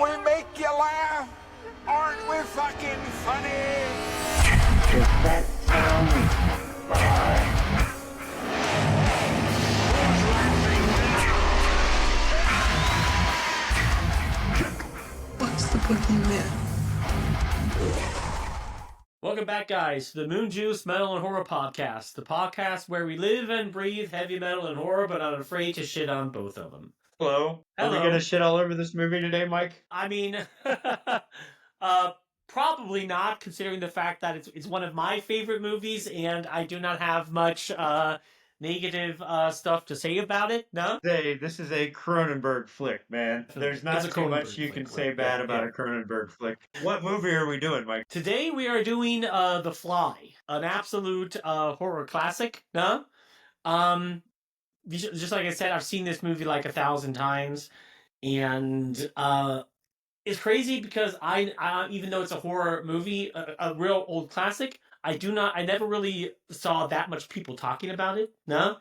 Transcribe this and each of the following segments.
we make you laugh? Aren't we fucking funny? Does that sound right? What's the boogeyman? Welcome back, guys, to the Moonjuice Metal and Horror Podcast, the podcast where we live and breathe heavy metal and horror, but not afraid to shit on both of them. Hello. Are we Hello. gonna shit all over this movie today, Mike? I mean, probably not, considering the fact that it's one of my favorite movies, and I do not have much negative stuff to say about it. No. This is a Cronenberg flick, man. There's not It's a too much Cronenberg you flick, can right? say bad about Yeah. a Cronenberg flick. What movie are we doing, Mike? Today we are doing The Fly, an absolute horror classic. No. Just like I said, I've seen this movie like 1,000 times, and it's crazy because I even though it's a horror movie, a real old classic, I never really saw that much people talking about it. No,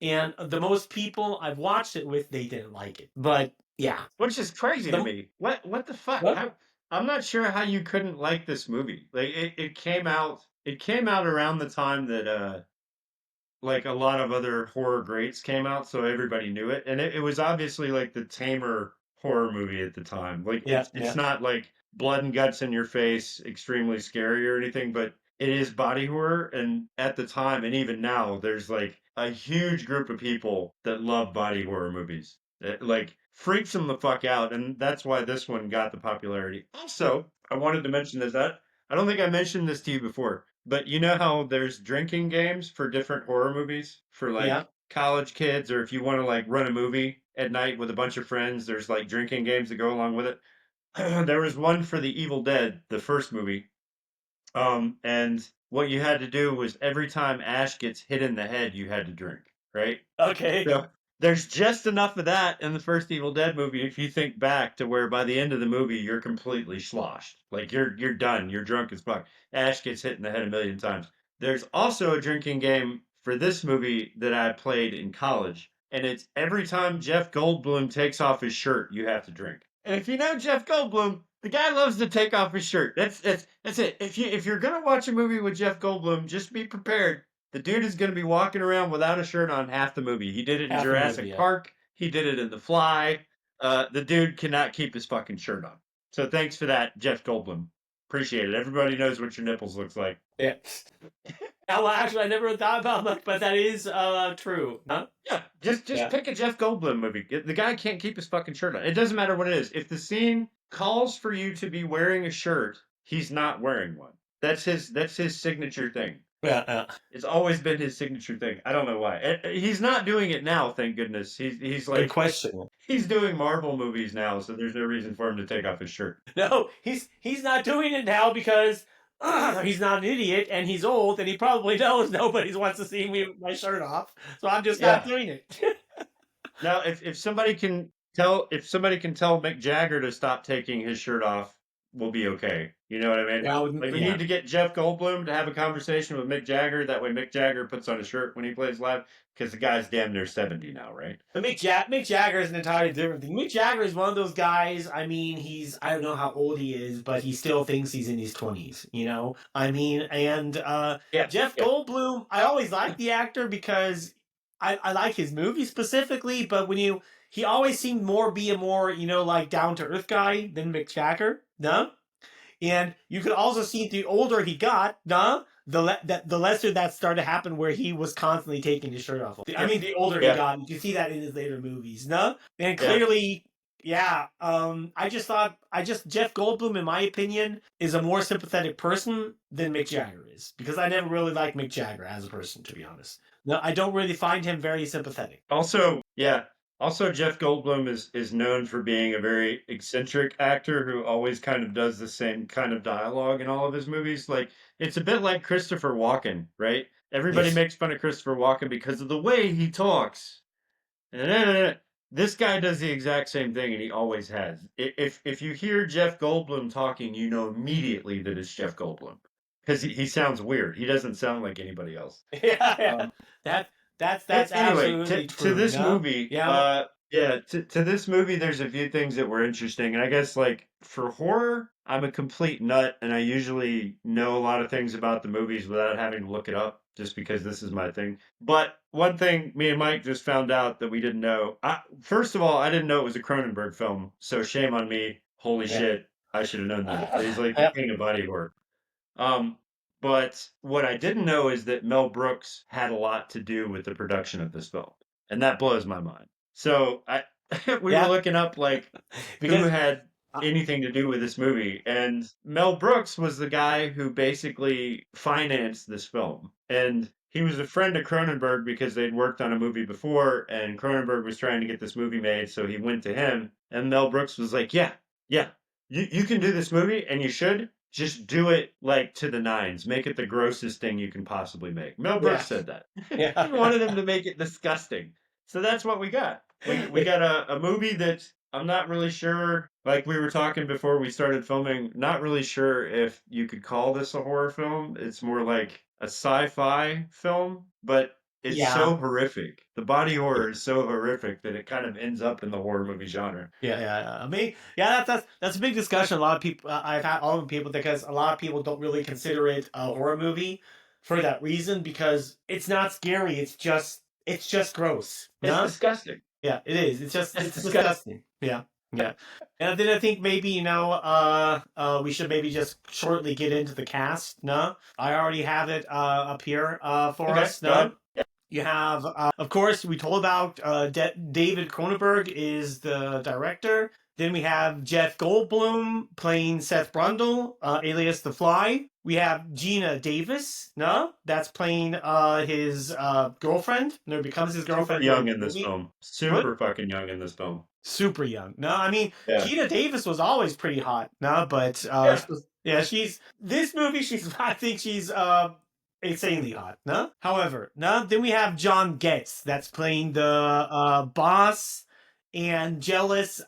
and the most people I've watched it with, they didn't like it. But yeah, Which is crazy to me. What the fuck? What? I'm not sure how you couldn't like this movie. Like it came out around the time that like a lot of other horror greats came out, so everybody knew it. And it was obviously like the tamer horror movie at the time. Like it's not like blood and guts in your face, extremely scary or anything, but it is body horror. And at the time, and even now, there's like a huge group of people that love body horror movies. It like freaks them the fuck out, and that's why this one got the popularity. Also, I wanted to mention this. I don't think I mentioned this to you before, but you know how there's drinking games for different horror movies for like Yeah. college kids, or if you want to like run a movie at night with a bunch of friends, there's like drinking games that go along with it. There was one for The Evil Dead, the first movie. And what you had to do was every time Ash gets hit in the head, you had to drink, right? Okay. So there's just enough of that in the first Evil Dead movie if you think back to where by the end of the movie you're completely sloshed. Like you're done. You're drunk as fuck. Ash gets hit in the head a million times. There's also a drinking game for this movie that I played in college, and it's every time Jeff Goldblum takes off his shirt, you have to drink. And if you know Jeff Goldblum, the guy loves to take off his shirt. That's it. If you're gonna watch a movie with Jeff Goldblum, just be prepared. The dude is going to be walking around without a shirt on half the movie. He did it in Half the Jurassic movie, yeah. Park. He did it in The Fly. The dude cannot keep his fucking shirt on. So thanks for that, Jeff Goldblum. Appreciate it. Everybody knows what your nipples looks like. Yeah. Well, actually, I never thought about that, but that is true. Huh? Yeah, just Yeah. pick a Jeff Goldblum movie. The guy can't keep his fucking shirt on. It doesn't matter what it is. If the scene calls for you to be wearing a shirt, he's not wearing one. That's his signature thing. Yeah. It's always been his signature thing. I don't know why. He's not doing it now, thank goodness. He's Good like question. he's doing Marvel movies now, so there's no reason for him to take off his shirt. No, he's not doing it now because he's not an idiot and he's old and he probably knows nobody wants to see me with my shirt off. So I'm just not doing it. Now, if somebody can tell Mick Jagger to stop taking his shirt off, we'll be okay. You know what I mean? Yeah, Like we need to get Jeff Goldblum to have a conversation with Mick Jagger. That way, Mick Jagger puts on a shirt when he plays live because the guy's damn near 70 now, right? But Mick Jagger is an entirely different thing. Mick Jagger is one of those guys, I mean, I don't know how old he is, but he still thinks he's in his 20s, you know? I mean, and Jeff Goldblum, I always liked the actor because I like his movies specifically, but he always seemed be a more, like down-to-earth guy than Mick Jagger, no? And you could also see the older he got, the lesser that started to happen where he was constantly taking his shirt off. I mean, the older he got, you can see that in his later movies, no? And clearly, Jeff Goldblum, in my opinion, is a more sympathetic person than Mick Jagger is. Because I never really liked Mick Jagger as a person, to be honest. No, I don't really find him very sympathetic. Also, Jeff Goldblum is known for being a very eccentric actor who always kind of does the same kind of dialogue in all of his movies. Like, it's a bit like Christopher Walken, right? Everybody makes fun of Christopher Walken because of the way he talks. This guy does the exact same thing, and he always has. If you hear Jeff Goldblum talking, you know immediately that it's Jeff Goldblum. Because he sounds weird. He doesn't sound like anybody else. Yeah. That's anyway, absolutely to true. this movie, Yeah, to this movie, there's a few things that were interesting. And I guess, like, for horror, I'm a complete nut, and I usually know a lot of things about the movies without having to look it up, just because this is my thing. But one thing me and Mike just found out that we didn't know. First of all, I didn't know it was a Cronenberg film, so shame on me. Holy Yeah. shit, I should have known that. He's like the Yep. king of body horror. Um, but what I didn't know is that Mel Brooks had a lot to do with the production of this film, and that blows my mind. So we were Yeah. looking up like who Because had anything to do with this movie, and Mel Brooks was the guy who basically financed this film, and he was a friend of Cronenberg because they'd worked on a movie before, and Cronenberg was trying to get this movie made, so he went to him, and Mel Brooks was like, "Yeah, yeah, you can do this movie, and you should." Just do it like to the nines. Make it the grossest thing you can possibly make. Mel yeah, Brooks said that. yeah, He wanted him to make it disgusting. So that's what we got. We got a movie that I'm not really sure, like we were talking before we started filming, not really sure if you could call this a horror film. It's more like a sci-fi film, but it's yeah. so horrific. The body horror is so horrific that it kind of ends up in the horror movie genre. Yeah. I mean, yeah, that's a big discussion. A lot of people, I've had all the people because a lot of people don't really consider it a horror movie for that reason because it's not scary. It's just gross. It's No? disgusting. Yeah, it is. It's It's disgusting. disgusting. Yeah. Yeah. And then I think maybe, we should maybe just shortly get into the cast. No? I already have it up here for Okay, us. go ahead. No? You have, of course, we told about David Cronenberg is the director. Then we have Jeff Goldblum playing Seth Brundle, alias The Fly. We have Gina Davis, no? That's playing his girlfriend. No, becomes his Super girlfriend. young during in the this movie. film. What? Super fucking young in this film. Super young. No, I mean, Yeah. Gina Davis was always pretty hot. No, but Yeah. she's this movie. I think she's insanely hot. No, however, no. Then we have John Getz that's playing the boss and jealous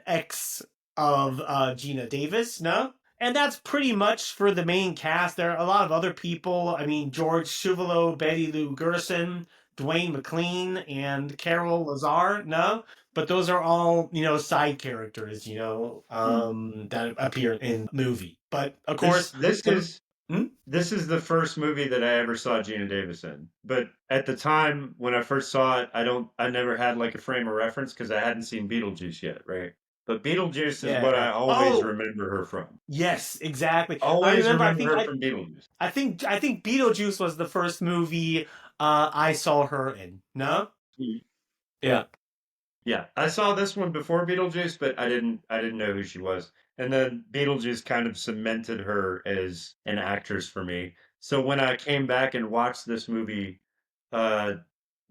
ex of Gina Davis. No. And that's pretty much for the main cast. There are a lot of other people. I mean, George Chuvalo, Betty Lou Gerson, Dwayne McLean, and Carol Lazar. No, but those are all side characters that appear in the movie. But of course, This is the first movie that I ever saw Gina Davis in. But at the time when I first saw it, I never had like a frame of reference because I hadn't seen Beetlejuice yet, right? But Beetlejuice is what I always remember her from. Yes, exactly. Always I remember think her from Beetlejuice. I think Beetlejuice was the first movie I saw her in. No. Yeah. Yeah, I saw this one before Beetlejuice, but I didn't know who she was. And then Beetlejuice kind of cemented her as an actress for me. So when I came back and watched this movie uh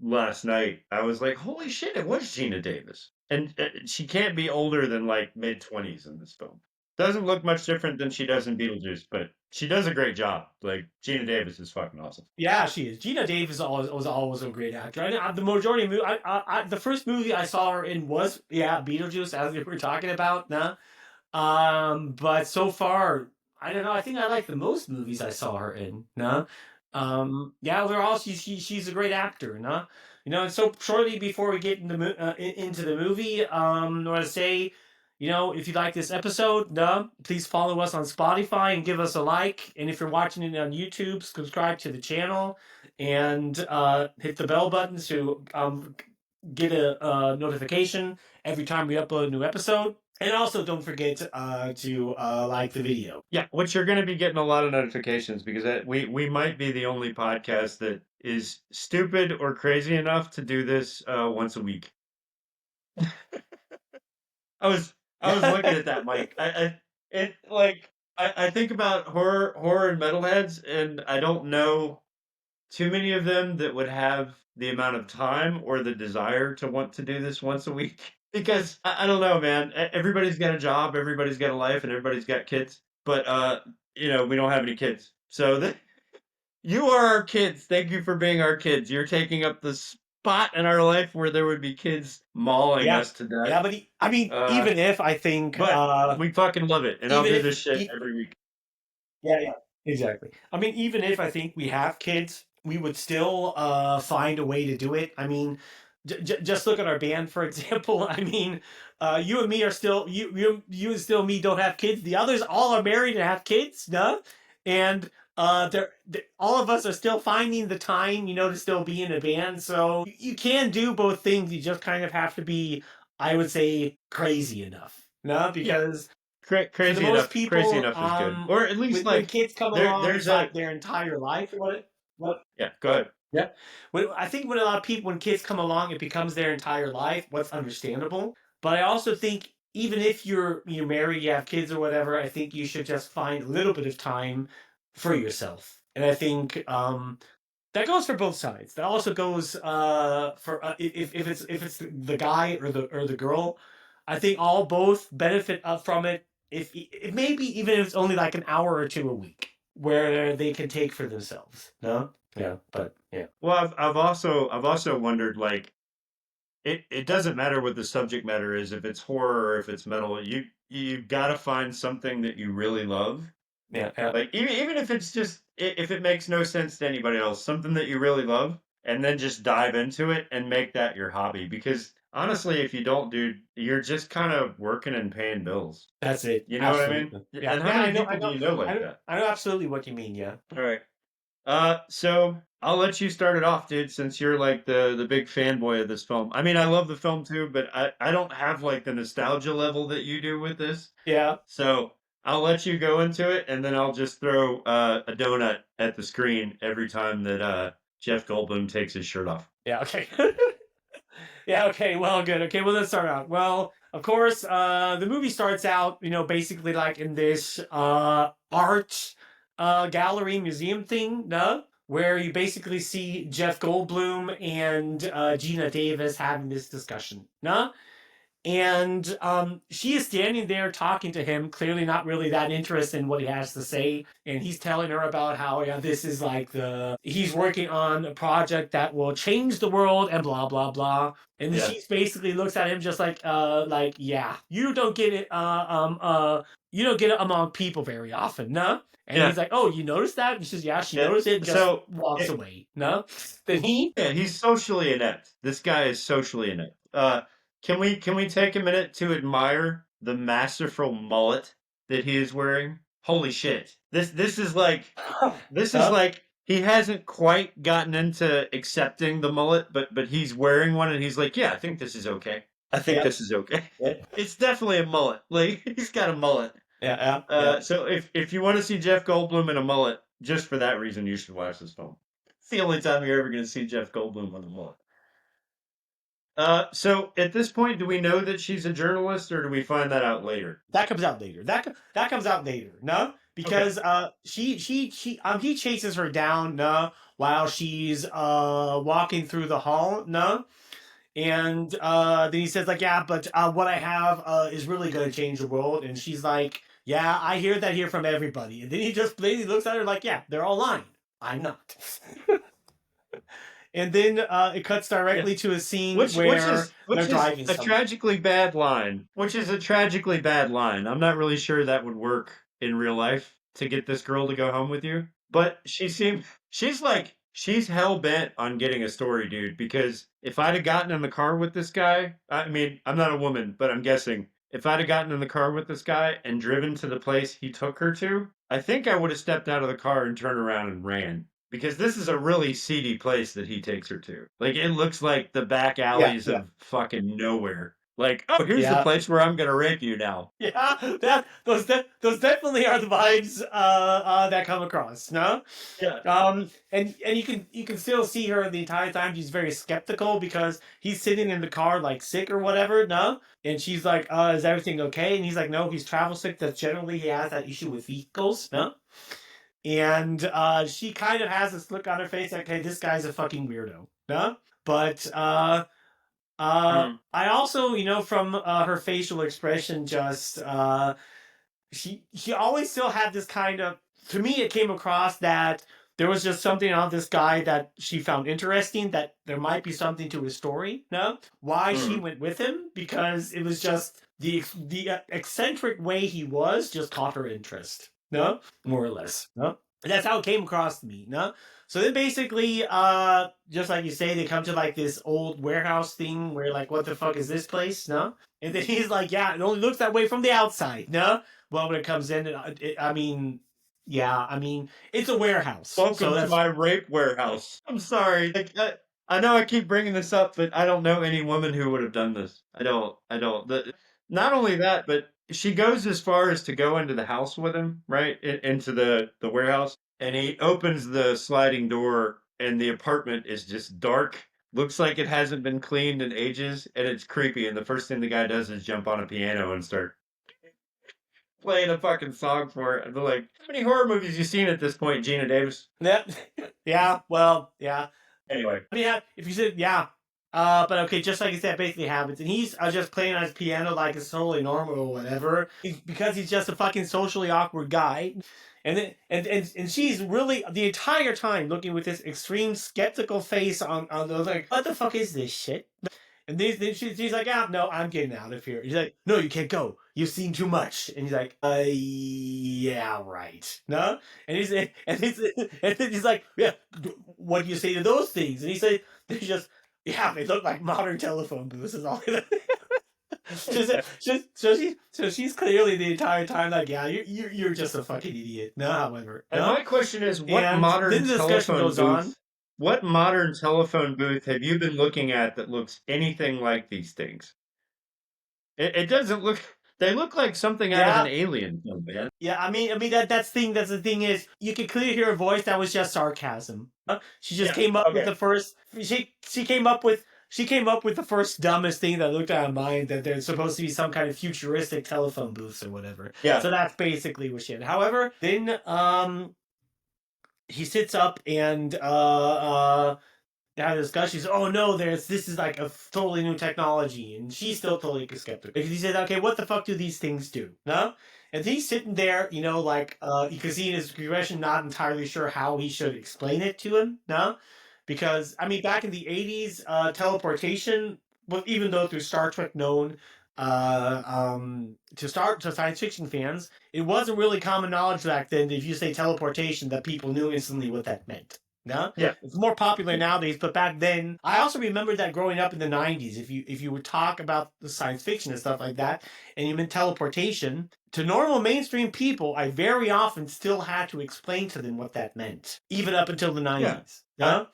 last night, I was like, "Holy shit, it was Gina Davis." And she can't be older than like mid-20s in this film. Doesn't look much different than she does in Beetlejuice, but she does a great job. Like Gina Davis is fucking awesome. Yeah, she is. Gina Davis was always a great actor. The majority of the first movie I saw her in was Beetlejuice, as we were talking about. Nah, but so far I don't know. I think I like the most movies I saw her in. Nah, overall she's a great actor. Nah, and so shortly before we get into the movie, I want to say. If you like this episode, please follow us on Spotify and give us a like. And if you're watching it on YouTube, subscribe to the channel and hit the bell button to get a notification every time we upload a new episode. And also don't forget to like the video. Yeah, which you're going to be getting a lot of notifications because we might be the only podcast that is stupid or crazy enough to do this once a week. I was looking at that, Mike. I think about horror and metalheads, and I don't know too many of them that would have the amount of time or the desire to want to do this once a week. Because I don't know, man. Everybody's got a job, everybody's got a life, and everybody's got kids. But we don't have any kids. So you are our kids. Thank you for being our kids. You're taking up the spot in our life where there would be kids mauling us to death. Yeah, but even if I think, but we fucking love it, and I'll do this shit every week. Yeah, exactly. I mean, even if I think we have kids, we would still find a way to do it. I mean, just look at our band, for example. I mean, you and me are still you and still me don't have kids. The others all are married and have kids, no? And they're all of us are still finding the time, to still be in a band. So you can do both things. You just kind of have to be, I would say, crazy enough, no? Because Crazy most enough. people, Crazy enough is good. Or at least when kids come along, there's it's like their entire life. What? Yeah, go ahead. Yeah. I think when a lot of people, when kids come along, it becomes their entire life. What's understandable. But I also think even if you're married, you have kids or whatever, I think you should just find a little bit of time for yourself. And I think that goes for both sides. That also goes for if it's the guy or the girl. I think all both benefit from it. If maybe even if it's only like an hour or two a week where they can take for themselves. No. Yeah, but yeah. Well, I've also wondered, like, it doesn't matter what the subject matter is, if it's horror or if it's metal. You gotta find something that you really love. Yeah. Like even if it's just if it makes no sense to anybody else, something that you really love, and then just dive into it and make that your hobby. Because honestly, if you don't, dude, you're just kind of working and paying bills. That's it. You know what I mean? Absolutely. Yeah. And how many people do you know like that? I know absolutely what you mean. Yeah. All right. So I'll let you start it off, dude, since you're like the big fanboy of this film. I mean, I love the film too, but I don't have like the nostalgia level that you do with this. Yeah. So I'll let you go into it, and then I'll just throw a donut at the screen every time that Jeff Goldblum takes his shirt off. Yeah. Okay. Yeah. Okay. Well, good. Okay. Well, let's start out. Well, of course, the movie starts out, basically like in this art gallery museum thing, no? Where you basically see Jeff Goldblum and Gina Davis having this discussion, no? And she is standing there talking to him, clearly not really that interested in what he has to say. And he's telling her about how, this is like he's working on a project that will change the world and blah, blah, blah. And then she basically looks at him just like, yeah, you don't get it, you don't get it among people very often, no? And he's like, oh, you noticed that? And she says, yeah, she noticed it and just walks away, no? Then he's socially inept. This guy is socially inept. Can we take a minute to admire the masterful mullet that he is wearing? Holy shit. This is like he hasn't quite gotten into accepting the mullet, but he's wearing one and he's like, yeah, I think this is okay. I think this is okay. Yeah. It's definitely a mullet. Like, he's got a mullet. Yeah. So if you want to see Jeff Goldblum in a mullet, just for that reason, you should watch this film. It's the only time you're ever going to see Jeff Goldblum with a mullet. So at this point, do we know that she's a journalist, or do we find that out later? That comes out later. That comes out later. No, because he chases her down. No, while she's walking through the hall. No, and then he says like, yeah, but what I have is really going to change the world. And she's like, yeah, I hear that here from everybody. And then he just blatantly looks at her like, yeah, they're all lying. I'm not. And then it cuts directly to a scene where they're driving a tragically bad line. Which is a tragically bad line. I'm not really sure that would work in real life to get this girl to go home with you. But she's hell-bent on getting a story, dude. Because if I'd have gotten in the car with this guy, I mean, I'm not a woman, but I'm guessing. If I'd have gotten in the car with this guy and driven to the place he took her to, I think I would have stepped out of the car and turned around and ran. Because this is a really seedy place that he takes her to. Like, it looks like the back alleys of fucking nowhere. Like, oh, here's the place where I'm gonna rape you now. Yeah, those definitely are the vibes that come across, no? Yeah. And you can still see her the entire time. She's very skeptical because he's sitting in the car like sick or whatever, no? And she's like, is everything okay? And he's like, no, he's travel sick. That's generally he has that issue with vehicles, no? And she kind of has this look on her face like, hey, this guy's a fucking weirdo, no? But I also, from her facial expression, just she always still had this kind of. To me, it came across that there was just something on this guy that she found interesting. That there might be something to his story. No, why she went with him, because it was just the eccentric way he was just caught her interest. No, more or less. No. That's how it came across to me, no? So then basically, just like you say, they come to like this old warehouse thing where like, what the fuck is this place, no? And then he's like, yeah, it only looks that way from the outside, no? Well, when it comes in, I mean, yeah, I mean, it's a warehouse. Welcome so to that's my rape warehouse. I'm sorry. Like, I know I keep bringing this up, but I don't know any woman who would have done this. I don't. Not only that, but she goes as far as to go into the house with him, right? Into the warehouse. And he opens the sliding door, and the apartment is just dark. Looks like it hasn't been cleaned in ages, and it's creepy. And the first thing the guy does is jump on a piano and start playing a fucking song for it. And they're like, how many horror movies you seen at this point, Gina Davis? Yep. Yeah, well, yeah. Anyway. I mean, yeah, if you said, yeah. But okay, just like you said, basically happens. And he's just playing on his piano like it's totally normal or whatever. Because he's just a fucking socially awkward guy. And then and she's really the entire time looking with this extreme skeptical face on the like, what the fuck is this shit? And then she's like, ah, no, I'm getting out of here. He's like, no, you can't go. You've seen too much. And he's like, yeah, right. No? And he's and then he's like, yeah, what do you say to those things? And he said, they just, yeah, they look like modern telephone booths. Is all. So she's clearly the entire time like, yeah, you're just a fucking idiot. No, however. And No? my question is, what And modern then the discussion telephone goes on. booth? What modern telephone booth have you been looking at that looks anything like these things? It doesn't look. They look like something out of an alien film, man. Yeah, I mean that's the thing is you can clearly hear her voice that was just sarcasm. She just came up with the first. She came up with the first dumbest thing that looked out of mind that there's supposed to be some kind of futuristic telephone booths or whatever. Yeah. So that's basically what she had. However, then he sits up and they have a discussion. He says, oh no, this is like a totally new technology. And she's still totally skeptical. Because he says, okay, what the fuck do these things do? No? And he's sitting there, you know, like, you can see in his expression, not entirely sure how he should explain it to him. No? Because, I mean, back in the 80s, teleportation, well, even though through Star Trek known to science fiction fans, it wasn't really common knowledge back then that if you say teleportation, that people knew instantly what that meant. No? Yeah. It's more popular nowadays, but back then, I also remember that growing up in the 90s, if you would talk about the science fiction and stuff like that, and you meant teleportation, to normal mainstream people, I very often still had to explain to them what that meant, even up until the 90s. Yeah.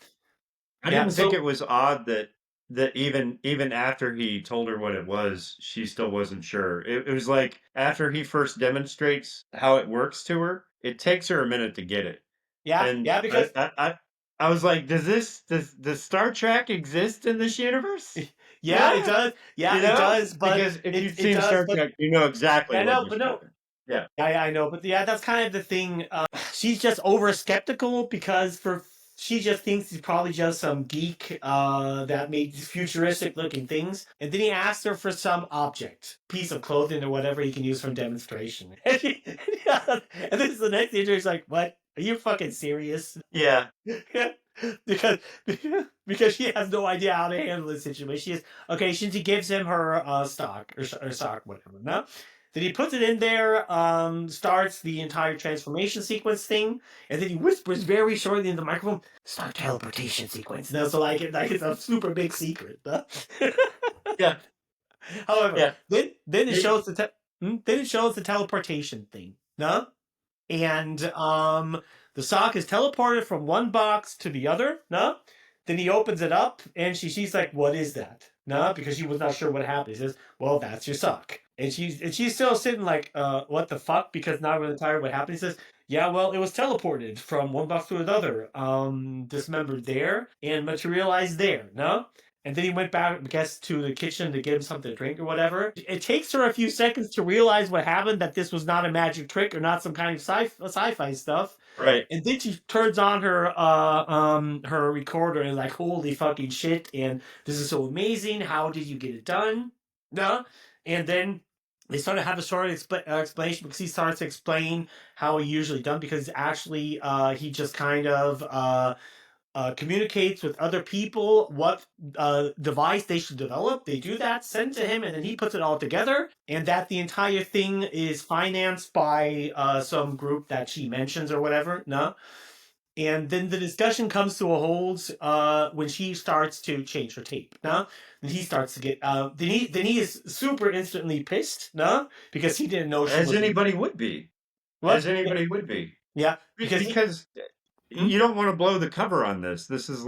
I Yeah, didn't think so- it was odd that even after he told her what it was, she still wasn't sure. It was like after he first demonstrates how it works to her, it takes her a minute to get it. Yeah, And yeah, because I was like, does Star Trek exist in this universe? yeah, it does. Yeah, You know? it does. But Because if it you've seen does, Star but- Trek, you know exactly. I know, what but just no. happened. Yeah. Yeah, I know, but yeah, that's kind of the thing. She's just over skeptical because she just thinks he's probably just some geek that made futuristic looking things. And then he asks her for some object, piece of clothing or whatever he can use from demonstration. And this is the next intro. He's like, "What? Are you fucking serious?" Yeah. because she has no idea how to handle this situation. She is okay. She gives him her stock or sock, whatever. No. Then he puts it in there, starts the entire transformation sequence thing, and then he whispers very shortly in the microphone, "Start teleportation sequence." No, so like it's a super big secret. No? Yeah. However, Yeah. then it shows the teleportation thing. No? And the sock is teleported from one box to the other. No? Then he opens it up, and she's like, "What is that?" No, because she was not sure what happened. He says, "Well, that's your sock." And she's still sitting like, what the fuck? Because not really tired what happened. He says, "Yeah, well, it was teleported from one box to another, dismembered there and materialized there." No? And then he went back, I guess, to the kitchen to get him something to drink or whatever. It takes her a few seconds to realize what happened, that this was not a magic trick or not some kind of sci-fi stuff. Right. And then she turns on her recorder and is like, "Holy fucking shit, and this is so amazing. How did you get it done?" No? And then they sort of have a short explanation because he starts to explain how he usually done, because actually he just kind of communicates with other people what device they should develop. They do that, send to him, and then he puts it all together. And that the entire thing is financed by some group that she mentions or whatever. No. And then the discussion comes to a halt when she starts to change her tape. No, and he starts to get. Then he is super instantly pissed. No, because he didn't know she As was. anybody would be. What? As anybody would be. Yeah, Because you don't want to blow the cover on this. This is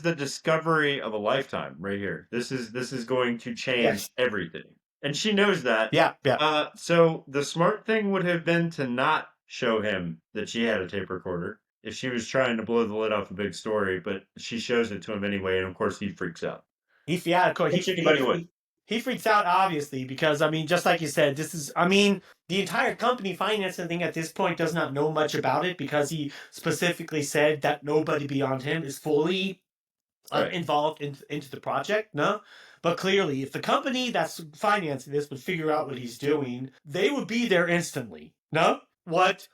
the discovery of a lifetime right here. This is going to change Yes. everything. And she knows that. Yeah, yeah. So the smart thing would have been to not show him that she had a tape recorder if she was trying to blow the lid off a big story, but she shows it to him anyway, and of course he freaks out. Of course. Anybody would. He freaks out, obviously, because, I mean, just like you said, the entire company financing thing at this point does not know much about it because he specifically said that nobody beyond him is fully involved into the project, no? But clearly, if the company that's financing this would figure out what he's doing, they would be there instantly, no? What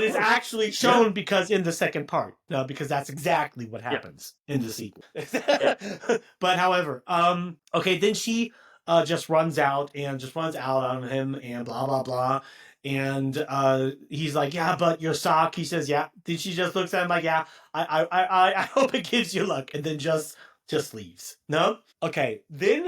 is actually shown because in the second part, because that's exactly what happens in the sequel. But however, okay, then she just runs out on him and blah blah blah, and he's like, yeah, but your sock. He says, yeah. Then she just looks at him like, yeah, I hope it gives you luck, and then just leaves. No, okay. Then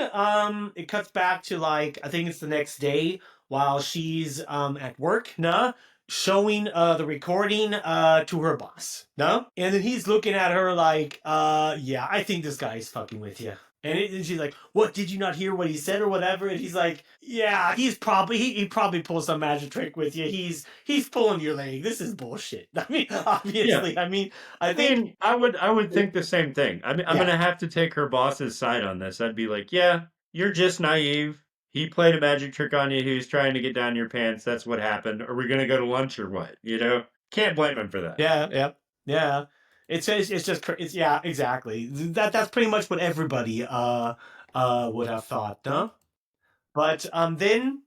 it cuts back to like I think it's the next day while she's at work. No. Showing the recording to her boss, no? And then he's looking at her like, yeah, I think this guy is fucking with you. And she's like, what, did you not hear what he said or whatever? And he's like, yeah, he probably pulled some magic trick with you. He's pulling your leg. This is bullshit. I mean, obviously, I would think the same thing. I'm going to have to take her boss's side on this. I'd be like, yeah, you're just naive. He played a magic trick on you. He was trying to get down your pants. That's what happened. Are we going to go to lunch or what? You know? Can't blame him for that. Yeah. It's exactly. That's pretty much what everybody would have thought, no? But then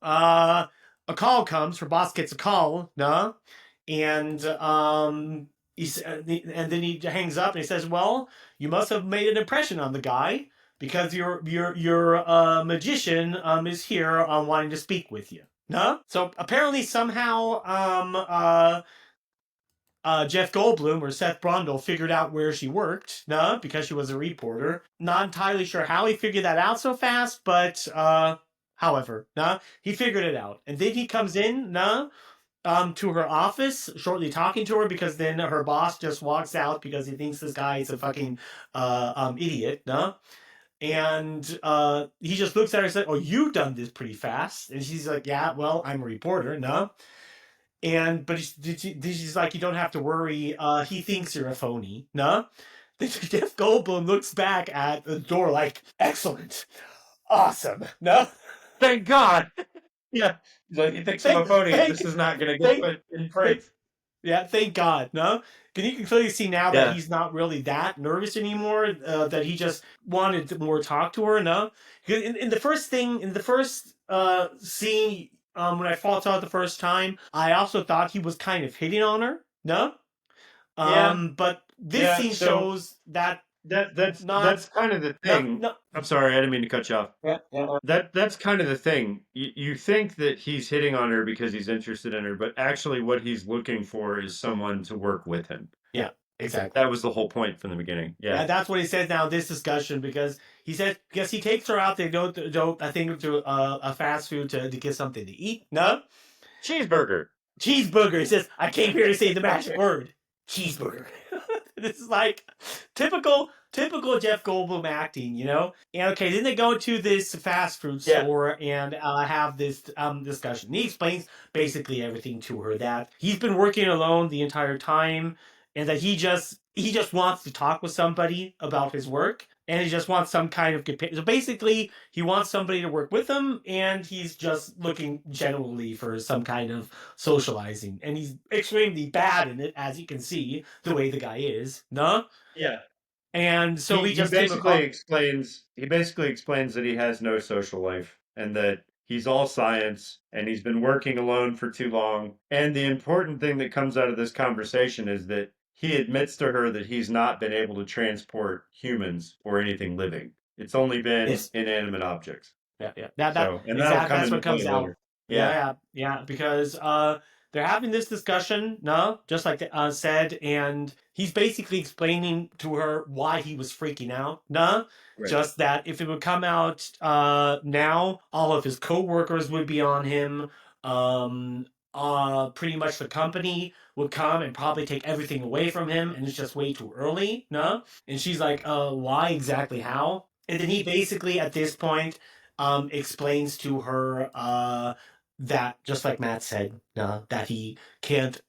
a call comes. Her boss gets a call, no? And and then he hangs up and he says, "Well, you must have made an impression on the guy." Because your magician is here wanting to speak with you. No? So apparently somehow Jeff Goldblum or Seth Brundle figured out where she worked, no? Because she was a reporter. Not entirely sure how he figured that out so fast, but however, no? He figured it out. And then he comes in, no? To her office, shortly talking to her, because then her boss just walks out because he thinks this guy is a fucking idiot, no? And he just looks at her and says, "Oh, you've done this pretty fast." And she's like, "Yeah, well, I'm a reporter, no." But she's like, "You don't have to worry. He thinks you're a phony, no." Then Jeff Goldblum looks back at the door like, "Excellent, awesome, no." Thank God. Yeah, he's like, he thinks I'm a phony. This is not going to get put in print. Yeah, thank God, no? Because you can clearly see now that he's not really that nervous anymore, that he just wanted to more talk to her, no? Because in the first scene, when I saw it the first time, I also thought he was kind of hitting on her, no? But this scene shows that that's kind of the thing. No. I'm sorry, I didn't mean to cut you off. Yeah. That's kind of the thing. You think that he's hitting on her because he's interested in her, but actually what he's looking for is someone to work with him. Yeah, exactly. That was the whole point from the beginning. Yeah, that's what he says now in this discussion, because he takes her out. They go I think to a fast food to get something to eat. No? Cheeseburger. He says, "I came here to say the magic word. Cheeseburger." This is like typical Jeff Goldblum acting, you know? And okay, then they go to this fast food store and have this discussion. He explains basically everything to her, that he's been working alone the entire time, and that he just wants to talk with somebody about his work, and he just wants some kind of companion. So basically, he wants somebody to work with him, and he's just looking generally for some kind of socializing. And he's extremely bad in it, as you can see, the way the guy is. No? Yeah. And so he basically explains that he has no social life, and that he's all science, and he's been working alone for too long. And the important thing that comes out of this conversation is that he admits to her that he's not been able to transport humans or anything living. It's only been Yes. inanimate objects. Yeah. And That'll exactly, come that's into what comes play out. later. Yeah. Yeah. Because they're having this discussion, no, just like said, and he's basically explaining to her why he was freaking out, no. Right. Just that if it would come out now, all of his co-workers would be on him. Pretty much the company would come and probably take everything away from him, and it's just way too early, no? And she's like, why exactly, how? And then he basically, at this point, explains to her that, just like Matt said, that he can't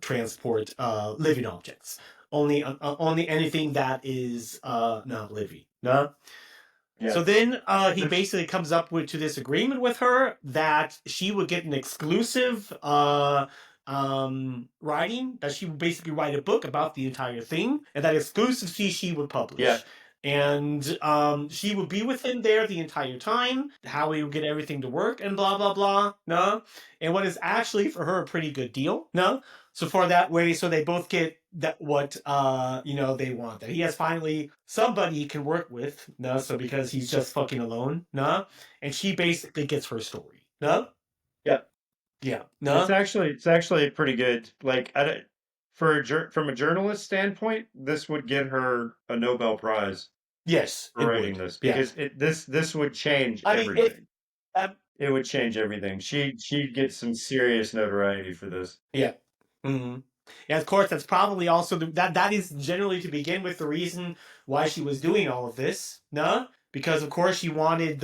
transport living objects. Only anything that is not living. No? Yeah. So then he basically comes up to this agreement with her that she would get an exclusive writing, that she would basically write a book about the entire thing, and that exclusively she would publish. Yeah. And she would be with him there the entire time, how he would get everything to work, and blah, blah, blah, no? And what is actually, for her, a pretty good deal, no? So for that way, so they both get that what they want. That he has finally somebody he can work with, no? So because he's just fucking alone, no? And she basically gets her story, no? Yeah, no? It's actually pretty good. Like, from a journalist standpoint, this would get her a Nobel Prize Yes, for writing this, because this would change everything. It would change everything. She'd get some serious notoriety for this. Yeah. Mm-hmm. Yeah, of course, that's probably also that is generally, to begin with, the reason why she was doing all of this, no? Because of course she wanted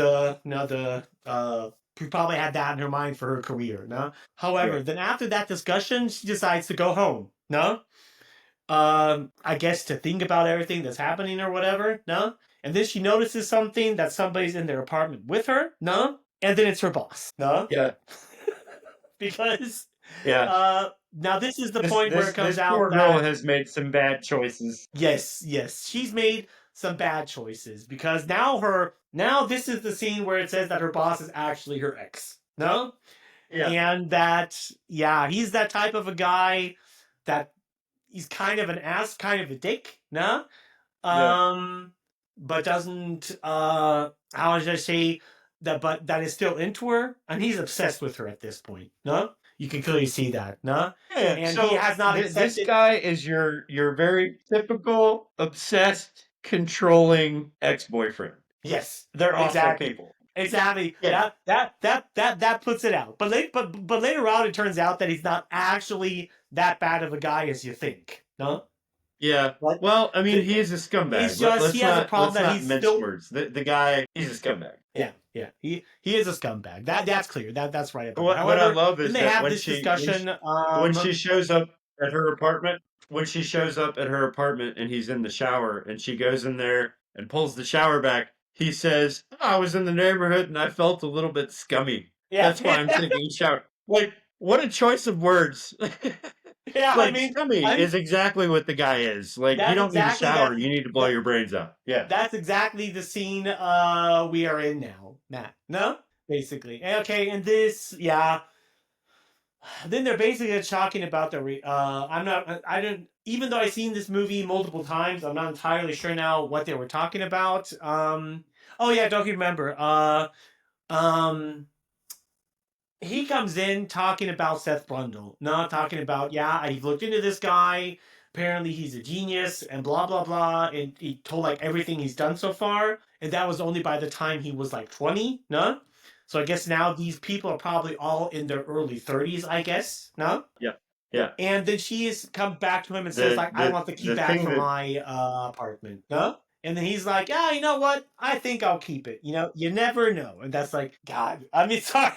she probably had that in her mind for her career, no? However, then after that discussion, she decides to go home, no? I guess to think about everything that's happening or whatever, no? And then she notices something, that somebody's in their apartment with her, no? And then it's her boss, no? Yeah. Because Yeah. now this is the point where it comes out this poor girl has made some bad choices. Yes, she's made some bad choices, because now this is the scene where it says that her boss is actually her ex, no? Yeah. And that, he's that type of a guy that he's kind of an ass, kind of a dick, no? But doesn't, how should I say, that is still into her, and he's obsessed with her at this point, no? You can clearly see that, no? Yeah, and so he has not accepted. This guy is your very typical, obsessed, controlling ex-boyfriend. Yes, they're exactly. awful people. Exactly. Yeah. That puts it out. But later on, it turns out that he's not actually that bad of a guy as you think. No. Yeah. Well, I mean, he is a scumbag. He's just he has a problem that he's still. Words. The guy, he's a scumbag. Yeah. He is a scumbag. That's clear. That's right. What I love is they that have when this discussion. When she shows up at her apartment, and he's in the shower, and she goes in there and pulls the shower back, he says, I was in the neighborhood and I felt a little bit scummy. Yeah. That's why I'm taking a shower. Like, what a choice of words. Yeah, like, scummy is exactly what the guy is. Like, you don't need a shower, you need to blow your brains out. Yeah. That's exactly the scene we are in now, Matt. No? Basically. Okay, and this, then they're basically talking about even though I've seen this movie multiple times, I'm not entirely sure now what they were talking about. Don't you remember? He comes in talking about Seth Brundle. Not talking about, I've looked into this guy. Apparently he's a genius and blah, blah, blah. And he told like everything he's done so far. And that was only by the time he was like 20, no? So I guess now these people are probably all in their early 30s, I guess, no? Yeah. And then she has come back to him and says, I want the key back for my apartment, no? And then he's like, you know what? I think I'll keep it. You know, you never know. And that's like, God. I mean, sorry.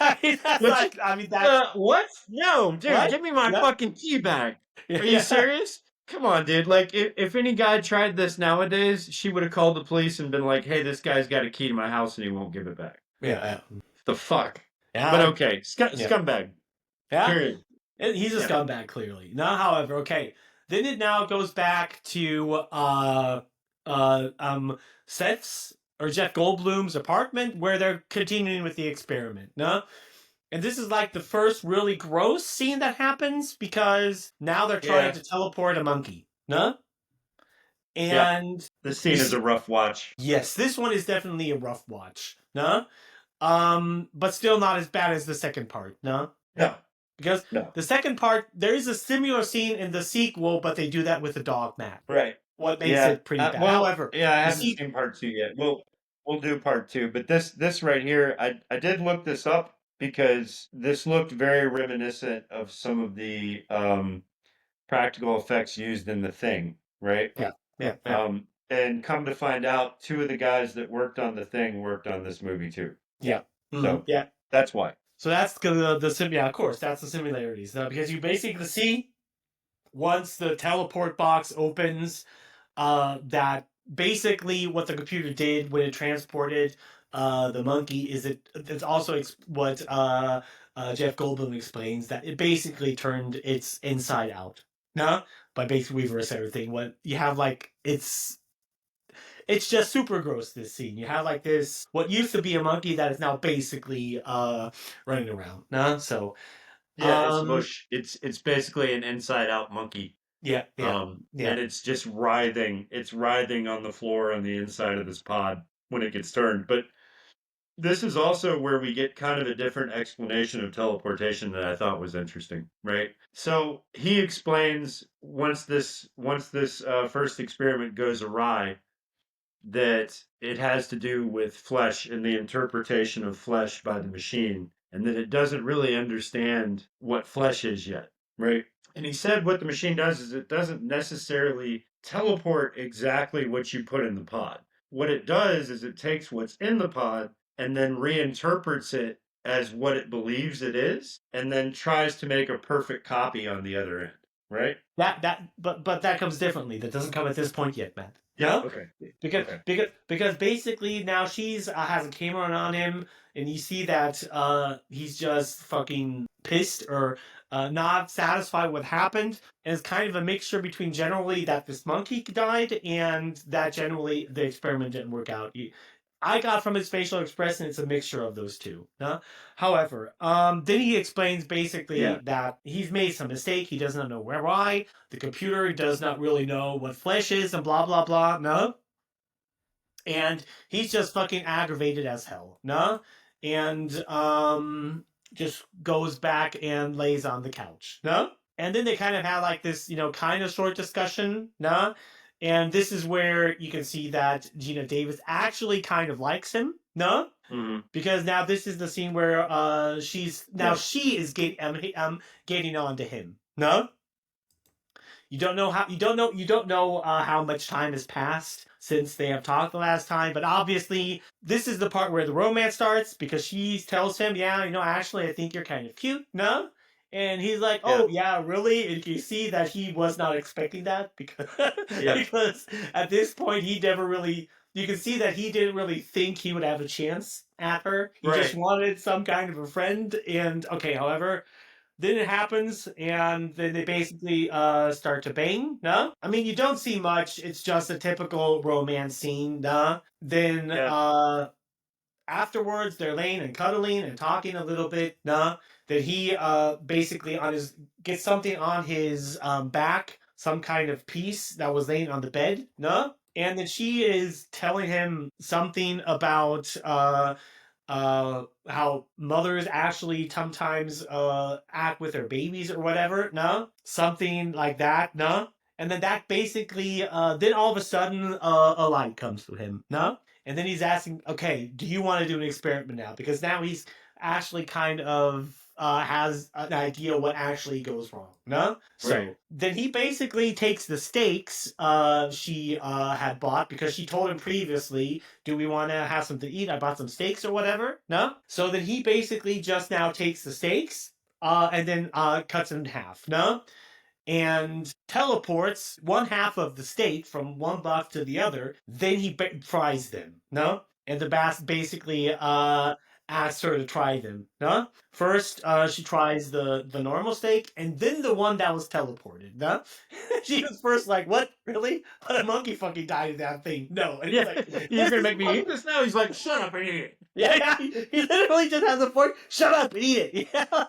What? No, dude, what? Give me my fucking key back. Are you serious? Come on, dude. Like, if any guy tried this nowadays, she would have called the police and been like, hey, this guy's got a key to my house and he won't give it back. Yeah. The fuck? Yeah. But okay. Scumbag. Yeah. Period. He's a scumbag, clearly. Now, however, okay. Then it now goes back to Seth's or Jeff Goldblum's apartment, where they're continuing with the experiment, no? And this is like the first really gross scene that happens, because now they're trying to teleport a monkey, No? And this scene is a rough watch. yes, this one is definitely a rough watch. No? But still not as bad as the second part. No? No. Because No. the second part, there is a similar scene in the sequel, but they do that with a dog mat. Right. What makes it pretty bad. However, I haven't seen part 2 yet. We'll do part 2, but this right here, I did look this up because this looked very reminiscent of some of the practical effects used in The Thing, right? Yeah. And come to find out, 2 of the guys that worked on The Thing worked on this movie too. Yeah. So that's why. So that's of course, that's the similarities. Because you basically see once the teleport box opens, that basically what the computer did when it transported the monkey is it's also what Jeff Goldblum explains, that it basically turned its inside out. No? By basically reverse everything. What you have it's just super gross, this scene. You have this what used to be a monkey that is now basically running around. No? So it's mush. It's basically an inside out monkey. Yeah. And it's just writhing. It's writhing on the floor on the inside of this pod when it gets turned. But this is also where we get kind of a different explanation of teleportation that I thought was interesting, right? So he explains once this first experiment goes awry, that it has to do with flesh and the interpretation of flesh by the machine, and that it doesn't really understand what flesh is yet, right? And he said what the machine does is it doesn't necessarily teleport exactly what you put in the pod. What it does is it takes what's in the pod and then reinterprets it as what it believes it is, and then tries to make a perfect copy on the other end, right? But that comes differently. That doesn't come at this point yet, Matt. Yeah. Okay. Because basically now she's has a camera on him, and you see that he's just fucking pissed or not satisfied with what happened, and it's kind of a mixture between generally that this monkey died and that generally the experiment didn't work out. I got from his facial expression it's a mixture of those two. However, then he explains basically that he's made some mistake. He doesn't know why. The computer does not really know what flesh is and blah, blah, blah. No? And he's just fucking aggravated as hell. No? And just goes back and lays on the couch. No? And then they kind of have this, kind of short discussion. No? And this is where you can see that Gina Davis actually kind of likes him, no? Mm-hmm. Because now this is the scene where she is getting on to him, no? You don't know how much time has passed since they have talked the last time, but obviously this is the part where the romance starts because she tells him, actually I think you're kind of cute, no? And he's like, oh, yeah, really? And you see that he was not expecting that because because at this point, you can see that he didn't really think he would have a chance at her. He just wanted some kind of a friend. And, however, then it happens, and then they basically start to bang, no? I mean, you don't see much. It's just a typical romance scene, no? Then afterwards, they're laying and cuddling and talking a little bit, no? That he basically gets something on his back, some kind of piece that was laying on the bed, no? And then she is telling him something about how mothers actually sometimes act with their babies or whatever, no? Something like that, no? And then that basically, then all of a sudden, a light comes to him, no? And then he's asking, okay, do you want to do an experiment now? Because now he's actually kind of has an idea what actually goes wrong, no? So then he basically takes the steaks she had bought because she told him previously, do we want to have something to eat? I bought some steaks or whatever, no? So then he basically just now takes the steaks and then cuts them in half, no? And teleports one half of the steak from one box to the other, then he fries them, no? And the bass basically asks her to try them, no? First, she tries the normal steak, and then the one that was teleported, no? She was first like, what? Really? But a monkey fucking died in that thing. No. And he's like, you're gonna make me eat this now? He's like, shut up and eat it. Yeah, he literally just has a fork, shut up and eat it. Yeah.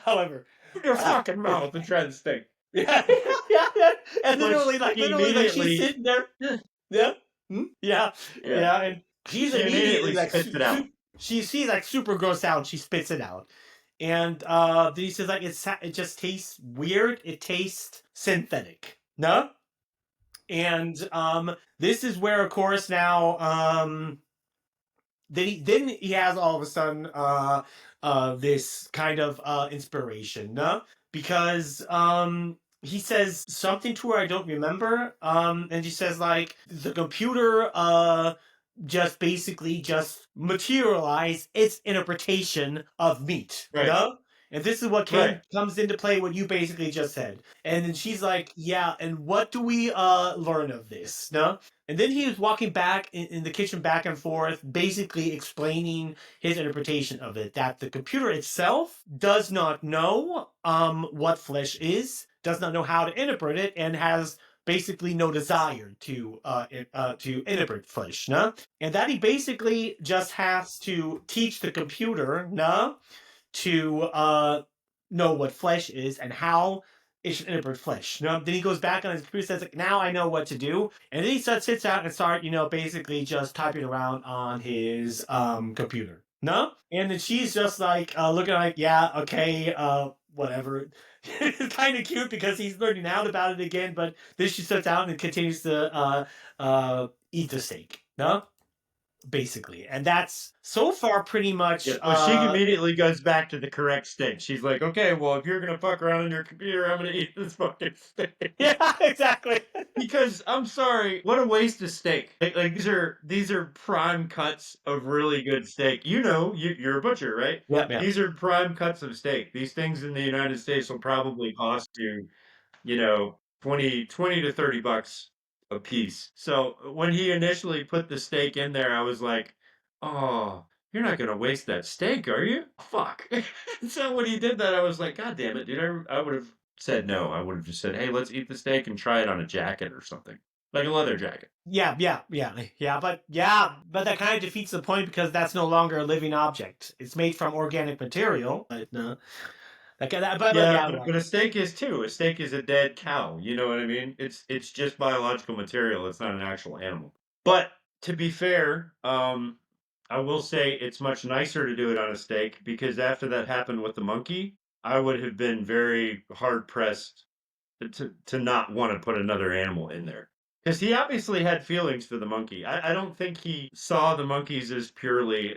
However, your fucking mouth and try the steak. Yeah, yeah. And But literally, he literally, like she's immediately, sitting there. Yeah, yeah, yeah, yeah. And she's she immediately immediately like, spits it out. she's like super grossed out. And she spits it out, and then he says like it just tastes weird. It tastes synthetic. No, and this is where, of course, now then he has all of a sudden this kind of inspiration, no? Because he says something to her I don't remember, and she says like the computer just basically just materialize its interpretation of meat, Right, no? And this is what right. comes into play what you basically just said. And then she's like, yeah, and what do we learn of this, no? And then he was walking back in the kitchen back and forth, basically explaining his interpretation of it, that the computer itself does not know what flesh is, does not know how to interpret it, and has basically no desire to interpret flesh, no? And that he basically just has to teach the computer, no, to know what flesh is and how it should interpret flesh. Then he goes back on his computer, says, like, now I know what to do. And then he sits out and start, basically just typing around on his computer. No? And then she's just like looking like, yeah, okay, whatever. It's kind of cute because he's learning out about it again, but then she sits out and continues to eat the steak. No? Basically. And that's so far pretty much Yeah, well, she immediately goes back to the correct steak. She's like, okay, well, if you're gonna fuck around on your computer, I'm gonna eat this fucking steak. yeah, exactly. Because I'm sorry, what a waste of steak. Like these are prime cuts of really good steak. You know, you're a butcher, right? Yeah. These are prime cuts of steak. These things in the United States will probably cost you, 20 to $30 a piece. So when he initially put the steak in there, I was like, oh, you're not gonna waste that steak, are you? Fuck. So when he did that, I was like, God damn it, dude. I would have said no. I would have just said, hey, let's eat the steak and try it on a jacket or something. Like a leather jacket. Yeah, but that kind of defeats the point because that's no longer a living object. It's made from organic material, but Yeah, yeah, but a steak is too. A steak is a dead cow. You know what I mean? It's just biological material. It's not an actual animal. But to be fair, I will say it's much nicer to do it on a steak because after that happened with the monkey, I would have been very hard pressed to not want to put another animal in there. Because he obviously had feelings for the monkey. I don't think he saw the monkeys as purely,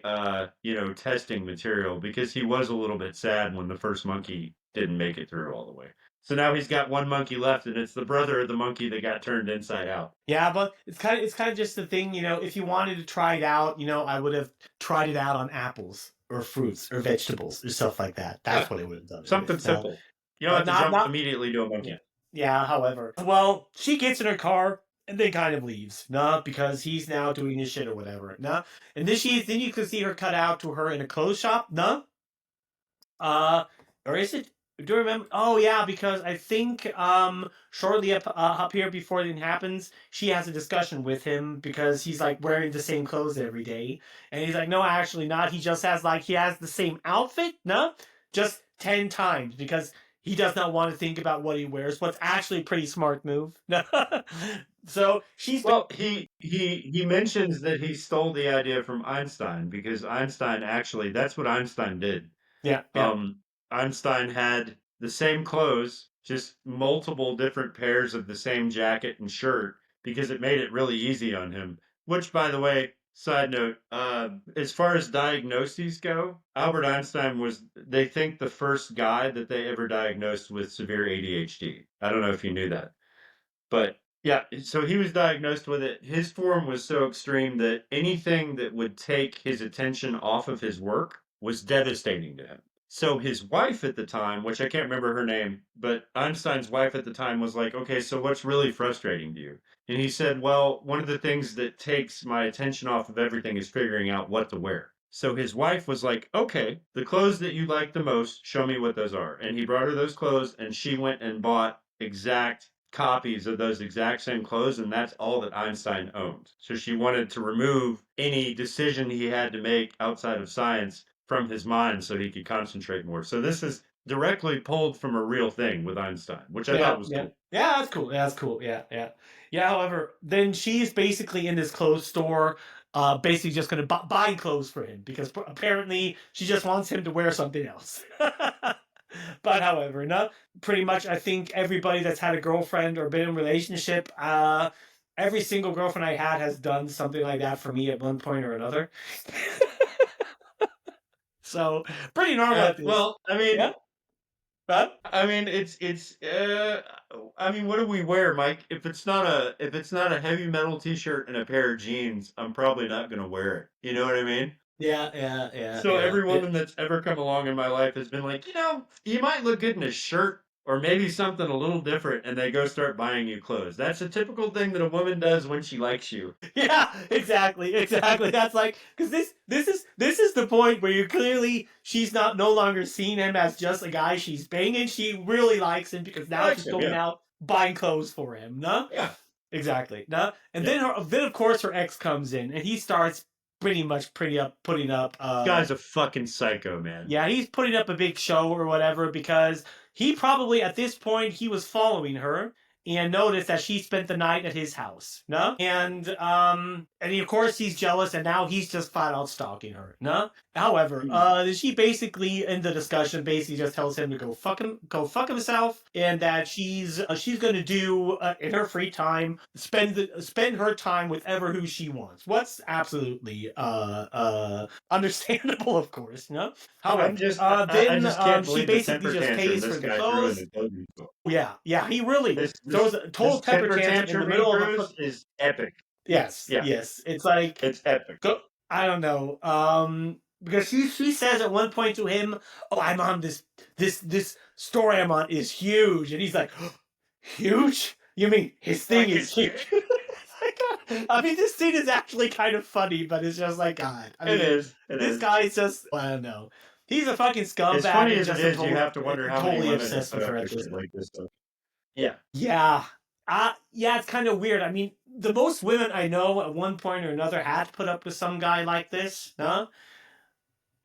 testing material because he was a little bit sad when the first monkey didn't make it through all the way. So now he's got one monkey left, and it's the brother of the monkey that got turned inside out. yeah, but it's kind of just the thing, if you wanted to try it out, I would have tried it out on apples or fruits or vegetables or stuff like that. That's what I would have done. Something simple. You don't have to jump immediately to a monkey. Yeah, however. Well, she gets in her car and then kind of leaves. No, because he's now doing his shit or whatever. No. And then you can see her cut out to her in a clothes shop. No. Or is it? Do you remember? Oh yeah, because I think shortly up here before anything happens, she has a discussion with him because he's like wearing the same clothes every day, and he's like, no, actually not. He just has he has the same outfit, no, just 10 times because he does not want to think about what he wears. What's actually a pretty smart move. So she's he mentions that he stole the idea from Einstein because Einstein actually that's what Einstein did. Yeah. Einstein had the same clothes, just multiple different pairs of the same jacket and shirt because it made it really easy on him. Which, by the way, side note, as far as diagnoses go, Albert Einstein was, they think, the first guy that they ever diagnosed with severe ADHD. I don't know if you knew that. But yeah, so he was diagnosed with it. His form was so extreme that anything that would take his attention off of his work was devastating to him. So his wife at the time, which I can't remember her name, but Einstein's wife at the time was like, okay, so what's really frustrating to you? And he said, well, one of the things that takes my attention off of everything is figuring out what to wear. So his wife was like, okay, the clothes that you like the most, show me what those are. And he brought her those clothes and she went and bought exact copies of those exact same clothes, and that's all that Einstein owned. So she wanted to remove any decision he had to make outside of science from his mind so he could concentrate more. So this is directly pulled from a real thing with Einstein, which I thought was cool. Yeah, that's cool. Yeah, that's cool. Yeah. However, then she's basically in this clothes store, basically just gonna buy clothes for him because apparently she just wants him to wear something else. But however, no, pretty much I think everybody that's had a girlfriend or been in a relationship, every single girlfriend I had has done something like that for me at one point or another. So pretty normal at this. Well, I mean, Yeah. But I mean, I mean, what do we wear, Mike? If it's not a heavy metal T-shirt and a pair of jeans, I'm probably not gonna wear it. You know what I mean? So yeah. every woman that's ever come along in my life has been like, you might look good in a shirt or maybe something a little different, and they go start buying you clothes. That's a typical thing that a woman does when she likes you. Yeah, exactly. That's like because this is the point where you clearly she's not no longer seeing him as just a guy she's banging. She really likes him because now she's going out buying clothes for him. No, Yeah, exactly. No, and then of course her ex comes in and he starts putting up. guy's a fucking psycho, man. Yeah, he's putting up a big show or whatever because he probably at this point he was following her and noticed that she spent the night at his house. No? And of course he's jealous and now he's just flat out stalking her. No? However, she basically in the discussion basically just tells him to go fuck himself and that she's gonna do in her free time spend her time with who she wants. What's absolutely understandable, of course. No? However, I just can't believe she basically just pays for the clothes. Yeah, he really throws a total temper tantrum in the middle of a is epic. Yes. It's like It's epic. I don't know. Because she says at one point to him, "Oh, I'm on this story I'm on is huge," and he's like, oh, "Huge? You mean his thing is huge?" I mean, this scene is actually kind of funny, but it's just like God. I mean, it is. This guy's just I don't know. He's a fucking scumbag. As funny as it is, you have to wonder how many women obsessed with her at this like this stuff. Yeah. Yeah. It's kind of weird. I mean, the most women I know at one point or another had put up with some guy like this, huh?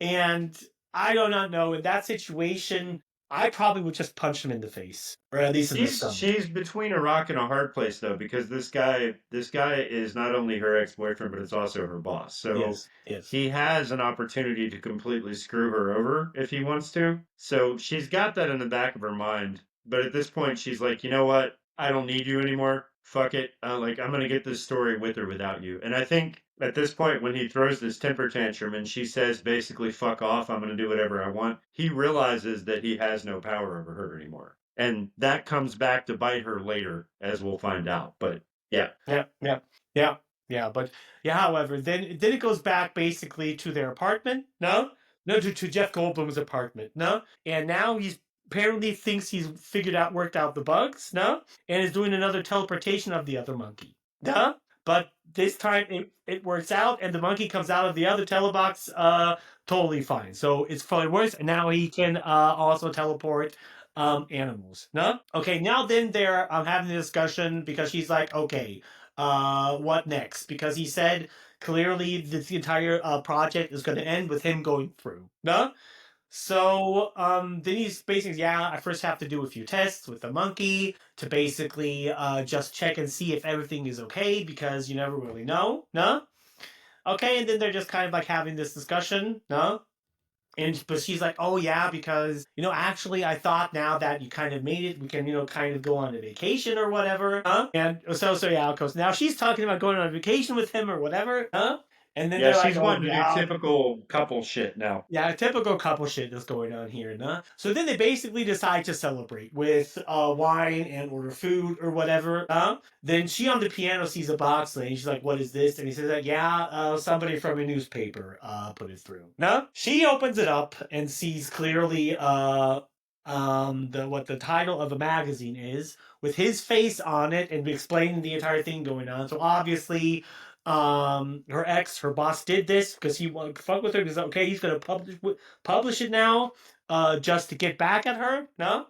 And I do not know. In that situation, I probably would just punch him in the face, or at least in the stomach. She's between a rock and a hard place, though, because this guy is not only her ex-boyfriend, but it's also her boss. So yes. He has an opportunity to completely screw her over if he wants to. So she's got that in the back of her mind. But at this point, she's like, you know what? I don't need you anymore. Fuck it. I'm going to get this story with or without you. And I think at this point, when he throws this temper tantrum and she says basically, fuck off, I'm going to do whatever I want, he realizes that he has no power over her anymore. And that comes back to bite her later, as we'll find out. But yeah. However, then it goes back basically to their apartment. No, to Jeff Goldblum's apartment. No, and now he's apparently thinks he's worked out the bugs, no? And is doing another teleportation of the other monkey. No? But this time it works out and the monkey comes out of the other telebox totally fine. So it's probably worse. And now he can also teleport animals. No? Okay, now then they're having a discussion because she's like, okay, what next? Because he said clearly the entire project is going to end with him going through. No? So then he's basically, I first have to do a few tests with the monkey to basically just check and see if everything is okay because you never really know, no? Okay, and then they're just kind of like having this discussion, no? But she's like, oh yeah, because, actually I thought now that you kind of made it, we can, kind of go on a vacation or whatever, huh? And so of course, now she's talking about going on a vacation with him or whatever, huh? And then she's wanting to do typical couple shit now. Yeah, typical couple shit that's going on here, no? So then they basically decide to celebrate with wine and order food or whatever. Then she on the piano sees a box and she's like, "What is this?" And he says that somebody from a newspaper put it through. No, she opens it up and sees clearly what the title of the magazine is with his face on it and explaining the entire thing going on. So obviously. Her boss did this because he wanted to fuck with her because he's gonna publish it now just to get back at her, no?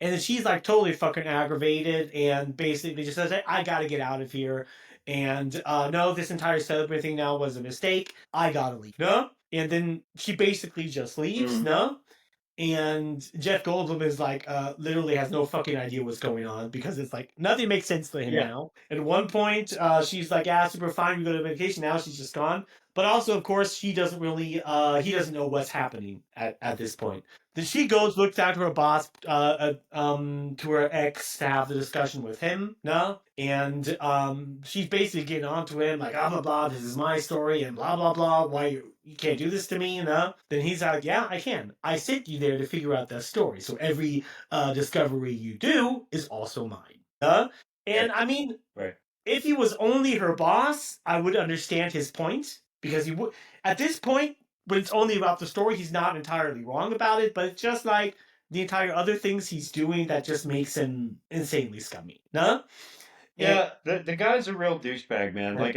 And then she's like totally fucking aggravated and basically just says, I gotta get out of here. And no, this entire celebrity thing now was a mistake. I gotta leave. No? And then she basically just leaves, no? And Jeff Goldblum is like, literally has no fucking idea what's going on because it's like nothing makes sense to him now. At one point, she's like, "Yeah, super fine. We go to vacation." Now she's just gone. But also, of course, she doesn't really, he doesn't know what's happening at this point. Then she goes, looks out to her boss, to her ex to have the discussion with him, no? And she's basically getting on to him, like, blah, blah, blah, this is my story, and blah, blah, blah, why you can't do this to me, no? Then he's like, yeah, I can. I sent you there to figure out that story. So every discovery you do is also mine. And I mean, if he was only her boss, I would understand his point. Because he would, at this point, when it's only about the story, he's not entirely wrong about it, but it's just like the entire other things he's doing that just makes him insanely scummy. No? Yeah, the guy's a real douchebag, man. Like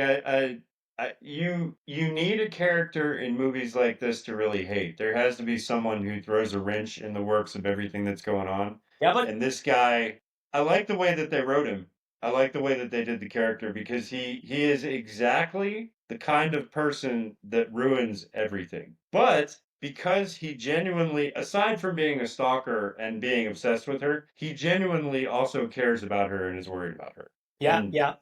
you need a character in movies like this to really hate. There has to be someone who throws a wrench in the works of everything that's going on. Yeah, but And this guy, I like the way that they wrote him. I like the way that they did the character because he is exactly the kind of person that ruins everything. But because he genuinely, aside from being a stalker and being obsessed with her, he genuinely also cares about her and is worried about her. yeah, And yeah.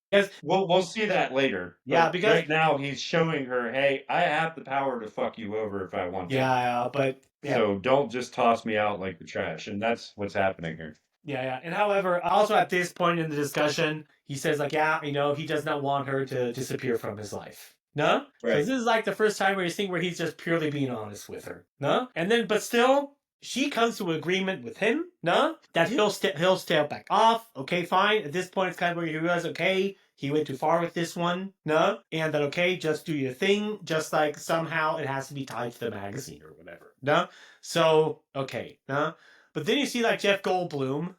Because we'll see that later. Yeah, But because- right now he's showing her, hey, I have the power to fuck you over if I want to. yeah, but yeah. So don't just toss me out like the trash. And that's what's happening here. Yeah. And however, also at this point in the discussion, he says like, yeah, he does not want her to disappear from his life. No? Right. So this is like the first time where he's just purely being honest with her. No? And then, but still, she comes to an agreement with him, no? That he'll step back off. Okay, fine. At this point, it's kind of where he realizes, okay, he went too far with this one, no? And that, okay, just do your thing. Just like somehow it has to be tied to the magazine or whatever, no? So, okay, no? But then you see like Jeff Goldblum,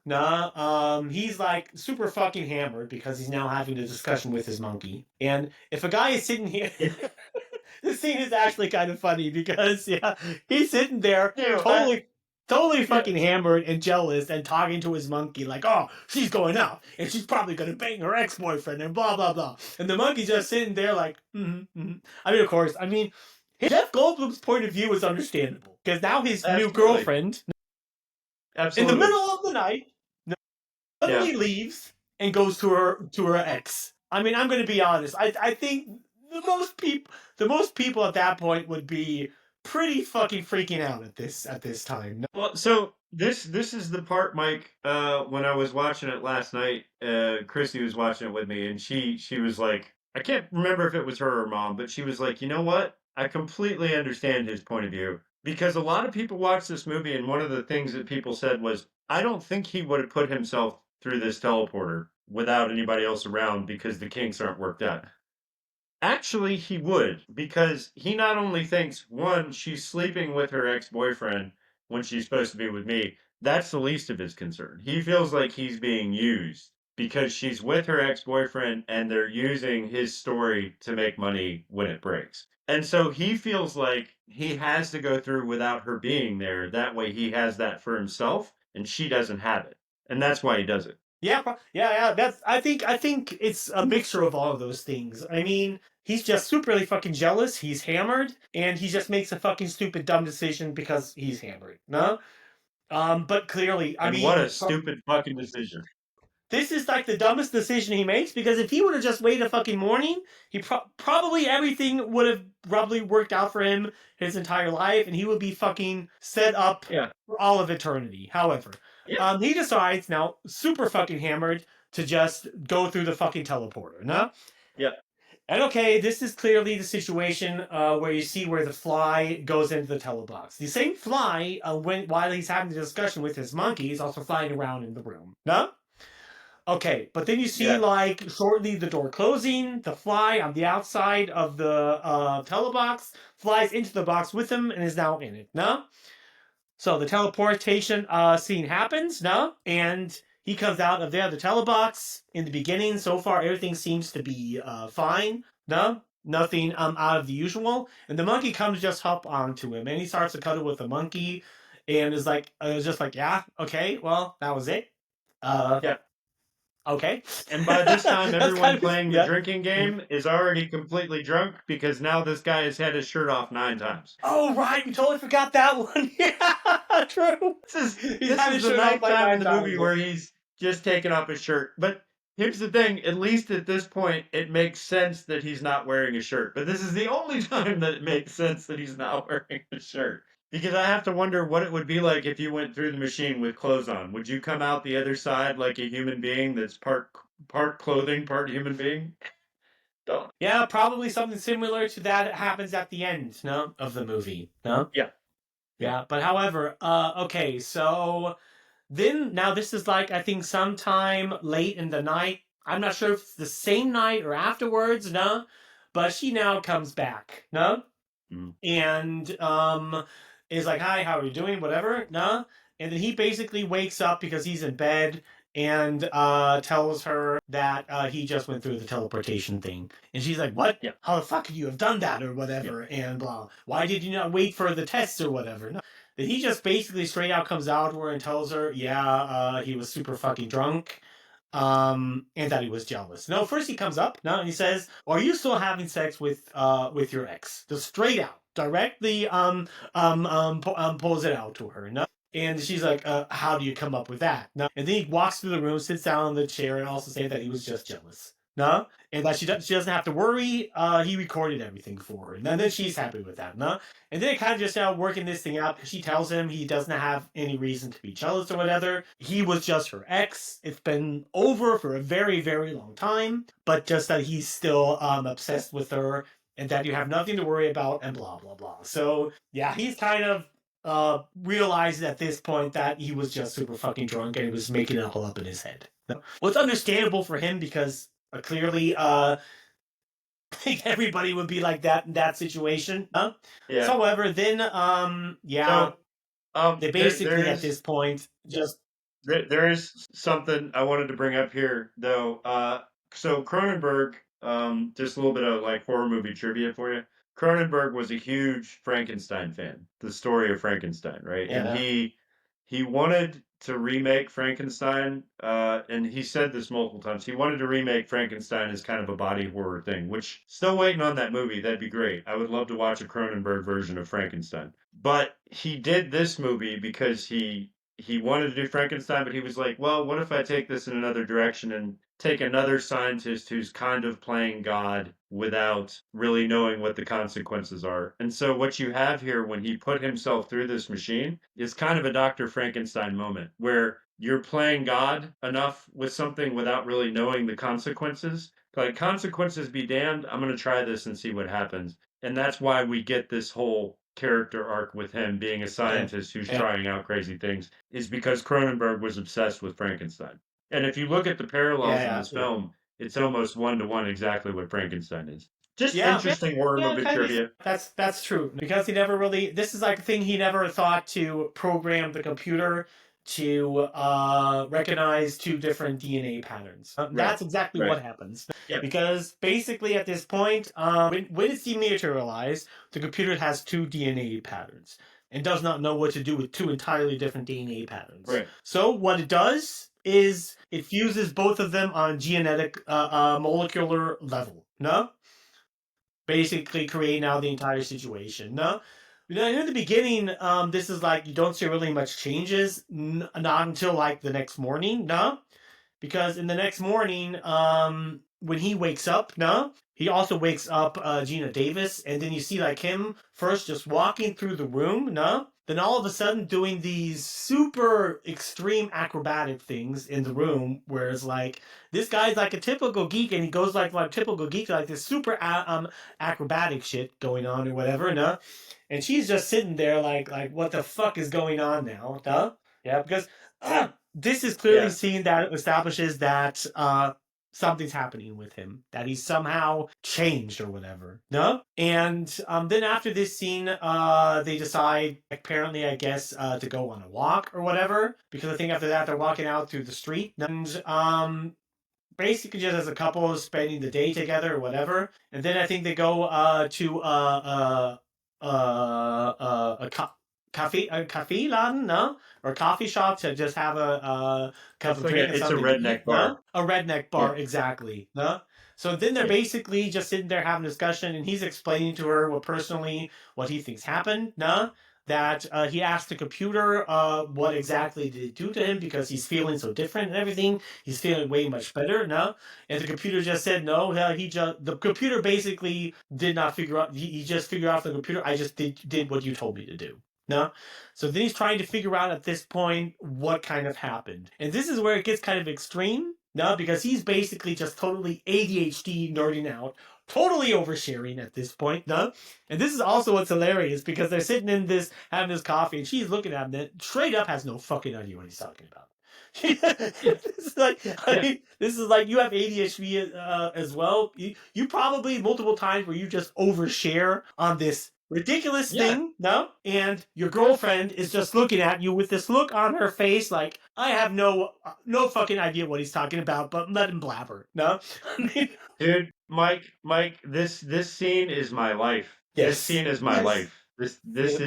he's like super fucking hammered because he's now having a discussion with his monkey. And if a guy is sitting here, this scene is actually kind of funny because he's sitting there totally fucking hammered and jealous and talking to his monkey like, oh, she's going out and she's probably gonna bang her ex-boyfriend and blah blah blah. And the monkey's just sitting there like, I mean, of course, Jeff Goldblum's point of view is understandable because now his new girlfriend. Absolutely. In the middle of the night, suddenly leaves and goes to her ex. I mean, I'm going to be honest. I think the most people at that point would be pretty fucking freaking out at this time. Well, so this is the part, Mike. When I was watching it last night, Christy was watching it with me, and she was like, I can't remember if it was her or mom, but she was like, you know what? I completely understand his point of view. Because a lot of people watched this movie, and one of the things that people said was, I don't think he would have put himself through this teleporter without anybody else around because the kinks aren't worked out. Actually, he would, because he not only thinks, one, she's sleeping with her ex-boyfriend when she's supposed to be with me. That's the least of his concern. He feels like he's being used because she's with her ex-boyfriend and they're using his story to make money when it breaks. And so he feels like he has to go through without her being there. That way he has that for himself and she doesn't have it. And that's why he does it. Yeah. I think it's a mixture of all of those things. I mean, he's just superly fucking jealous. He's hammered, and he just makes a fucking stupid, dumb decision because he's hammered. No, but clearly, what a stupid fucking decision. This is like the dumbest decision he makes because if he would have just waited a fucking morning, he probably everything would have probably worked out for him his entire life, and he would be fucking set up for all of eternity. However, he decides now, super fucking hammered, to just go through the fucking teleporter. No? Yeah. And okay, this is clearly the situation where you see where the fly goes into the telebox. The same fly, while he's having the discussion with his monkey, is also flying around in the room. No? Okay, but then you see, like, shortly the door closing, the fly on the outside of the telebox flies into the box with him and is now in it, no? So the teleportation scene happens, no? And he comes out of the telebox in the beginning. So far, everything seems to be fine, no? Nothing out of the usual. And the monkey comes just hop onto him, and he starts to cuddle with the monkey and is like, just like, yeah, okay, well, that was it. Okay. And by this time, That's everyone kind of, playing the yeah. drinking game is already completely drunk because now this guy has had his shirt off 9 times. Oh, right. We totally forgot that one. Yeah, true. This He's had is his the shirt off ninth like time in 9 the movie times. where he's just taken off his shirt. But here's the thing, at least at this point, it makes sense that he's not wearing a shirt. But this is the only time that it makes sense that he's not wearing a shirt. Because I have to wonder what it would be like if you went through the machine with clothes on. Would you come out the other side like a human being that's part clothing, part human being? Don't. Yeah, probably something similar to that happens at the end, no, of the movie, no? Yeah. Yeah, but however, okay, so then now this is like I think sometime late in the night. I'm not sure if it's the same night or afterwards, no? But she now comes back, no? Mm. And is like, "Hi, how are you doing?" Whatever, no? And then he basically wakes up because he's in bed and tells her that he just went through the teleportation thing. And she's like, "What? Yeah. How the fuck could you have done that or whatever?" And blah. "Why did you not wait for the test or whatever?" No. Then he just basically straight out comes out to her and tells her, yeah, he was super fucking drunk, and that he was jealous. No, first he comes up, no, and he says, "Are you still having sex with your ex?" Just straight out, directly, pulls it out to her. No. And she's like, "How do you come up with that?" No, and then he walks through the room, sits down in the chair, and also saying that he was just jealous. No, and that she doesn't have to worry. He recorded everything for her, and then she's happy with that. No, and then it kind of just now working this thing out. She tells him he doesn't have any reason to be jealous or whatever. He was just her ex. It's been over for a very, very long time, but just that he's still obsessed with her, and that you have nothing to worry about, and blah blah blah. So yeah, he's kind of realized at this point that he was just super fucking drunk and he was making it all up in his head. Well, it's understandable for him because clearly I think everybody would be like that in that situation. Huh? Yeah. So, however, then yeah, they basically at this point just there is something I wanted to bring up here though. So Cronenberg, just a little bit of like horror movie trivia for you. Cronenberg was a huge Frankenstein fan, the story of Frankenstein, right? Yeah. And he wanted to remake Frankenstein, and he said this multiple times. He wanted to remake Frankenstein as kind of a body horror thing, which still waiting on that movie. That'd be great. I would love to watch a Cronenberg version of Frankenstein. But he did this movie because he wanted to do Frankenstein, but he was like, well, what if I take this in another direction and take another scientist who's kind of playing God without really knowing what the consequences are. And so what you have here when he put himself through this machine is kind of a Dr. Frankenstein moment where you're playing God enough with something without really knowing the consequences. Like, consequences be damned, I'm going to try this and see what happens. And that's why we get this whole character arc with him being a scientist who's trying out crazy things, is because Cronenberg was obsessed with Frankenstein. And if you look at the parallels in this film, it's almost 1-to-1 exactly what Frankenstein is. Just interesting horror movie trivia. That's true. Because he never really, this is like a thing he never thought to program the computer to recognize 2 different DNA patterns. That's exactly what happens. Yeah. Because basically at this point, when it's dematerialized, the computer has 2 DNA patterns and does not know what to do with 2 entirely different DNA patterns. Right. So what it does is it fuses both of them on genetic molecular level. No? Basically create now the entire situation. No? In the beginning, this is like you don't see really much changes, not until like the next morning, no? Because in the next morning, when he wakes up, no? He also wakes up Gina Davis, and then you see like him first just walking through the room, no? Then all of a sudden doing these super extreme acrobatic things in the room, where it's like, this guy's like a typical geek, and he goes like typical geek, like this super acrobatic shit going on or whatever, no? And she's just sitting there like what the fuck is going on now, no? Yeah, because this is clearly seen that establishes that something's happening with him, that he's somehow changed or whatever. No? And then after this scene, they decide, apparently, I guess, to go on a walk or whatever, because I think after that they're walking out through the street, and basically just as a couple spending the day together or whatever. And then I think they go to a cafe laden, no? Or coffee shop to just have a cup of drink and It's a something to redneck eat, bar. no? A redneck bar, exactly, no? So then they're basically just sitting there having a discussion, and he's explaining to her what he thinks happened, no? That he asked the computer what exactly did it do to him because he's feeling so different and everything. He's feeling way much better, no? And the computer just said no. The computer basically did not figure out. He just figured out the computer. I just did what you told me to do. No, so then he's trying to figure out at this point what kind of happened, and this is where it gets kind of extreme. No, because he's basically just totally ADHD nerding out, totally oversharing at this point. No, and this is also what's hilarious because they're sitting in this having this coffee, and she's looking at him and straight up has no fucking idea what he's talking about. This is like you have ADHD as well. You probably multiple times where you just overshare on this ridiculous thing, no? And your girlfriend is just looking at you with this look on her face, like I have no fucking idea what he's talking about, but let him blabber, no? Dude, Mike, this scene is my life. Yes. This scene is my life. This is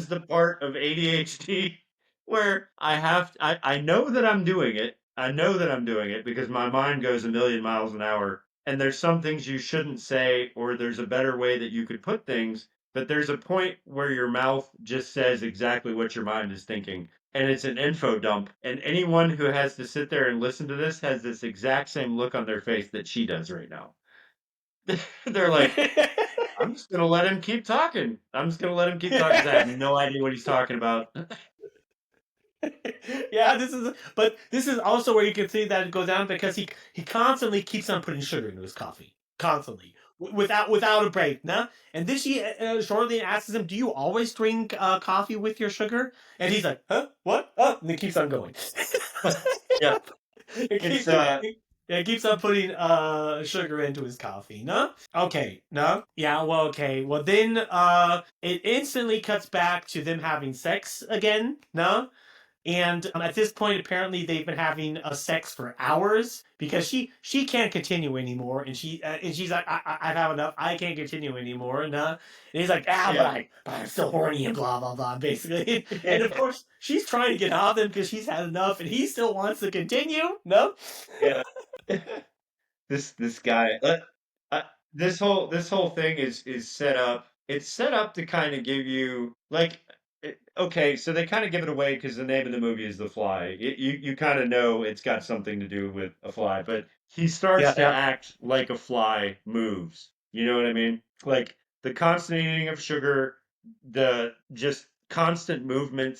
the part of ADHD where I know that I'm doing it. I know that I'm doing it because my mind goes a million miles an hour. And there's some things you shouldn't say, or there's a better way that you could put things. But there's a point where your mouth just says exactly what your mind is thinking. And it's an info dump. And anyone who has to sit there and listen to this has this exact same look on their face that she does right now. They're like, I'm just going to let him keep talking. I'm just going to let him keep talking because I have no idea what he's talking about. Yeah, this is also where you can see that it goes down because he constantly keeps on putting sugar into his coffee, constantly without a break, no? And then she shortly asks him, "Do you always drink coffee with your sugar?" And he's like, "Huh? What?" Oh, and he keeps on going. Yeah, it keeps on putting sugar into his coffee, no? Okay, no? Yeah, well, okay. Well, then it instantly cuts back to them having sex again, no? And at this point, apparently they've been having sex for hours because she can't continue anymore, and she's like, I've had enough. I can't continue anymore. And he's like, but I'm still horny and blah blah blah, basically. And of course, she's trying to get off him because she's had enough, and he still wants to continue. No. Yeah. This guy. This whole thing is set up. It's set up to kind of give you like. Okay, so they kind of give it away because the name of the movie is The Fly. You kind of know it's got something to do with a fly, but he starts to act like a fly moves. You know what I mean? Like the constant eating of sugar, the just constant movement,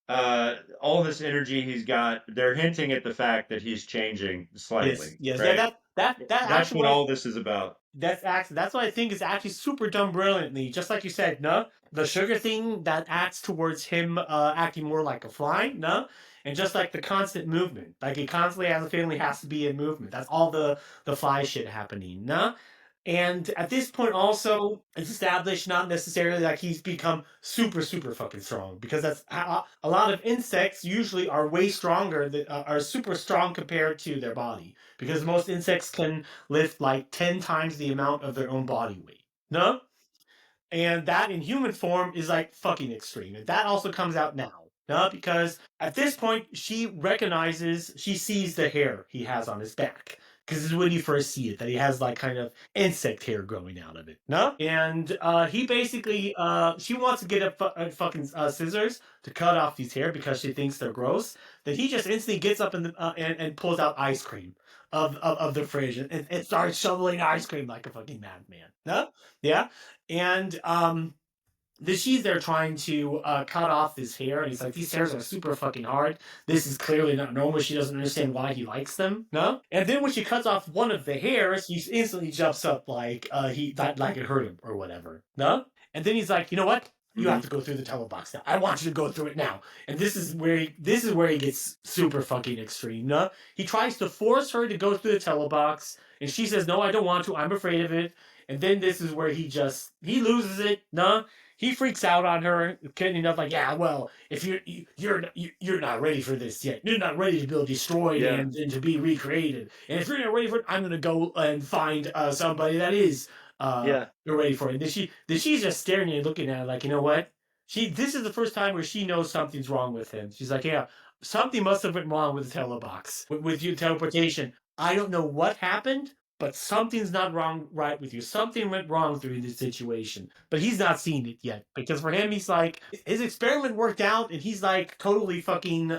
all this energy he's got. They're hinting at the fact that he's changing slightly. Yes. Right? Yeah, that's actually what all this is about. That's what I think is actually super done brilliantly. Just like you said, no, the sugar thing that acts towards him acting more like a fly, no, and just like the constant movement, like he constantly has a feeling he has to be in movement. That's all the fly shit happening, no. And at this point, also, it's established not necessarily that he's become super fucking strong, because that's a lot of insects usually are way stronger, that are super strong compared to their body, because most insects can lift like 10 times the amount of their own body weight. No? And that in human form is like fucking extreme. And that also comes out now. No? Because at this point, she sees the hair he has on his back. Because this is when you first see it, that he has like kind of insect hair growing out of it. No? And he basically, she wants to get a fucking scissors to cut off these hair because she thinks they're gross. Then he just instantly gets up and pulls out ice cream of the fridge and starts shoveling ice cream like a fucking madman. No? Yeah? And she's there trying to cut off this hair, and he's like, these hairs are super fucking hard. This is clearly not normal. She doesn't understand why he likes them. No? And then when she cuts off one of the hairs, he instantly jumps up like like it hurt him or whatever. No? And then he's like, you know what? You have to go through the telebox now. I want you to go through it now. And this is where he gets super fucking extreme. No? He tries to force her to go through the telebox, and she says, no, I don't want to. I'm afraid of it. And then this is where he loses it. No? He freaks out on her, kidding enough, like, yeah, well, if you're not ready for this yet. You're not ready to be destroyed and to be recreated. And if you're not ready for it, I'm gonna go and find somebody that is ready for it. And then she's just staring at you, looking at it like, you know what? This is the first time where she knows something's wrong with him. She's like, yeah, something must have went wrong with the telebox, with your teleportation. I don't know what happened, but something's not right with you. Something went wrong through this situation. But he's not seen it yet. Because for him, he's like, his experiment worked out, and he's like totally fucking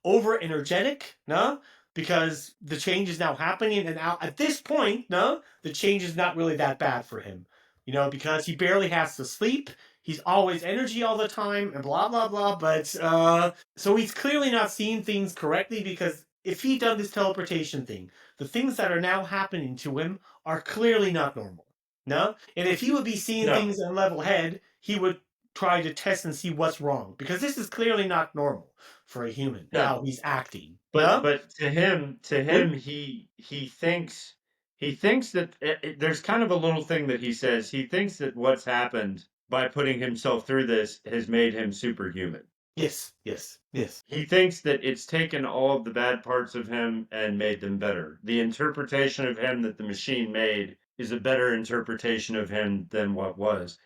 over energetic, no? Because the change is now happening, and now at this point, no, the change is not really that bad for him. Because he barely has to sleep. He's always energy all the time, and blah blah blah. But so he's clearly not seeing things correctly, because if he'd done this teleportation thing, the things that are now happening to him are clearly not normal. No, and if he would be seeing things in level head, he would try to test and see what's wrong, because this is clearly not normal for a human. How he's acting. But to him, he thinks that there's kind of a little thing that he says. He thinks that what's happened by putting himself through this has made him superhuman. Yes. He thinks that it's taken all of the bad parts of him and made them better. The interpretation of him that the machine made is a better interpretation of him than what was.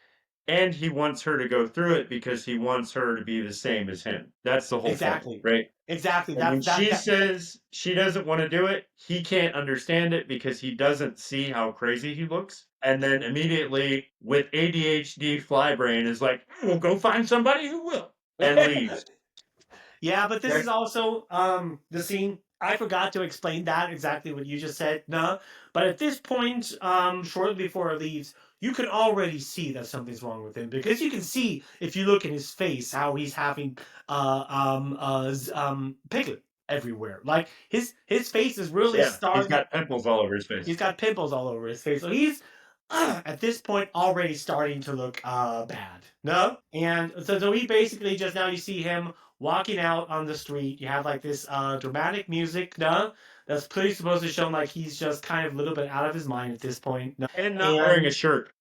And he wants her to go through it because he wants her to be the same as him. That's the whole point, right? Exactly. And when she says she doesn't want to do it, he can't understand it because he doesn't see how crazy he looks. And then immediately, with ADHD fly brain, is like, we'll go find somebody who will, and leaves. Yeah, but this is also the scene. I forgot to explain that exactly what you just said. No, but at this point, shortly before it leaves, you can already see that something's wrong with him, because you can see, if you look in his face, how he's having piglet everywhere. Like his face is really starting. He's got pimples all over his face. He's got pimples all over his face. So he's at this point already starting to look bad. No, and so he basically just, now you see him walking out on the street. You have like this dramatic music, no? That's pretty supposed to show like he's just kind of a little bit out of his mind at this point. No? And not wearing a shirt.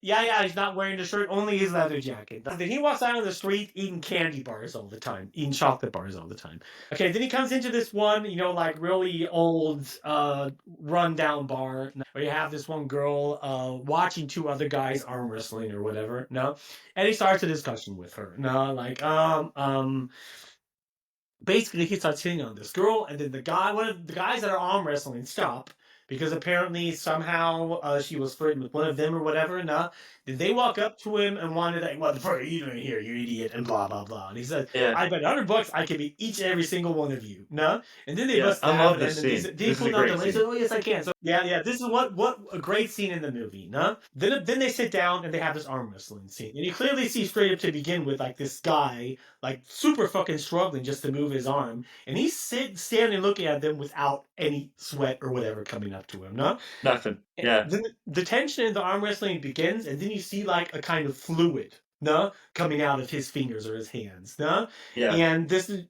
Yeah, he's not wearing the shirt, only his leather jacket. Then he walks out on the street eating candy bars all the time, eating chocolate bars all the time. Okay, then he comes into this one, like really old, run-down bar, where you have this one girl watching two other guys arm wrestling or whatever, no? And he starts a discussion with her, no? Like, basically he starts hitting on this girl, and then one of the guys that are arm wrestling stop, because apparently somehow she was flirting with one of them or whatever. No, did they walk up to him and wanted, like, what the fuck are you doing here, you idiot, and blah blah blah. And he said, I bet $100 I could beat each and every single one of you. No, and then they must. I love this scene. They pulled out the list. Oh yes, I can. So yeah. This is what a great scene in the movie. No, then they sit down and they have this arm wrestling scene, and you clearly see straight up to begin with, like, this guy like super fucking struggling just to move his arm, and he's standing looking at them without any sweat or whatever coming up to him. No, nothing. Yeah. Then the tension in the arm wrestling begins, and then you see like a kind of fluid, no, coming out of his fingers or his hands, no, and this is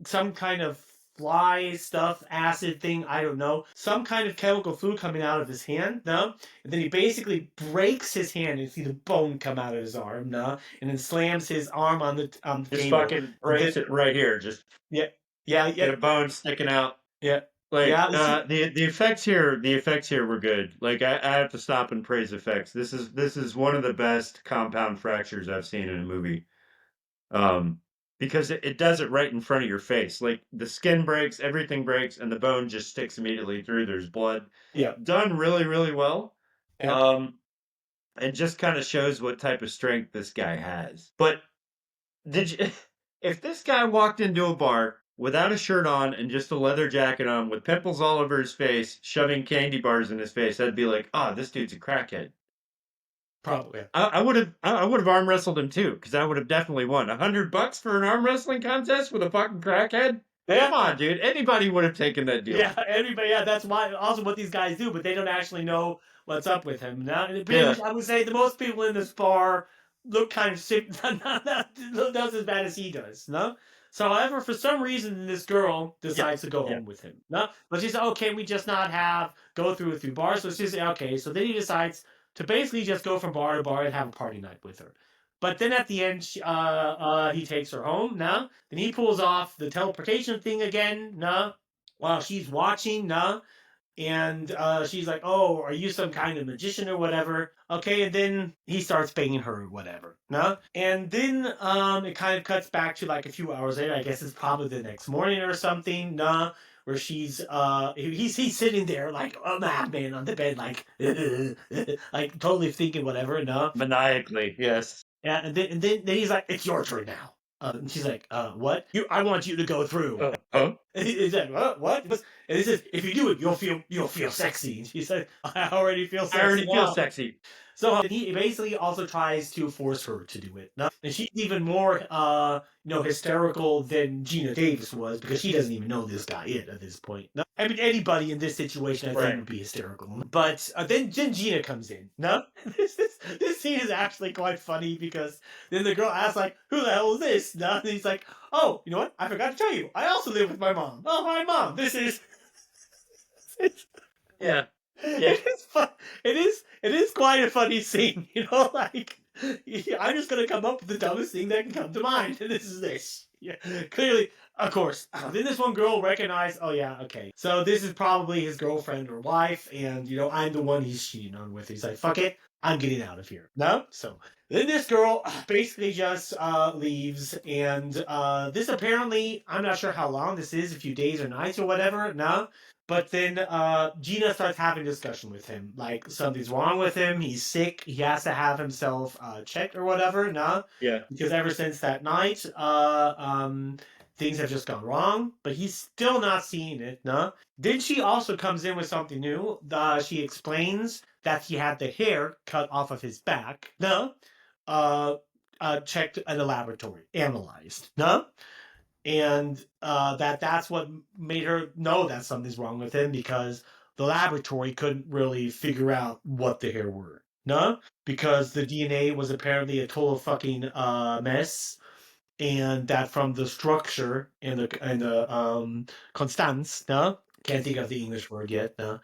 some kind of fly stuff, acid thing, I don't know, some kind of chemical fluid coming out of his hand, no, and then he basically breaks his hand, and you see the bone come out of his arm, no, and then slams his arm on the just table. Fucking breaks it right here, just get a bone sticking out. Yeah. Like, the effects here were good. Like, I have to stop and praise effects. This is one of the best compound fractures I've seen in a movie. Because it does it right in front of your face. Like, the skin breaks, everything breaks, and the bone just sticks immediately through. There's blood. Yeah. Done really, really well. Yeah. And just kind of shows what type of strength this guy has. But if this guy walked into a bar without a shirt on and just a leather jacket on, with pimples all over his face, shoving candy bars in his face, I'd be like, this dude's a crackhead. Probably. I would have arm wrestled him too, because I would have definitely won. $100 for an arm wrestling contest with a fucking crackhead? Yeah. Come on, dude. Anybody would have taken that deal. Yeah, anybody. Yeah, that's why. Also, what these guys do, but they don't actually know what's up with him. Now, I would say the most people in this bar look kind of sick. Does as bad as he does. No. So, however, for some reason, this girl decides to go home with him. No, but she said, "Oh, can we just not go through bars?" So she's okay. So then he decides to basically just go from bar to bar and have a party night with her. But then at the end, he takes her home. No, then he pulls off the teleportation thing again. No, while she's watching. No, And she's like, "Oh, are you some kind of magician or whatever?" Okay, and then he starts banging her or whatever. No, and then it kind of cuts back to like a few hours later. I guess it's probably the next morning or something. No, where he's sitting there like a madman on the bed, like like totally thinking whatever. No, Maniacally, yes. yeah, and then he's like, "It's your turn now." And she's like, "What? I want you to go through." Huh? And he's like, "What?" And he says, "If you do it, you'll feel sexy." And she said, "I already feel sexy." I already feel now." sexy. So he basically also tries to force her to do it. No? And she's even more, hysterical than Gina Davis was because she doesn't even know this guy yet at this point. No? I mean, anybody in this situation, I think, Right. would be hysterical. But then Gina comes in. No, this scene is actually quite funny because then the girl asks, like, "Who the hell is this?" No? And he's like, "Oh, you know what? I forgot to tell you. I also live with my mom. Oh, hi, Mom. This is." Yeah. It is fun. It is quite a funny scene, like I'm just gonna come up with the dumbest thing that can come to mind, and this is this. Yeah, clearly, of course. Then this one girl recognized. Oh yeah, okay. So this is probably his girlfriend or wife, and I'm the one he's cheating on with. He's like, fuck it, I'm getting out of here. No, so then this girl basically just leaves, and this apparently, I'm not sure how long this is, a few days or nights or whatever. No. But then Gina starts having a discussion with him. Like, something's wrong with him. He's sick. He has to have himself checked or whatever. No? Yeah. Because ever since that night, things have just gone wrong. But he's still not seeing it. No? Then she also comes in with something new. She explains that he had the hair cut off of his back. No? Checked at a laboratory. Analyzed. No? And that's what made her know that something's wrong with him because the laboratory couldn't really figure out what the hair were. No? Because the DNA was apparently a total fucking mess, and that from the structure and the constance, no? Can't think of the English word yet, no?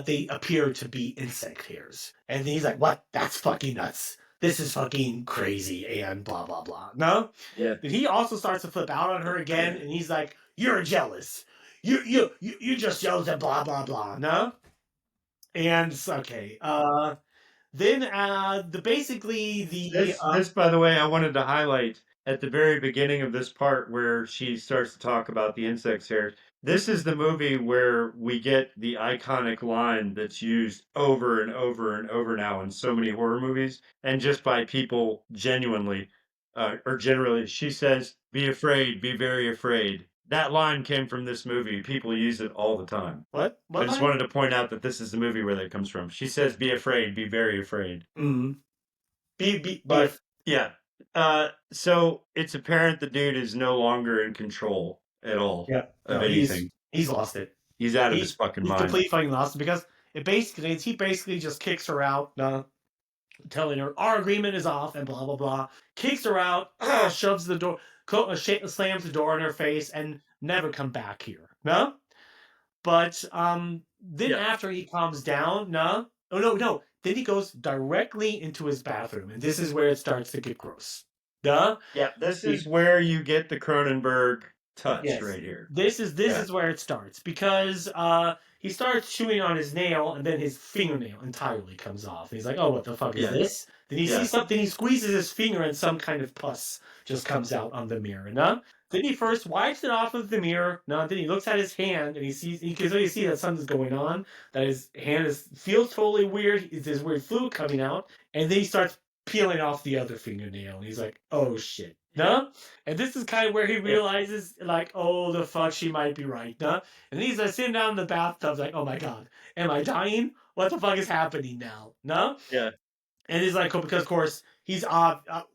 They appear to be insect hairs. And then he's like, "What? That's fucking nuts. This is fucking crazy," and blah, blah, blah. No? Yeah. Then he also starts to flip out on her again, and he's like, "You're jealous. You just jealous and blah, blah, blah." No? And it's okay. Then This, by the way, I wanted to highlight at the very beginning of this part where she starts to talk about the insects here. This is the movie where we get the iconic line that's used over and over and over now in so many horror movies, and just by people genuinely, or generally. She says, "Be afraid, be very afraid." That line came from this movie. People use it all the time. What? I just wanted to point out that this is the movie where that comes from. She says, "Be afraid, be very afraid." Mm-hmm. But yeah. So it's apparent the dude is no longer in control at all of anything. He's lost it. He's out of his fucking He's mind. completely fucking lost it because he basically just kicks her out, telling her our agreement is off and blah blah blah. Kicks her out, shoves the door, slams the door in her face, and never come back here. No, but then after he calms down, no. Then he goes directly into his bathroom, and this is where it starts to get gross. Yeah, this is where you get the Cronenberg touch right here. This is where it starts because he starts chewing on his nail, and then his fingernail entirely comes off. He's like, "Oh, what the fuck is this?" Then he sees something. He squeezes his finger, and some kind of pus just comes out on the mirror. No? Then he first wipes it off of the mirror. No, then he looks at his hand, and he can really see that something's going on. That his hand feels totally weird. There's weird fluid coming out, and then he starts peeling off the other fingernail, and he's like, "Oh shit." No? And this is kind of where he realizes, like, "Oh, the fuck, she might be right." No? And he's sitting down in the bathtub, like, "Oh my god, am I dying? What the fuck is happening now?" No? Yeah. And he's like, because of course, he's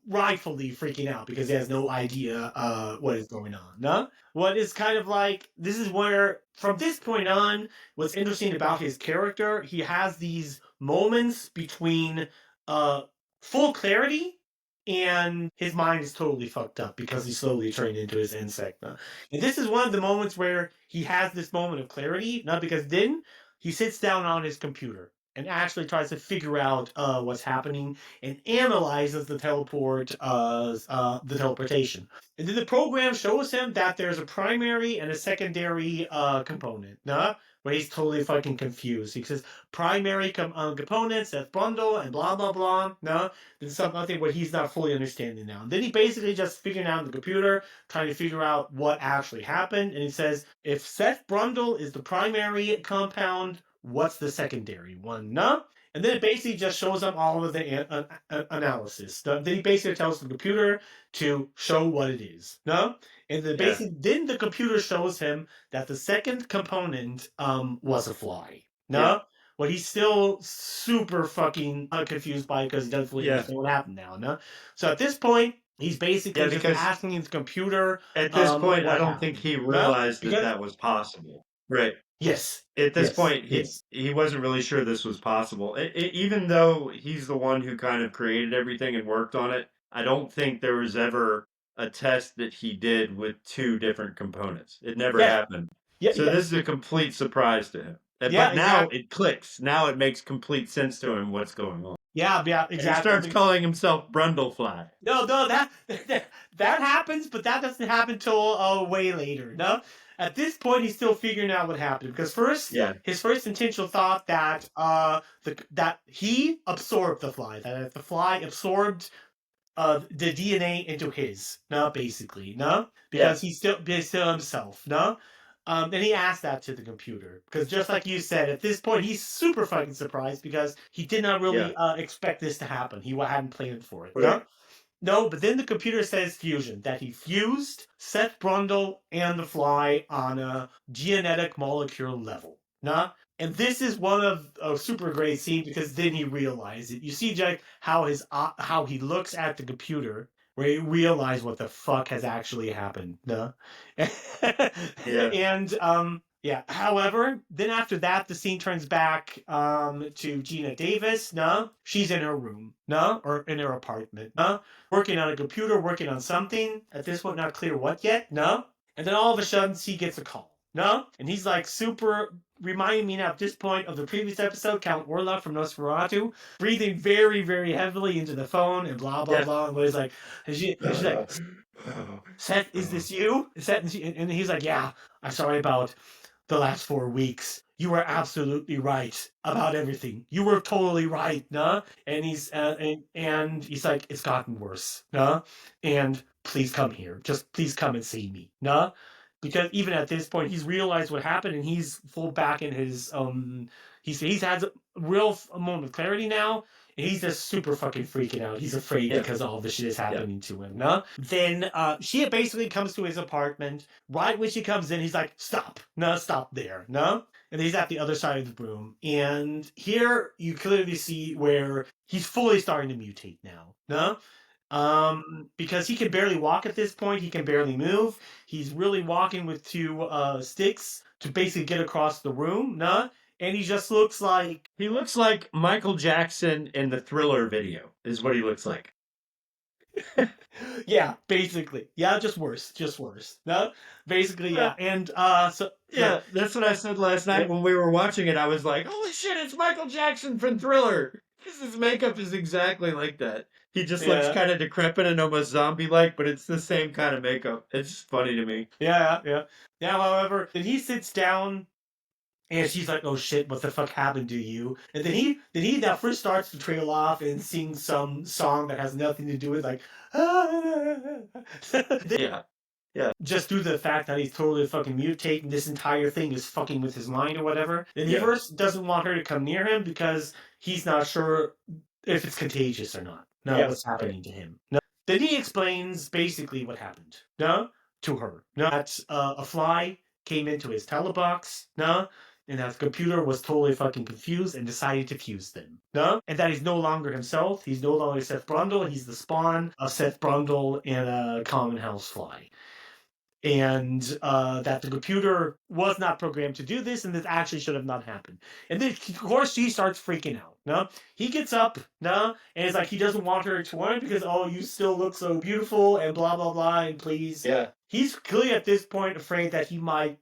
rightfully freaking out because he has no idea what is going on. No? What is kind of like, this is where, from this point on, what's interesting about his character, he has these moments between full clarity and his mind is totally fucked up because he's slowly turned into his insect. And this is one of the moments where he has this moment of clarity, not because then he sits down on his computer and actually tries to figure out what's happening and analyzes the teleportation. And then the program shows him that there's a primary and a secondary component. where he's totally fucking confused. He says primary components, that's bundle and blah blah blah. No, there's something where he's not fully understanding now. And then he basically just figuring out on the computer, trying to figure out what actually happened. And he says, if Seth Brundle is the primary compound, what's the secondary one? No. And then it basically just shows up all of the analysis. Then he basically tells the computer to show what it is. No? And then the computer shows him that the second component was a fly. No? Yeah. Well, he's still super fucking confused by it because he doesn't fully understand what happened now. No? So at this point, he's basically just asking his computer. At this point, I don't think he realized that was possible. Right. Yes. At this point, he wasn't really sure this was possible. Even though he's the one who kind of created everything and worked on it, I don't think there was ever a test that he did with two different components. It never happened. Yeah, so this is a complete surprise to him. But now it clicks. Now it makes complete sense to him what's going on. Yeah, exactly. And he starts calling himself Brundlefly. No, that happens, but that doesn't happen till way later. No. At this point, he's still figuring out what happened because his first intentional thought that that he absorbed the fly, that the fly absorbed the DNA into his, because he's still himself, and he asked that to the computer because just like you said, at this point he's super fucking surprised because he did not really expect this to happen. He hadn't planned for it. Right. No, but then the computer says fusion, that he fused Seth Brundle and the fly on a genetic molecular level. And this is one of a super great scene because then he realized it. You see, Jack, how he looks at the computer where he realized what the fuck has actually happened. However, then after that, the scene turns back to Gina Davis. She's in her room. Or in her apartment. Working on a computer, working on something. At this point, not clear what yet. And then all of a sudden, she gets a call. And he's like super reminding me now at this point of the previous episode, Count Orlok from Nosferatu, breathing very, very heavily into the phone and blah, blah, blah. And he's like, she's like, Seth, is this you? And he's like, yeah, I'm sorry about the last 4 weeks. You were absolutely right about everything. You were totally right, And he's and he's like, it's gotten worse, And please come here. Just please come and see me, Because even at this point, he's realized what happened, and he's full back in his he's had a real moment of clarity now. And he's just super fucking freaking out. He's afraid because all this shit is happening to him. Then she basically comes to his apartment. Right when she comes in, he's like, stop. Stop there. And he's at the other side of the room. And here you clearly see where he's fully starting to mutate now. Because he can barely walk at this point. He can barely move. He's really walking with two sticks to basically get across the room. And he just looks like... He looks like Michael Jackson in the Thriller video, is what he looks like. Yeah, basically. Yeah, just worse. Basically, yeah. And that's what I said last night when we were watching it. I was like, holy shit, it's Michael Jackson from Thriller. Because his makeup is exactly like that. He just looks kind of decrepit and almost zombie-like, but it's the same kind of makeup. It's funny to me. Yeah. Now, however, then he sits down... And she's like, oh shit, what the fuck happened to you? And then he now first starts to trail off and sing some song that has nothing to do with like, Yeah. Just due to the fact that he's totally fucking mutating, this entire thing is fucking with his mind or whatever. Then he first doesn't want her to come near him because he's not sure if it's contagious or not. What's happening to him. Then he explains basically what happened. To her. That a fly came into his telebox. And that the computer was totally fucking confused and decided to fuse them. And that he's no longer himself. He's no longer Seth Brundle. He's the spawn of Seth Brundle and a common housefly. And that the computer was not programmed to do this, and this actually should have not happened. And then, of course, she starts freaking out. He gets up, and it's like he doesn't want her to want it because, oh, you still look so beautiful, and blah, blah, blah, and please. Yeah. He's clearly at this point afraid that she might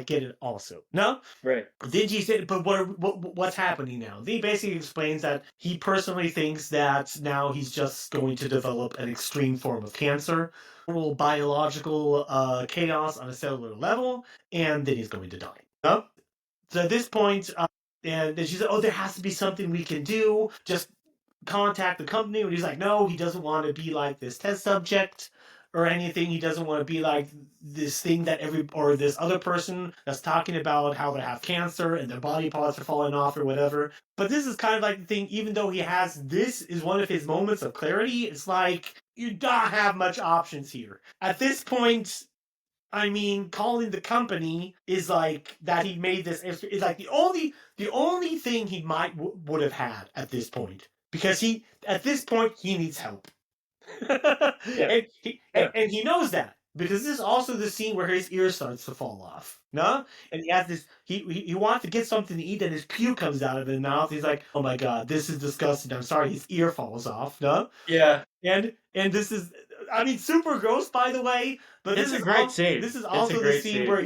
get it also. Right. Then she said, but what's happening now? He basically explains that he personally thinks that now he's just going to develop an extreme form of cancer, total biological chaos on a cellular level, and then he's going to die. So at this point, and then she's like, oh, there has to be something we can do. Just contact the company. And he's like, no, he doesn't want to be like this test subject or anything. He doesn't want to be like this thing that this other person that's talking about how they have cancer and their body parts are falling off or whatever. But this is kind of like the thing, even though this is one of his moments of clarity, it's like, you don't have much options here. At this point, I mean, calling the company is like that he made this is like the only thing he would have had at this point, because at this point he needs help. Yeah. And he knows that, because this is also the scene where his ear starts to fall off. No? And he has this he wants to get something to eat and his puke comes out of his mouth. He's like, oh my god, this is disgusting. I'm sorry, his ear falls off. No? Yeah. And this is, I mean, super gross, by the way. But It's a great scene. This is It's also a the great scene scene. where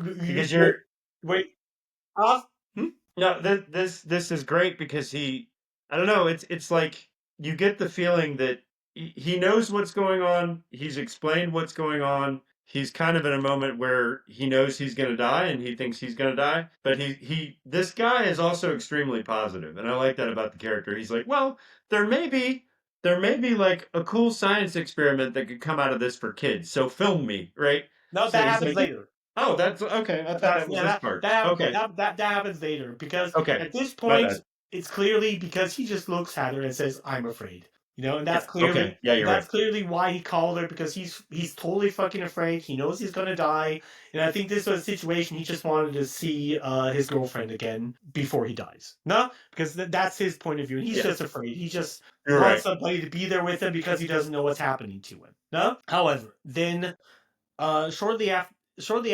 Because you're wait. Off. No, this is great because I don't know, it's like you get the feeling that he knows what's going on. He's explained what's going on. He's kind of in a moment where he knows he's going to die and he thinks he's going to die. But this guy is also extremely positive, and I like that about the character. He's like, well, there may be like a cool science experiment that could come out of this for kids. So film me, right? No, So that he's happens like, later. oh, that's okay. I thought that was this part. Okay. That happens later, because Okay. at this My point bad. it's clearly because he just looks at her and says, "I'm afraid." You know, and that's Yeah, clearly okay. Yeah, you're that's right. clearly why he called her, because he's totally fucking afraid. He knows he's gonna die, and I think this was a situation he just wanted to see his girlfriend again before he dies. No, because that's his point of view. He's Yeah. just afraid. He just You're wants right. somebody to be there with him because he doesn't know what's happening to him. No, however, then shortly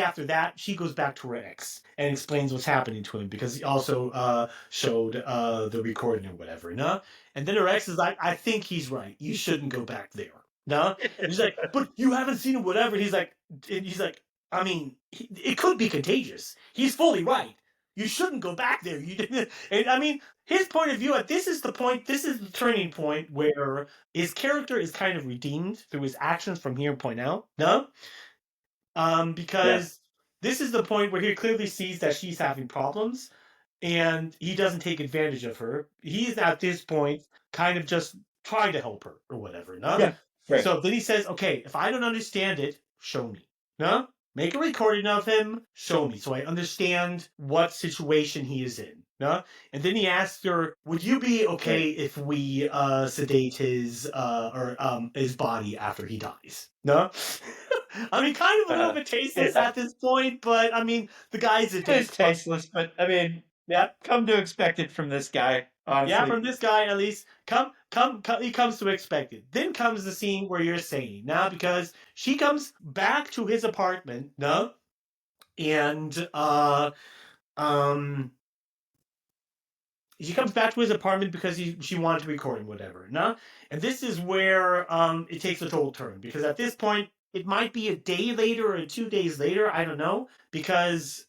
after that, she goes back to her ex and explains what's happening to him, because he also showed the recording or whatever. No, and then her ex is like, "I think he's right. You shouldn't go back there." No, and she's like, "But you haven't seen him, whatever." And he's like, "I mean, it could be contagious. He's fully right. You shouldn't go back there. You didn't." And I mean, his point of view. This is the point. This is the turning point where his character is kind of redeemed through his actions from here point out. No. Because this is the point where he clearly sees that she's having problems, and he doesn't take advantage of her. He's at this point kind of just trying to help her or whatever. No? Yeah, right. So then he says, okay, if I don't understand it, show me. No? Make a recording of him, show me, so I understand what situation he is in. No? And then he asks her, would you be okay if we sedate his body after he dies? No? I mean, kind of a little bit tasteless at this point, but I mean, the guy's a It dick. is tasteless, but I mean, Yeah, come to expect it from this guy. Honestly. yeah, from this guy at least. He comes to expect it. Then comes the scene where you're saying, now, because she comes back to his apartment, no? And she comes back to his apartment because she wanted to record him, whatever, no? And this is where it takes a total turn, because at this point, it might be a day later or 2 days later, I don't know, because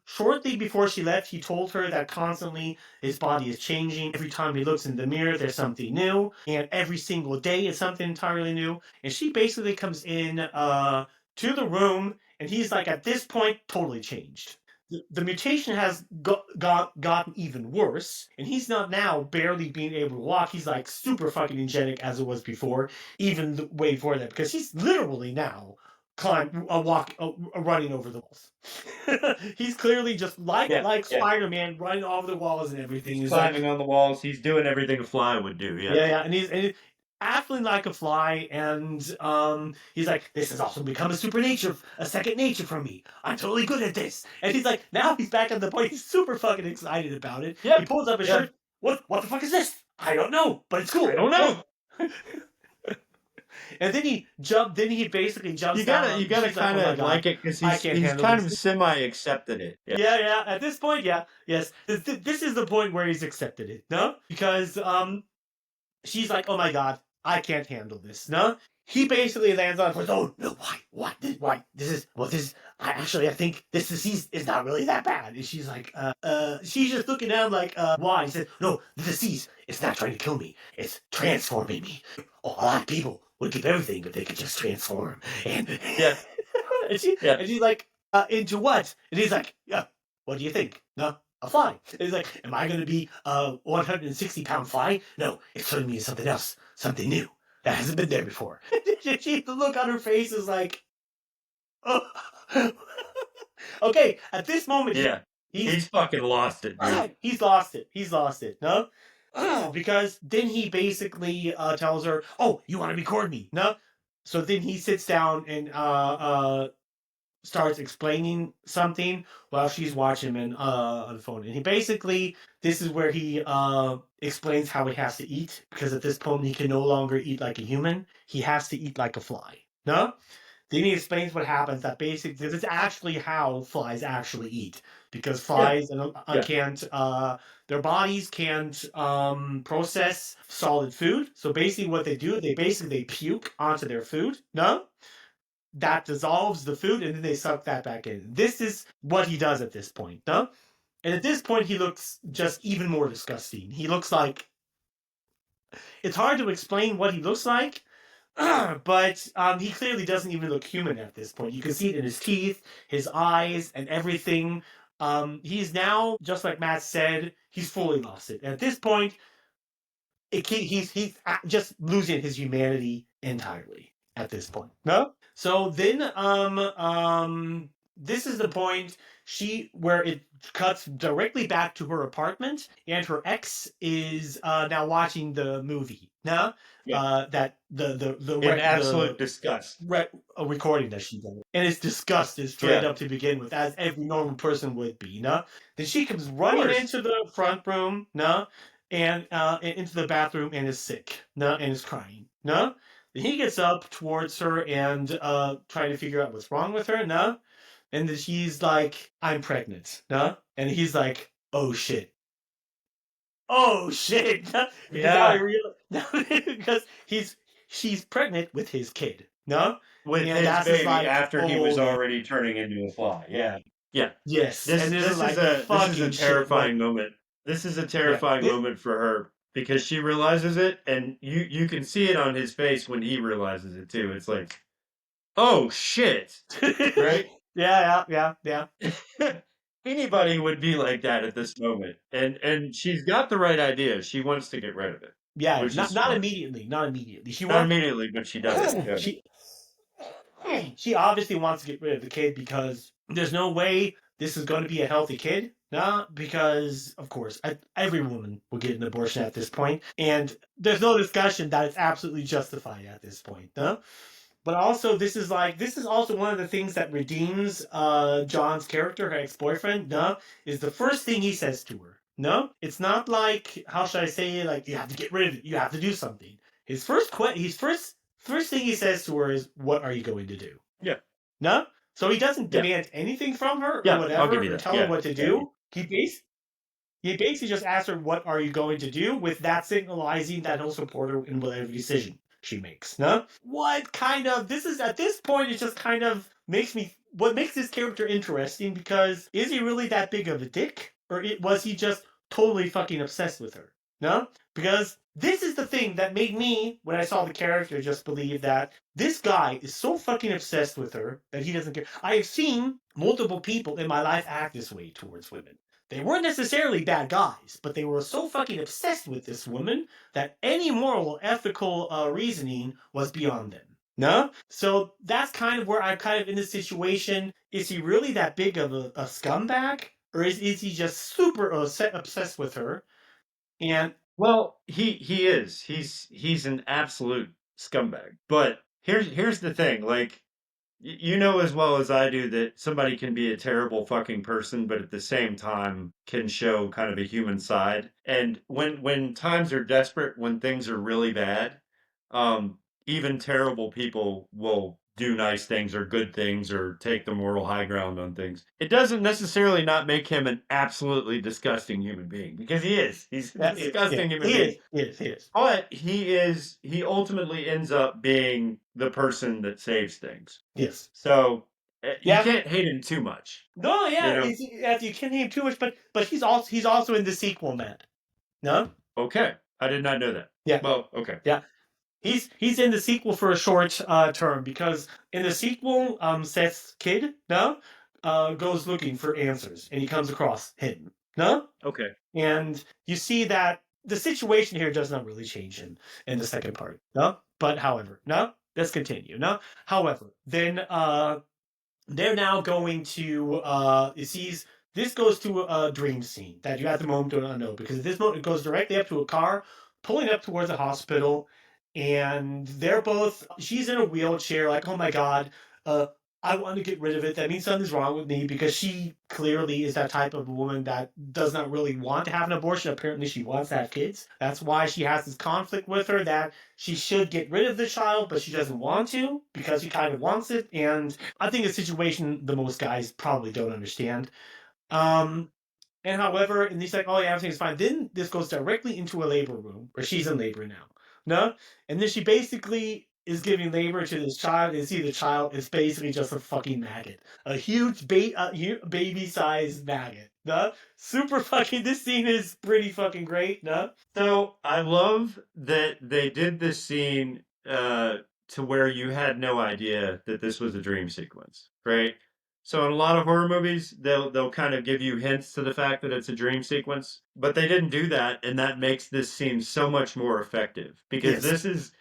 shortly before she left, he told her that constantly his body is changing. Every time he looks in the mirror, there's something new, and every single day is something entirely new. And she basically comes in to the room, and he's like, at this point, totally changed. The mutation has gotten even worse, and he's not now barely being able to walk. He's like super fucking angelic as it was before, even the way before that, because he's literally now running over the walls. He's clearly just like Spider-Man, running over the walls and everything. He's climbing on the walls. He's doing everything a fly would do. Yeah, and he's acting like a fly, and he's like, this has also become a second nature for me. I'm totally good at this. And he's like, now he's back on the point. He's super fucking excited about it. Yep. He pulls up his shirt. What the fuck is this? I don't know, but it's cool. I don't know. And then he basically jumps down. You gotta kind of like it, because he's kind of semi-accepted it. Yeah. At this point, yes. This is the point where he's accepted it, no? Because she's like, oh my god, I can't handle this, no? He basically lands on it. Oh no, why? I think this disease is not really that bad. And she's like, she's just looking at him like, why? He said, no, the disease is not trying to kill me. It's transforming me. Oh, a lot of people would give everything if they could just transform. And Yeah. and she's like, into what? And he's like, yeah, what do you think? No, a fly. It's like, am I going to be a 160-pound fly? No, it's turning me into something else, something new that hasn't been there before. The look on her face is like, oh. Okay, at this moment, Yeah. He's fucking lost it, dude. He's lost it. He's lost it. No? Because then he basically tells her, "Oh, you want to record me?" No? So then he sits down and starts explaining something while she's watching him on the phone. And he basically, this is where he explains how he has to eat, because at this point he can no longer eat like a human. He has to eat like a fly. No? Then he explains what happens, that basically, this is actually how flies actually eat. Because flies can't, their bodies can't process solid food. So basically what they do, they puke onto their food. No? That dissolves the food, and then they suck that back in. This is what he does at this point, no? And at this point, he looks just even more disgusting. He looks like... It's hard to explain what he looks like, but he clearly doesn't even look human at this point. You can see it in his teeth, his eyes, and everything. He's now, just like Matt said, he's fully lost it. And at this point, he's just losing his humanity entirely at this point. No? So then, this is the point where it cuts directly back to her apartment, and her ex is now watching the movie. No? That in absolute disgust. A recording that she did, and it's disgusted straight up to begin with, as every normal person would be. No? Then she comes running into the front room. No? And into the bathroom, and is sick. No? And is crying. No? Then he gets up towards her and trying to figure out what's wrong with her, no? And then she's like, I'm pregnant, no? And he's like, oh shit. Oh shit! Yeah. Because she's pregnant with his kid, no? With his baby after he was already turning into a fly. Yeah. Yeah. Yes. This is a terrifying moment. This is a terrifying moment for her. Because she realizes it, and you can see it on his face when he realizes it too. It's like, oh shit, right? Yeah. Anybody would be like that at this moment, and she's got the right idea. She wants to get rid of it. Yeah, not immediately. Not immediately. Not immediately, but she does. Yeah. She obviously wants to get rid of the kid because there's no way this is going to be a healthy kid. No, because, of course, every woman will get an abortion at this point, and there's no discussion that it's absolutely justified at this point, no? But also, this is also one of the things that redeems John's character, her ex-boyfriend, no? Is the first thing he says to her, no? It's not like, how should I say it, like, you have to get rid of it, you have to do something. His first thing he says to her is, what are you going to do? Yeah. No? So he doesn't demand anything from her, or whatever, I'll give you or that. tell her what to do. He basically just asks her, what are you going to do? With that signalizing that he'll support her in whatever decision she makes. No? What kind of... at this point, it just kind of what makes this character interesting, because is he really that big of a dick? Or was he just totally fucking obsessed with her? No? Because this is the thing that made me, when I saw the character, just believe that this guy is so fucking obsessed with her that he doesn't care. I have seen multiple people in my life act this way towards women. They weren't necessarily bad guys, but they were so fucking obsessed with this woman that any moral or ethical reasoning was beyond them. No? So that's kind of where I'm kind of in this situation. Is he really that big of a scumbag? Or is he just super obsessed with her? And well, he is. He's an absolute scumbag. But here's the thing, like, you know as well as I do that somebody can be a terrible fucking person, but at the same time can show kind of a human side. And when times are desperate, when things are really bad, even terrible people will do nice things or good things or take the moral high ground on things. It doesn't necessarily not make him an absolutely disgusting human being, because he is. He's a disgusting human being. He is. But he ultimately ends up being the person that saves things. Yes. So you can't hate him too much. No, yeah, you can't hate him too much, but he's also in the sequel, Matt. No? Okay. I did not know that. Yeah. Well, okay. Yeah. He's in the sequel for a short term, because in the sequel, Seth's kid, no, goes looking for answers, and he comes across him. No? Okay. And you see that the situation here does not really change in the second part. No? But however, no? Let's continue. No? However, then they're now going to it sees this goes to a dream scene that you at the moment do not know, because at this moment it goes directly up to a car pulling up towards a hospital, and they're both she's in a wheelchair, like, oh my god, I want to get rid of it. That means something's wrong with me, because she clearly is that type of woman that does not really want to have an abortion. Apparently she wants to have kids. That's why she has this conflict with her that she should get rid of the child, but she doesn't want to because she kind of wants it. And I think a situation the most guys probably don't understand. And however, and he's like, oh yeah, everything's fine. Then this goes directly into a labor room where she's in labor now. No? And then she basically is giving labor to this child, and see the child is basically just a fucking maggot. A huge baby-sized maggot. No? Super fucking, this scene is pretty fucking great. No? So I love that they did this scene to where you had no idea that this was a dream sequence, right? So in a lot of horror movies, they'll kind of give you hints to the fact that it's a dream sequence, but they didn't do that, and that makes this scene so much more effective, because Yes. this is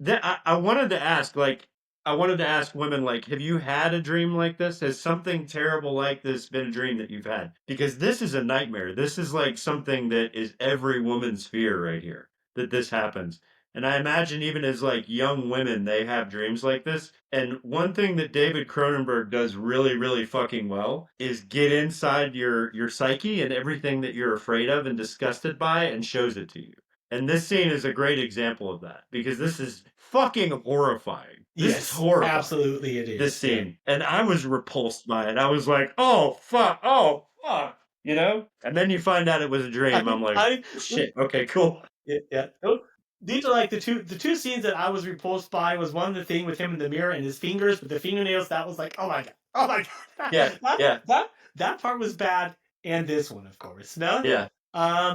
that I wanted to ask, like, I wanted to ask women, like, have you had a dream like this? Has something terrible like this been a dream that you've had? Because this is a nightmare. This is like something that is every woman's fear right here, that this happens. And I imagine even as like young women, they have dreams like this. And one thing that David Cronenberg does really, really fucking well is get inside your psyche and everything that you're afraid of and disgusted by, and shows it to you. And this scene is a great example of that, because this is fucking horrifying. This is horrifying. Absolutely it is. This scene. Yeah. And I was repulsed by it. I was like, oh fuck, you know? And then you find out it was a dream. I'm like, shit, okay, cool. Yeah. These are like the two scenes that I was repulsed by. Was one, the thing with him in the mirror and his fingers with the fingernails. That was like, oh my god. Yeah. That part was bad, and this one, of course. No. Yeah.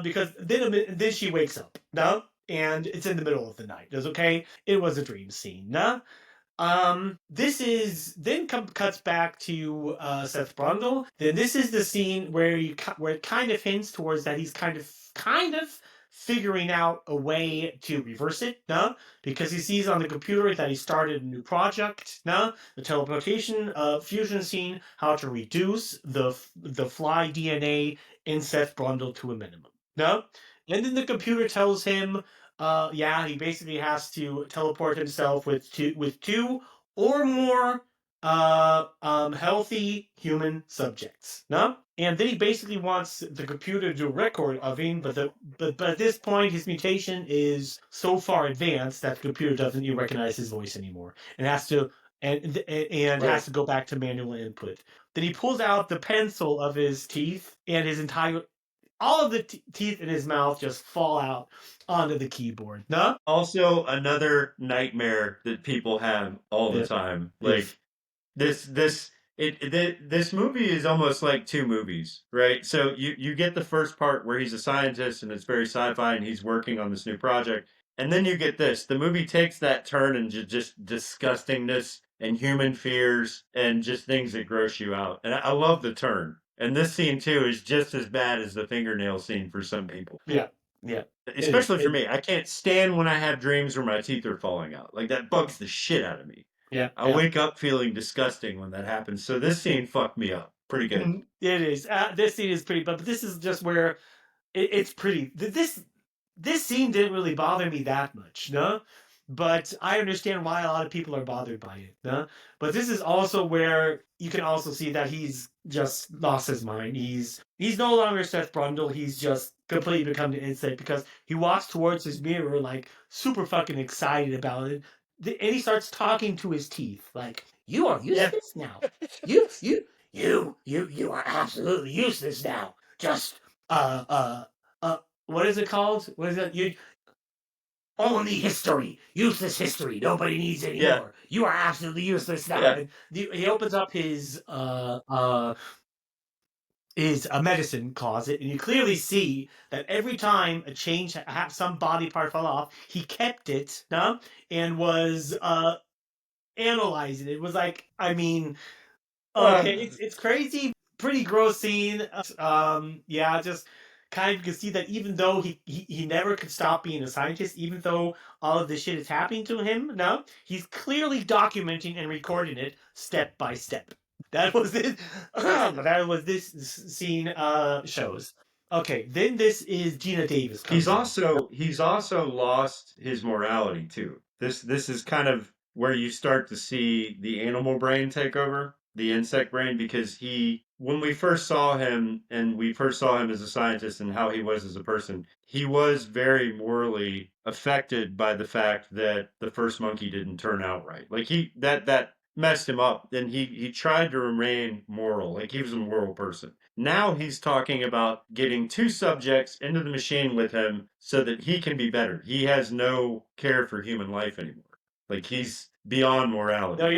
Because then she wakes up. No. And it's in the middle of the night. It's okay. It was a dream scene. No. This is then cuts back to Seth Brundle. Then this is the scene where it kind of hints towards that he's kind of figuring out a way to reverse it, no? Because he sees on the computer that he started a new project, no? The teleportation fusion scene, how to reduce the fly DNA in Seth Brundle to a minimum, no? And then the computer tells him, he basically has to teleport himself with two or more healthy human subjects, no? And then he basically wants the computer to do a record of him, but at this point his mutation is so far advanced that the computer doesn't even recognize his voice anymore, and has to has to go back to manual input. Then he pulls out the pencil of his teeth, and all of the teeth in his mouth just fall out onto the keyboard. No? Also, another nightmare that people have all the time. Like this movie is almost like two movies, right? So you get the first part where he's a scientist and it's very sci-fi and he's working on this new project. And then you get this. The movie takes that turn and just disgustingness and human fears and just things that gross you out. And I love the turn. And this scene, too, is just as bad as the fingernail scene for some people. Yeah. Especially for me. I can't stand when I have dreams where my teeth are falling out. Like, that bugs the shit out of me. Yeah. I wake up feeling disgusting when that happens. So this scene fucked me up pretty good. It is. This scene is pretty, but this is just where it's pretty. This scene didn't really bother me that much, no? But I understand why a lot of people are bothered by it, no? But this is also where you can also see that he's just lost his mind. He's no longer Seth Brundle. He's just completely become the insect, because he walks towards his mirror like super fucking excited about it. And he starts talking to his teeth like, "You are useless now. You are absolutely useless now. Just what is it called? What is it? Only history, useless history. Nobody needs it anymore. Yeah. You are absolutely useless now." Yeah. And he opens up his medicine closet, and you clearly see that every time a change, some body part fell off, he kept it, no? And was analyzing it. It was like, I mean, Okay, it's crazy, pretty gross scene. Yeah, just kind of you can see that even though he never could stop being a scientist, even though all of this shit is happening to him, no, he's clearly documenting and recording it step by step. That was it. That was this scene shows. Okay, then this is Gina Davis. He's also lost his morality too. This is kind of where you start to see the animal brain take over, the insect brain, because when we first saw him and we first saw him as a scientist and how he was as a person, he was very morally affected by the fact that the first monkey didn't turn out right. Like that messed him up, and he tried to remain moral, like he was a moral person. Now he's talking about getting 2 subjects into the machine with him so that he can be better. He has no care for human life anymore. Like he's beyond morality. No,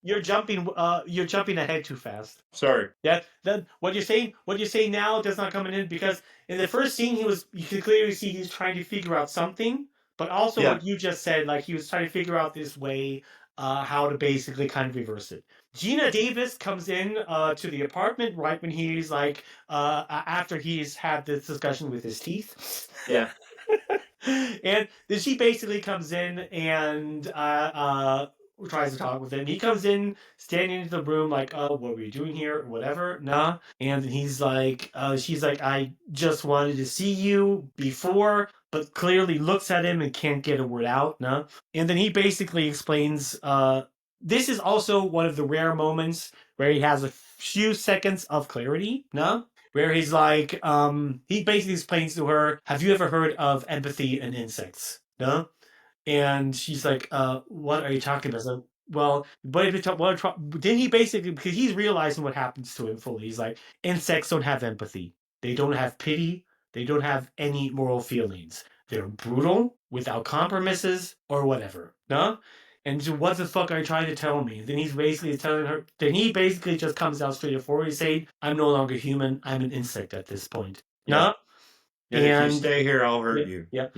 you're jumping ahead too fast. Sorry. Yeah, then what you're saying now does not come in, because in the first scene you could clearly see he's trying to figure out something, but also what you just said, like he was trying to figure out this way how to basically kind of reverse it. Gina Davis comes in to the apartment right when he's like after he's had this discussion with his teeth. Yeah. And then she basically comes in and tries to talk with him. He comes in, standing into the room like, "Oh, what were you doing here?" or whatever. Nah. And he's like, she's like, "I just wanted to see you before," but clearly looks at him and can't get a word out. Nah. And then he basically explains, this is also one of the rare moments where he has a few seconds of clarity. Nah. Where he's like, he basically explains to her, "Have you ever heard of empathy in insects?" No? And she's like, "What are you talking about?" So, well, then he basically, because he's realizing what happens to him fully, he's like, insects don't have empathy. They don't have pity. They don't have any moral feelings. They're brutal, without compromises, or whatever. No? And so what the fuck are you trying to tell me? Then he's basically telling her, then he basically just comes out straight forward. He's saying, "I'm no longer human. I'm an insect at this point." Yeah. No? And if you stay here, I'll hurt you. Yeah.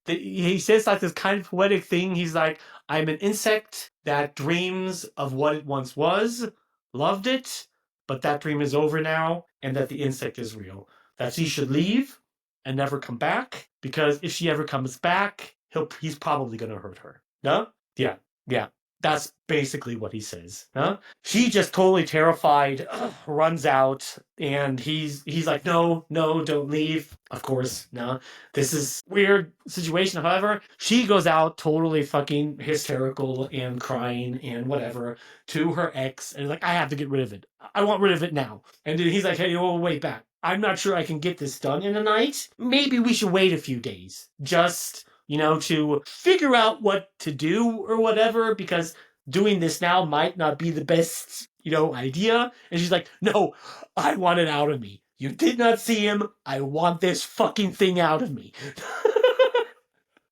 He says like this kind of poetic thing. He's like, "I'm an insect that dreams of what it once was, loved it, but that dream is over now, and that the insect is real. That she should leave and never come back, because if she ever comes back, he's probably going to hurt her." No? Yeah. That's basically what he says. Huh? She just totally terrified, runs out, and he's like, no, don't leave. Of course, no. This is weird situation. However, she goes out totally fucking hysterical and crying and whatever to her ex, and like, "I have to get rid of it. I want rid of it now." And then he's like, "Hey, wait back. I'm not sure I can get this done in a night. Maybe we should wait a few days. Just, to figure out what to do or whatever, because doing this now might not be the best, idea." And she's like, "No, I want it out of me. You did not see him. I want this fucking thing out of me."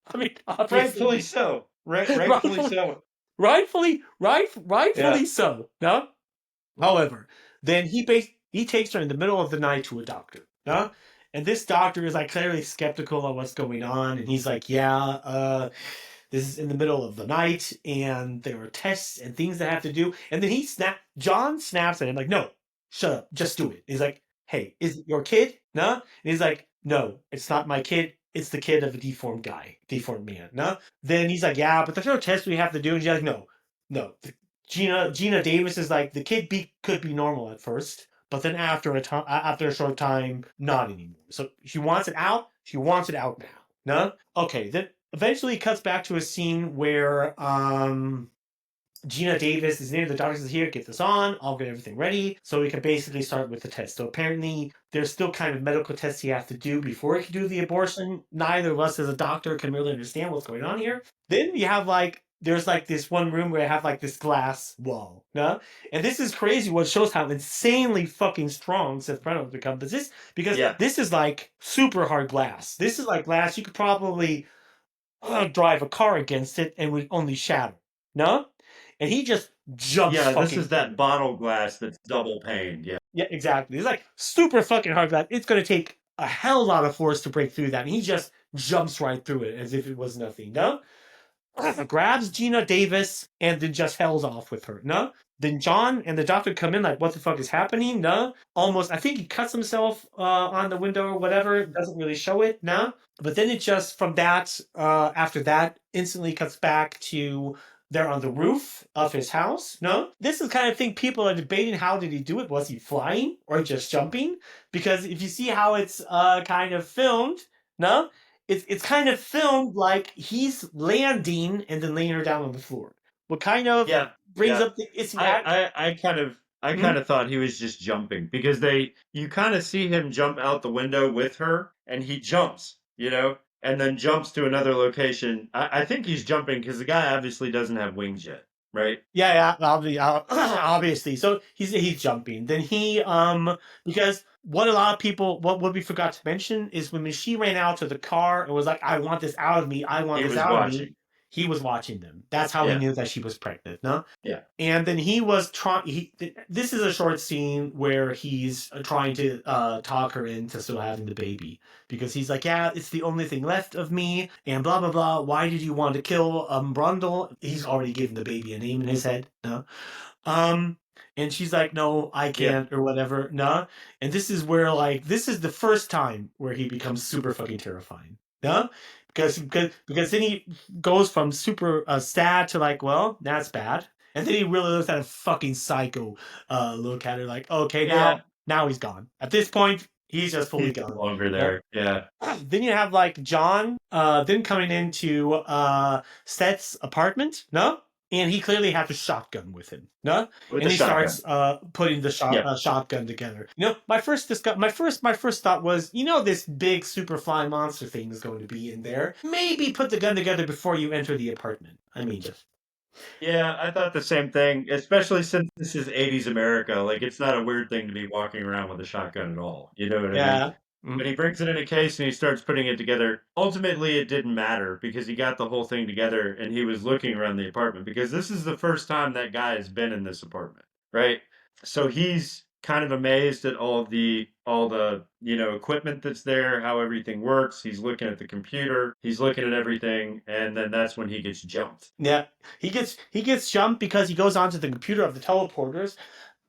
I mean, Rightfully so. Rightfully so. Rightfully so. No? However, then he takes her in the middle of the night to a doctor. No? And this doctor is like clearly skeptical of what's going on, and he's like, "Yeah, this is in the middle of the night, and there are tests and things that have to do." And then John snaps at him like, "No, shut up, just do it." He's like, "Hey, is it your kid?" No? And he's like, "No, it's not my kid. It's the kid of a deformed man." No? Then he's like, "Yeah, but there's no test we have to do." And she's like, No. Gina Davis is like, the kid could be normal at first, but then after a short time, not anymore. So she wants it out. She wants it out now. No? Okay, then eventually it cuts back to a scene where Gina Davis is near the doctor, says, "Here, get this on. I'll get everything ready so we can basically start with the test." So apparently there's still kind of medical tests he has to do before he can do the abortion. Neither of us as a doctor can really understand what's going on here. Then you have there's this one room where I have this glass wall, no? And this is crazy. What shows how insanely fucking strong Seth Brundlefly becomes. Because this is super hard glass. This is glass you could probably drive a car against it and would only shatter, no? And he just jumps. Yeah, this is that bottle glass that's double paned. Yeah, exactly. It's super fucking hard glass. It's going to take a hell lot of force to break through that. And he just jumps right through it as if it was nothing, no? Grabs Gina Davis and then just hells off with her, no? Then John and the doctor come in like, what the fuck is happening? No. Almost, I think he cuts himself on the window or whatever. It doesn't really show it. No. But then it just, from that, after that, instantly cuts back to they're on the roof of his house. No. This is the kind of thing people are debating. How did he do it? Was he flying or just jumping? Because if you see how it's kind of filmed, no, it's kind of filmed like he's landing and then laying her down on the floor. What kind of Yeah, brings yeah. up the issue. I kind of thought he was just jumping because you kind of see him jump out the window with her, and he jumps, and then jumps to another location. I think he's jumping because the guy obviously doesn't have wings yet, right? Yeah, obviously. So he's jumping. Then because what we forgot to mention is when she ran out to the car and was like, "I want this out of me. I want He this was out of me." watching. He was watching them. That's how he Yeah, knew that she was pregnant. No. yeah. And then he was trying. This is a short scene where he's trying to talk her into still having the baby because he's like, "Yeah, it's the only thing left of me," and blah blah blah. Why did you want to kill Brundle? He's already given the baby a name in his head. No. Um, and she's like, "No, I Yeah. can't," or whatever. No. And this is where this is the first time where he becomes super fucking terrifying. No. Because then he goes from super sad to like, well, that's bad. And then he really looks at a fucking psycho look at her like, okay, Yeah. now he's gone. At this point, he's just fully He's no gone. longer there. Yeah. Then you have like John then coming into Seth's apartment, no? And he clearly has a shotgun with him, no? With And the he shotgun. starts putting the Yeah. shotgun together. My first thought was, this big super flying monster thing is going to be in there. Maybe put the gun together before you enter the apartment. I mean, just Yeah, I thought the same thing, especially since this is 80s America. Like, it's not a weird thing to be walking around with a shotgun at all. You know what I mean? yeah. But he brings it in a case and he starts putting it together. Ultimately, it didn't matter because he got the whole thing together and he was looking around the apartment because this is the first time that guy has been in this apartment, right? So he's kind of amazed at all the equipment that's there, how everything works. He's looking at the computer, he's looking at everything, and then that's when he gets jumped. Yeah, he gets jumped because he goes onto the computer of the teleporters,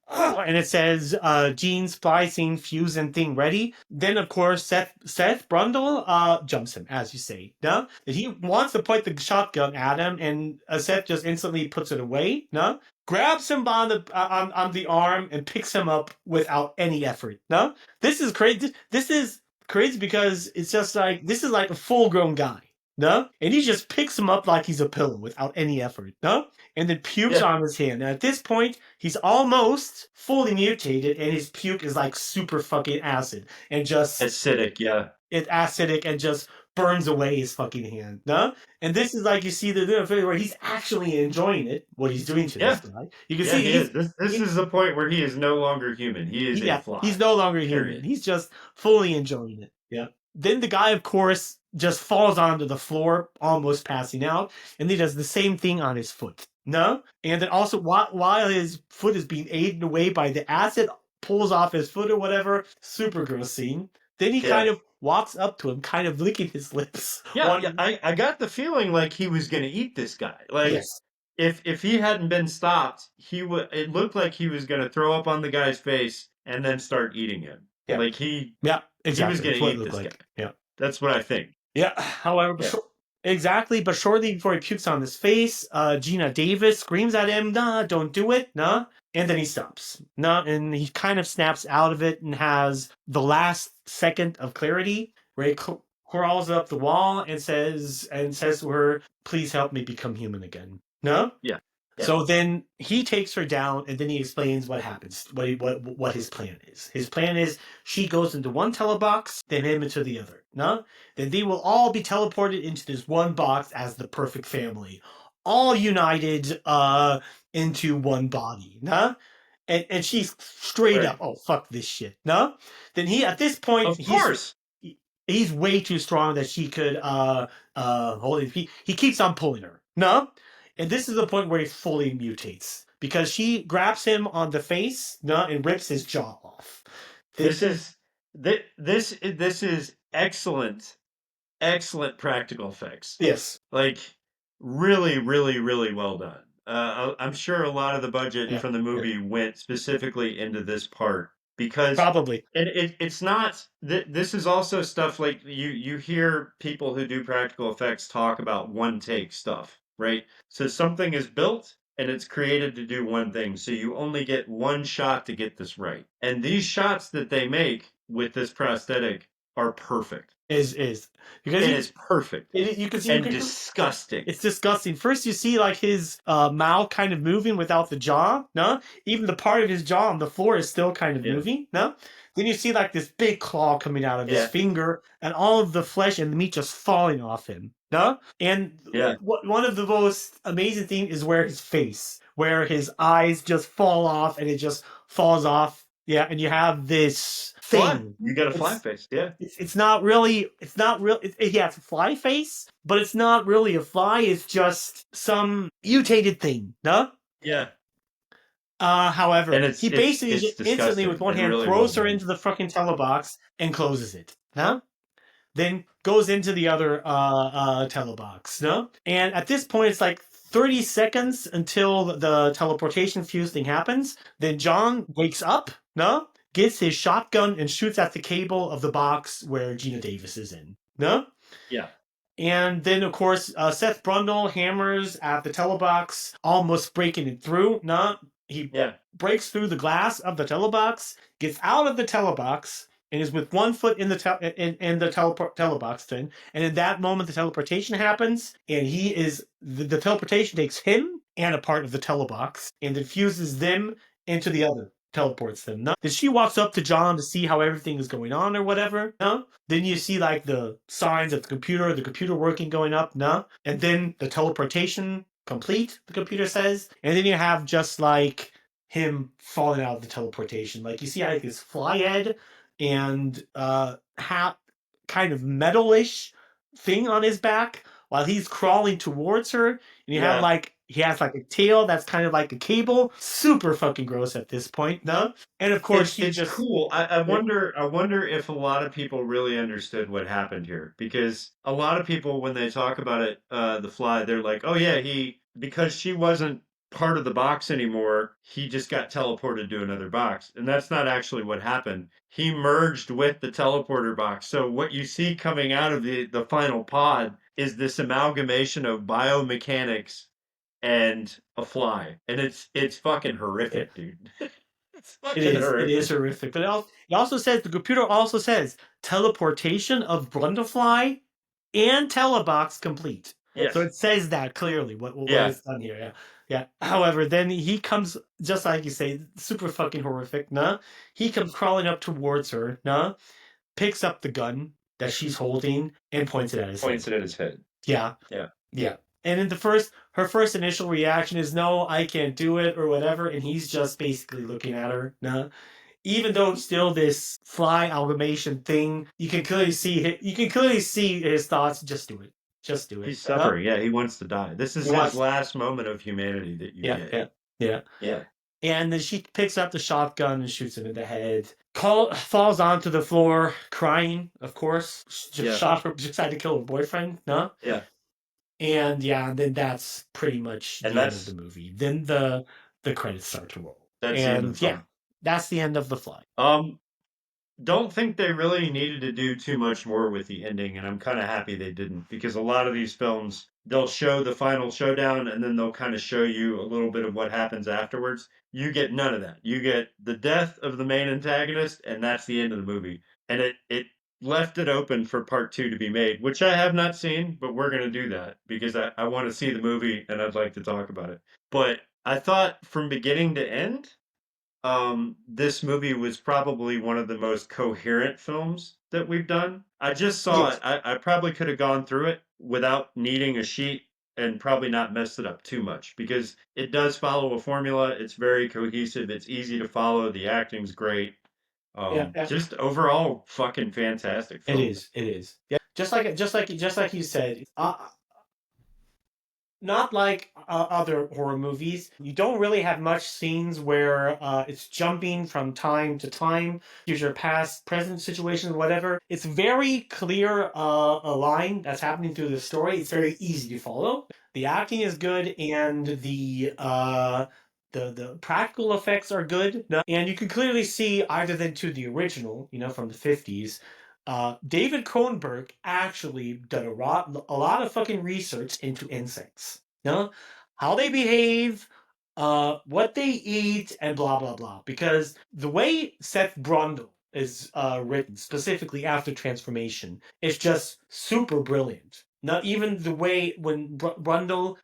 and it says gene splicing fusion thing ready. Then of course Seth Brundle jumps him, as you say. No, he wants to point the shotgun at him, and Seth just instantly puts it away. No, grabs him on the arm and picks him up without any effort. No, this is crazy. This is crazy because it's just like this is like a full grown guy. No, and he just picks him up like he's a pillow without any effort. No, and then pukes on his hand. And at this point, he's almost fully mutated, and his puke is like super fucking acid and just Acidic, yeah. It's acidic and just burns away his fucking hand. No, and this is like you see the video where he's actually enjoying it. What he's doing to this guy, you can see he is. This is the point where he is no longer human. He is a fly. He's no longer Period. human. He's just fully enjoying it. Yeah. Then the guy, of course, just falls onto the floor, almost passing out, and he does the same thing on his foot. No? And then also, while his foot is being aided away by the acid, pulls off his foot or whatever. Super gross scene. Then he kind of walks up to him, kind of licking his lips. Yeah, I got the feeling like he was going to eat this guy. Like, Yes. if he hadn't been stopped, it looked like he was going to throw up on the guy's face and then start eating him. Yeah. Like he Exactly. was going to eat this guy. Yeah. That's what I think. Yeah. However, exactly. But shortly before he pukes on his face, Gina Davis screams at him, "Nah, don't do it, nah." And then he stops. No, and he kind of snaps out of it and has the last second of clarity where he crawls up the wall and says to her, "Please help me become human again." No? Yeah. So then he takes her down, and then he explains what happens, what his plan is. His plan is she goes into one telebox, then him into the other. No? Then they will all be teleported into this one box as the perfect family, all united into one body. No? And she's straight up, "Oh, fuck this shit." No? Then he, at this point, of course, he's way too strong that she could hold it. He keeps on pulling her. No? And this is the point where he fully mutates because she grabs him on the face, and rips his jaw off. This is excellent practical effects. Yes, like really, really, really well done. I'm sure a lot of the budget Yeah. from the movie went specifically into this part because Probably. it's not this is also stuff like you hear people who do practical effects talk about one take stuff, right? So something is built and it's created to do one thing. So you only get one shot to get this right. And these shots that they make with this prosthetic are perfect. Is because It is perfect you can see and disgusting. it's disgusting. First, you see like his mouth kind of moving without the jaw. No, even the part of his jaw on the floor is still kind of moving. No, then you see like this big claw coming out of his finger, and all of the flesh and the meat just falling off him. No, and one of the most amazing things is where his eyes just fall off, and it just falls off. Yeah, and you have this thing. You got a fly face, yeah. It's not really. It's a fly face, but it's not really a fly. It's just some mutated thing, no? Yeah. However, he basically it's just instantly with one hand really throws her into the fucking telebox and closes it, no? Then goes into the other telebox, no? And at this point, it's like 30 seconds until the teleportation fuse thing happens. Then John wakes up, no? Gets his shotgun and shoots at the cable of the box where Gina Davis is in, no? Yeah. And then, of course, Seth Brundle hammers at the telebox, almost breaking it through, no? He breaks through the glass of the telebox, gets out of the telebox, and is with one foot in the telebox thing. And in that moment, the teleportation happens, and the teleportation takes him and a part of the telebox and infuses them into the other. Teleports them. No? Then she walks up to John to see how everything is going on or whatever. No? Then you see like the signs of the computer working going up. No? And then the teleportation complete, the computer says. And then you have just like him falling out of the teleportation. Like you see like his fly head and kind of metalish thing on his back while he's crawling towards her. And you have like he has like a tail that's kind of like a cable. Super fucking gross at this point, no? And of course, it's cool. I wonder if a lot of people really understood what happened here, because a lot of people, when they talk about it, the Fly, they're like, oh yeah, because she wasn't part of the box anymore, he just got teleported to another box. And that's not actually what happened. He merged with the teleporter box. So what you see coming out of the final pod is this amalgamation of biomechanics and a fly, and it's fucking horrific, dude. It is horrific. But it also says, the computer also says teleportation of Brundlefly and telebox complete. Yes. So it says that clearly what is done here. Yeah. However, then he comes, just like you say, super fucking horrific. Nah, he comes crawling up towards her. Nah, picks up the gun that she's holding and points it at his head. Yeah. And in her first initial reaction is, no, I can't do it, or whatever, and he's just basically looking at her. No, even though it's still this fly amalgamation thing, you can clearly see his thoughts. Just do it. He's suffering. Yeah, he wants to die. This is his last moment of humanity that you get. Yeah. And then she picks up the shotgun and shoots him in the head. Falls onto the floor, crying. Of course, just had to kill her boyfriend. No. Yeah. And then that's pretty much the end of the movie. Then the credits start to roll. That's the end of The Fly. Don't think they really needed to do too much more with the ending, and I'm kind of happy they didn't, because a lot of these films, they'll show the final showdown and then they'll kind of show you a little bit of what happens afterwards. You get none of that. You get the death of the main antagonist, and that's the end of the movie. And it left it open for part 2 to be made, which I have not seen, but we're going to do that because I want to see the movie and I'd like to talk about it. But I thought from beginning to end, this movie was probably one of the most coherent films that we've done. I just saw it. I probably could have gone through it without needing a sheet and probably not messed it up too much, because it does follow a formula. It's very cohesive. It's easy to follow. The acting's great. Just overall fucking fantastic film. It is. Yeah. Just like you said, not like other horror movies. You don't really have much scenes where it's jumping from time to time, future, past, present situations, whatever. It's very clear a line that's happening through the story. It's very easy to follow. The acting is good, and the practical effects are good. And you can clearly see, either than to the original, from the 50s, David Cronenberg actually did a lot of fucking research into insects. How they behave, what they eat, and blah blah blah. Because the way Seth Brundle is written, specifically after transformation, is just super brilliant. Not even the way when Brundle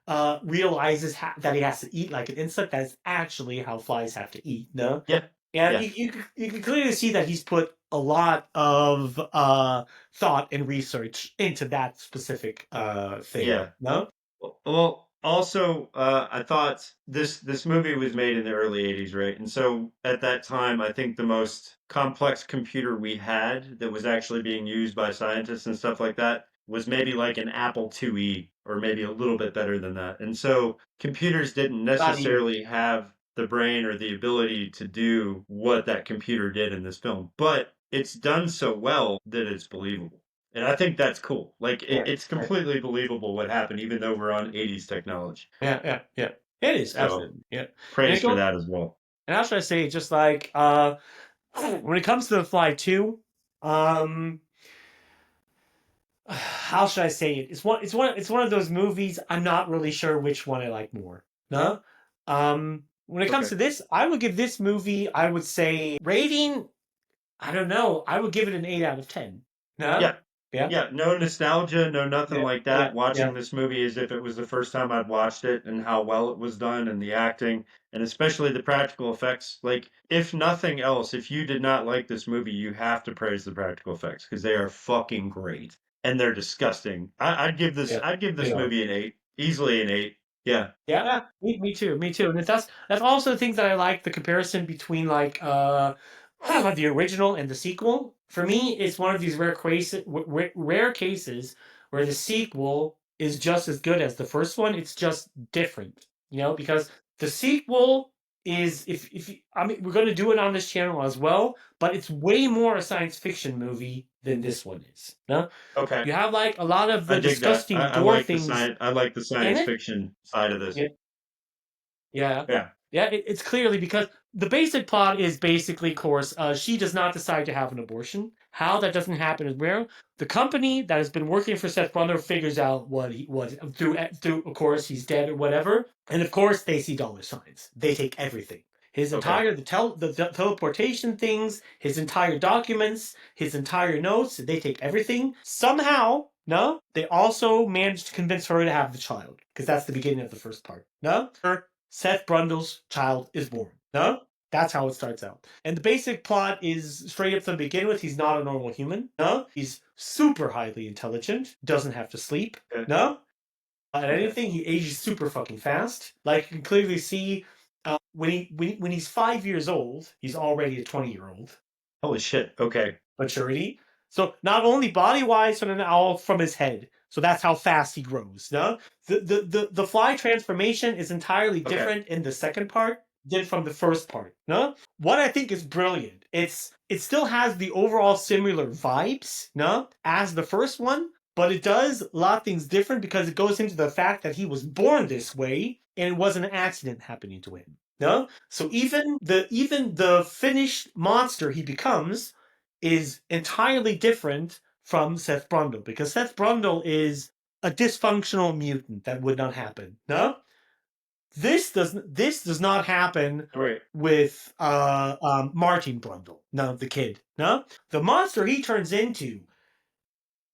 realizes that he has to eat like an insect. That's actually how flies have to eat. No. Yeah. And you can clearly see that he's put a lot of thought and research into that specific thing. Yeah. No. Well, also, I thought this movie was made in the early 80s, right? And so at that time, I think the most complex computer we had that was actually being used by scientists and stuff like that was maybe like an Apple IIe, or maybe a little bit better than that. And so computers didn't necessarily have the brain or the ability to do what that computer did in this film, but it's done so well that it's believable. And I think that's cool. Like, it's completely believable what happened, even though we're on 80s technology. Yeah. It is, So, absolutely. Yeah. praise for that as well. And how should I say, just like, when it comes to The Fly 2, how should I say it? It's one of those movies, I'm not really sure which one I like more. No? When it comes to this, I would give this movie, I would say, rating, I don't know, I would give it an 8 out of 10. No? Yeah. Yeah. Yeah, no nostalgia, no nothing like that. Watching this movie as if it was the first time I'd watched it, and how well it was done, and the acting, and especially the practical effects. Like, if nothing else, if you did not like this movie, you have to praise the practical effects, because they are fucking great, and they're disgusting. I'd give this movie an 8, easily an 8. Yeah. Yeah, me too. And that's also the thing that I like, the comparison between like the original and the sequel. For me, it's one of these rare cases where the sequel is just as good as the first one. It's just different, because the sequel is, I mean, we're going to do it on this channel as well, but it's way more a science fiction movie than this one is. No? Okay. You have like a lot of the disgusting gore things. I like the science fiction side of this. Yeah. It's clearly because the basic plot is basically, of course, she does not decide to have an abortion. How that doesn't happen is where the company that has been working for Seth Brundle figures out what through. Of course, he's dead or whatever, and of course they see dollar signs. They take everything. His entire the teleportation things, his entire documents, his entire notes. They take everything. Somehow, no, they also managed to convince her to have the child, because that's the beginning of the first part. No. Seth Brundle's child is born. No? That's how it starts out. And the basic plot is straight up to begin with, he's not a normal human. No? He's super highly intelligent, doesn't have to sleep. No? At anything, he ages super fucking fast. Like, you can clearly see when he's 5 years old, he's already a 20-year-old. Holy shit. Okay. Maturity. So not only body-wise, but all from his head. So that's how fast he grows. No? The fly transformation is entirely different in the second part than from the first part. No? What I think is brilliant, it still has the overall similar vibes, no, as the first one, but it does a lot of things different, because it goes into the fact that he was born this way and it was an accident happening to him. No? So even the finished monster he becomes is entirely different from Seth Brundle, because Seth Brundle is a dysfunctional mutant that would not happen. No? This does not happen with Martin Brundle. No, the kid. No? The monster he turns into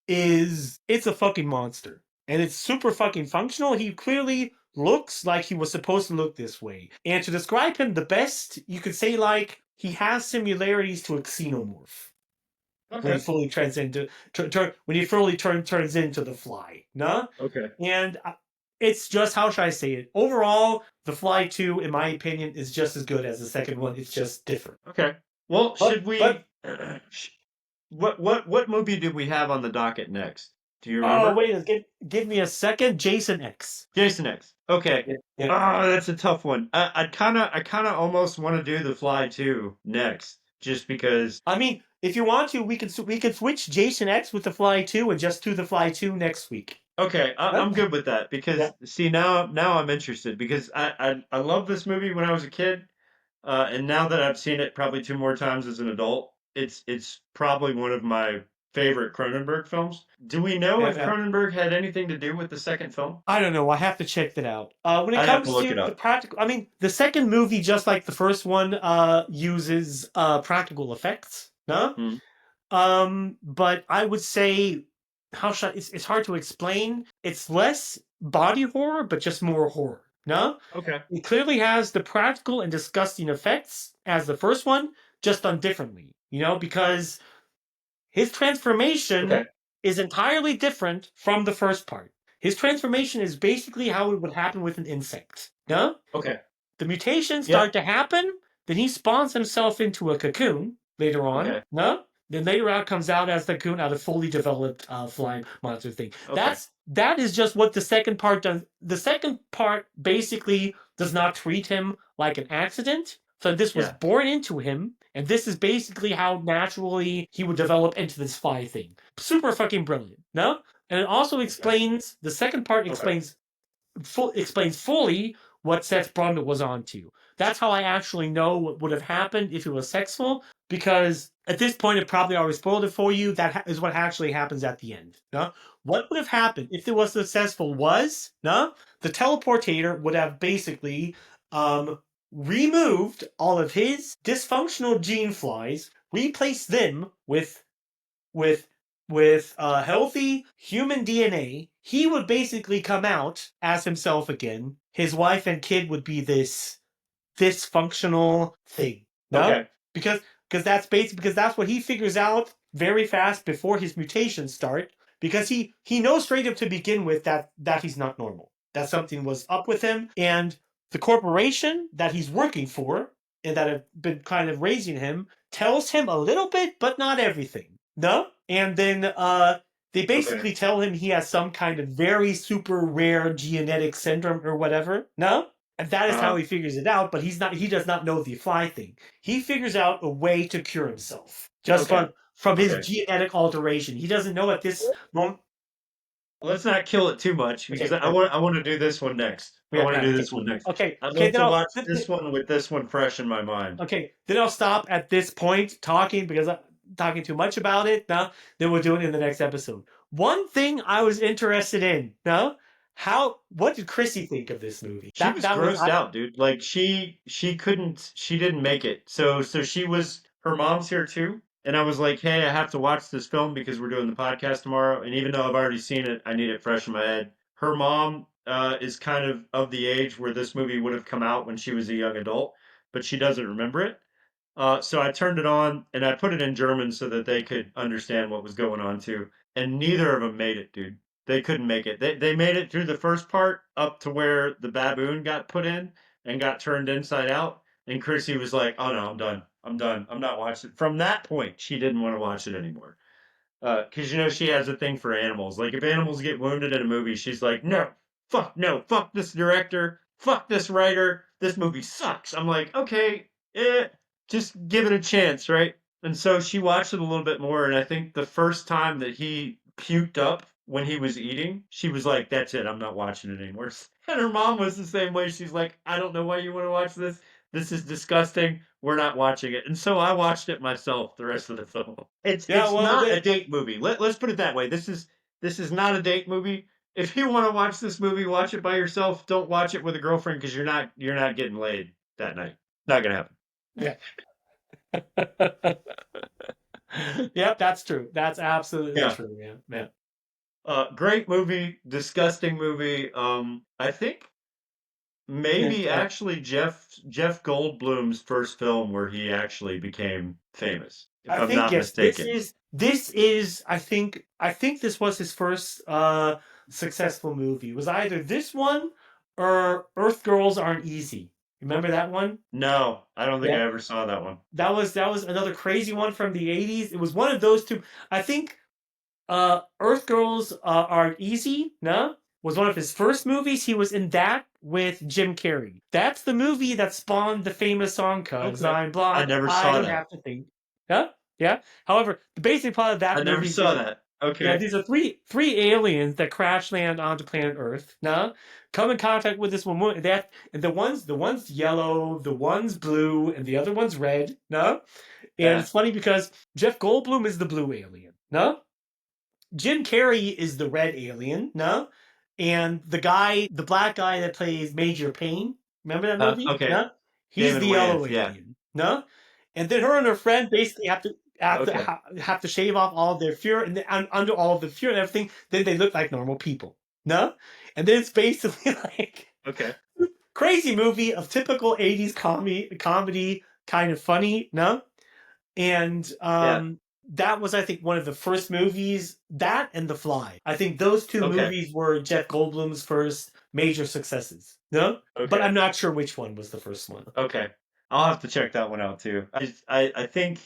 it's a fucking monster. And it's super fucking functional. He clearly looks like he was supposed to look this way. And to describe him the best, you could say like he has similarities to a xenomorph. Okay. When he fully turns into turns into the Fly. No? Okay. And it's just, how should I say it? Overall, The Fly 2, in my opinion, is just as good as the second one. It's just different. Okay. Well, what movie did we have on the docket next? Do you remember? Oh, wait, give me a second. Jason X. Jason X. Okay. Yeah. Oh, that's a tough one. I kind of almost want to do The Fly 2 next, just because. I mean, if you want to, we can switch Jason X with The Fly 2 and just do The Fly 2 next week. Okay, I'm good with that Yeah. because see now I'm interested because I love this movie when I was a kid, and now that I've seen it probably 2 more times as an adult, it's probably one of my favorite Cronenberg films. Do we know Yeah, if yeah. Cronenberg had anything to do with the second film? I don't know. I have to check that out. When it I'd have to comes look to it the up. practical, I mean, the second movie, just like the first one, uses practical effects. No, Hmm. but I would say, it's hard to explain. It's less body horror, but just more horror. No, Okay. it clearly has the practical and disgusting effects as the first one, just done differently. Because his transformation Okay. is entirely different from the first part. His transformation is basically how it would happen with an insect. No? Okay. The mutations Yep. start to happen, then he spawns himself into a cocoon later on. Okay. No? Then later on comes out as the cocoon out of fully developed flying monster thing. Okay. That is just what the second part does. The second part basically does not treat him like an accident. So this was Yeah. born into him, and this is basically how naturally he would develop into this fly thing. Super fucking brilliant. No? And it also explains the second part Okay. explains fully what Seth Brundle was onto. That's how I actually know what would have happened if it was sexual, because at this point, it probably already spoiled it for you. That is what actually happens at the end. No? What would have happened if it was successful was, no? The teleportator would have basically removed all of his dysfunctional gene flies, replaced them with healthy human DNA. He would basically come out as himself again. His wife and kid would be this dysfunctional thing. No, Okay. because that's what he figures out very fast before his mutations start. Because he knows straight up to begin with that he's not normal. That something was up with him, and the corporation that he's working for and that have been kind of raising him tells him a little bit, but not everything. No? And then they basically Okay. tell him he has some kind of very super rare genetic syndrome or whatever. No? And that is how he figures it out, but he does not know the fly thing. He figures out a way to cure himself. Just Okay. from his Okay. genetic alteration. He doesn't know at this moment. Let's not kill it too much because Okay. I want to do this one next. I want to do Okay. this one next. Okay. I'd Okay. love to watch this one with this one fresh in my mind. Okay, then I'll stop at this point talking because I'm talking too much about it. No, then we'll do it in the next episode. One thing I was interested in, no, what did Chrissy think of this movie? She was grossed out, dude. Like she didn't make it. So her mom's here too. And I was like, hey, I have to watch this film because we're doing the podcast tomorrow. And even though I've already seen it, I need it fresh in my head. Her mom is kind of the age where this movie would have come out when she was a young adult, but she doesn't remember it. So I turned it on and I put it in German so that they could understand what was going on too. And neither of them made it, dude. They couldn't make it. They made it through the first part up to where the baboon got put in and got turned inside out. And Chrissy was like, "Oh no, I'm done. I'm done. I'm not watching." From that point, she didn't want to watch it anymore. Because she has a thing for animals. Like if animals get wounded in a movie, she's like, "No, fuck this director, fuck this writer. This movie sucks." I'm like, okay, just give it a chance, right? And so she watched it a little bit more, and I think the first time that he puked up when he was eating, she was like, "That's it, I'm not watching it anymore." And her mom was the same way. She's like, "I don't know why you want to watch this. This is disgusting. We're not watching it." And so I watched it myself the rest of the film. It's not a date movie. Let's put it that way. This is not a date movie. If you want to watch this movie, watch it by yourself. Don't watch it with a girlfriend because you're not getting laid that night. Not gonna happen. Yeah. Yep, that's true. That's absolutely true. Yeah. Great movie, disgusting movie. I think maybe actually Jeff Goldblum's first film where he actually became famous, if I I'm think not yes. mistaken. This is. I think this was his first successful movie. It was either this one or Earth Girls Aren't Easy. Remember that one? No, I don't think I Yeah. ever saw that one. That was another crazy one from the 80s. It was one of those two. I think Earth Girls Aren't Easy, no? Was one of his first movies. He was in that with Jim Carrey. That's the movie that spawned the famous song "'Cause Okay. I'm Blind." I never I saw don't that. have to think. Yeah, yeah. However, the basic plot of that I never movie. saw that. Okay. these are three aliens that crash land onto planet Earth. Nah, come in contact with this woman. That and the one's yellow, the one's blue, and the other one's red. No, and it's funny because Jeff Goldblum is the blue alien. No, Jim Carrey is the red alien. No, and the black guy that plays Major Payne. Remember that movie? Okay. No, he's David the yellow Wayans, yeah. alien. No, and then her and her friend basically have to Okay. have to shave off all of their fear and under all of the fear and everything. Then they look like normal people. No, and then it's basically like Okay. crazy movie of typical 80s comedy, kind of funny. No, and that was, I think, one of the first movies. That and The Fly. I think those two Okay. movies were Jeff Goldblum's first major successes. No, Okay. but I'm not sure which one was the first one. Okay. I'll have to check that one out too. I think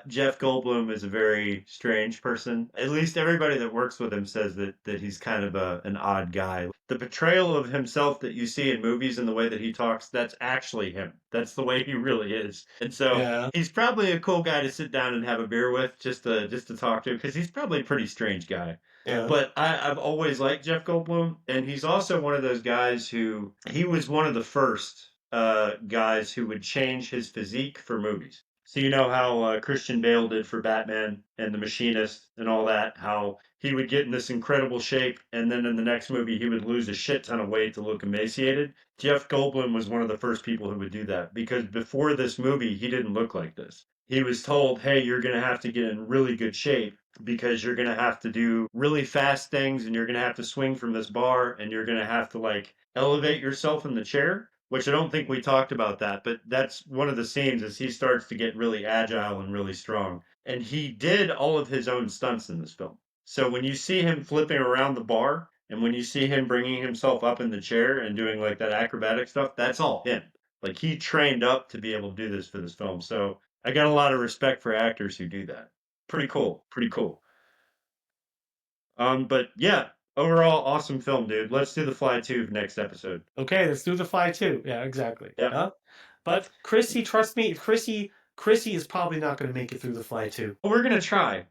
Jeff Goldblum is a very strange person. At least everybody that works with him says that he's kind of an odd guy. The portrayal of himself that you see in movies and the way that he talks, that's actually him. That's the way he really is. And so he's probably a cool guy to sit down and have a beer with, just to talk to, because he's probably a pretty strange guy. Yeah. But I've always liked Jeff Goldblum, and he's also one of those guys who, he was one of the first guys who would change his physique for movies. So you know how Christian Bale did for Batman and The Machinist and all that, how he would get in this incredible shape, and then in the next movie he would lose a shit ton of weight to look emaciated. Jeff Goldblum was one of the first people who would do that, because before this movie he didn't look like this. He was told, hey, you're going to have to get in really good shape because you're going to have to do really fast things, and you're going to have to swing from this bar, and you're going to have to like elevate yourself in the chair. Which I don't think we talked about that, but that's one of the scenes as he starts to get really agile and really strong. And he did all of his own stunts in this film. So when you see him flipping around the bar, and when you see him bringing himself up in the chair and doing like that acrobatic stuff, that's all him. Like he trained up to be able to do this for this film. So I got a lot of respect for actors who do that. Pretty cool. Pretty cool. But yeah. Overall, awesome film, dude. Let's do The Fly 2 next episode. Okay, let's do The Fly 2. Yeah, exactly. Yeah. But Chrissy, trust me, Chrissy is probably not going to make it through The Fly 2. Well, we're going to try.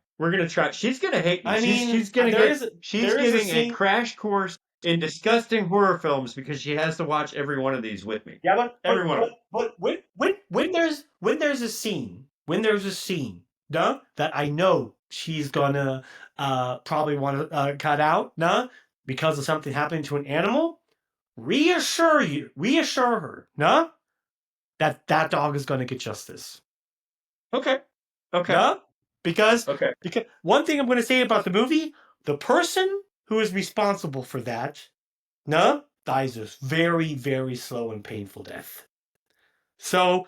She's going to hate me. I mean, she's getting a crash course in disgusting horror films because she has to watch every one of these with me. Yeah, but every one of them. But when there's a scene, that I know she's gonna probably want to cut out, because of something happening to an animal, reassure her, that dog is gonna get justice. Okay. Because one thing I'm gonna say about the movie, the person who is responsible for that, dies a very, very slow and painful death. So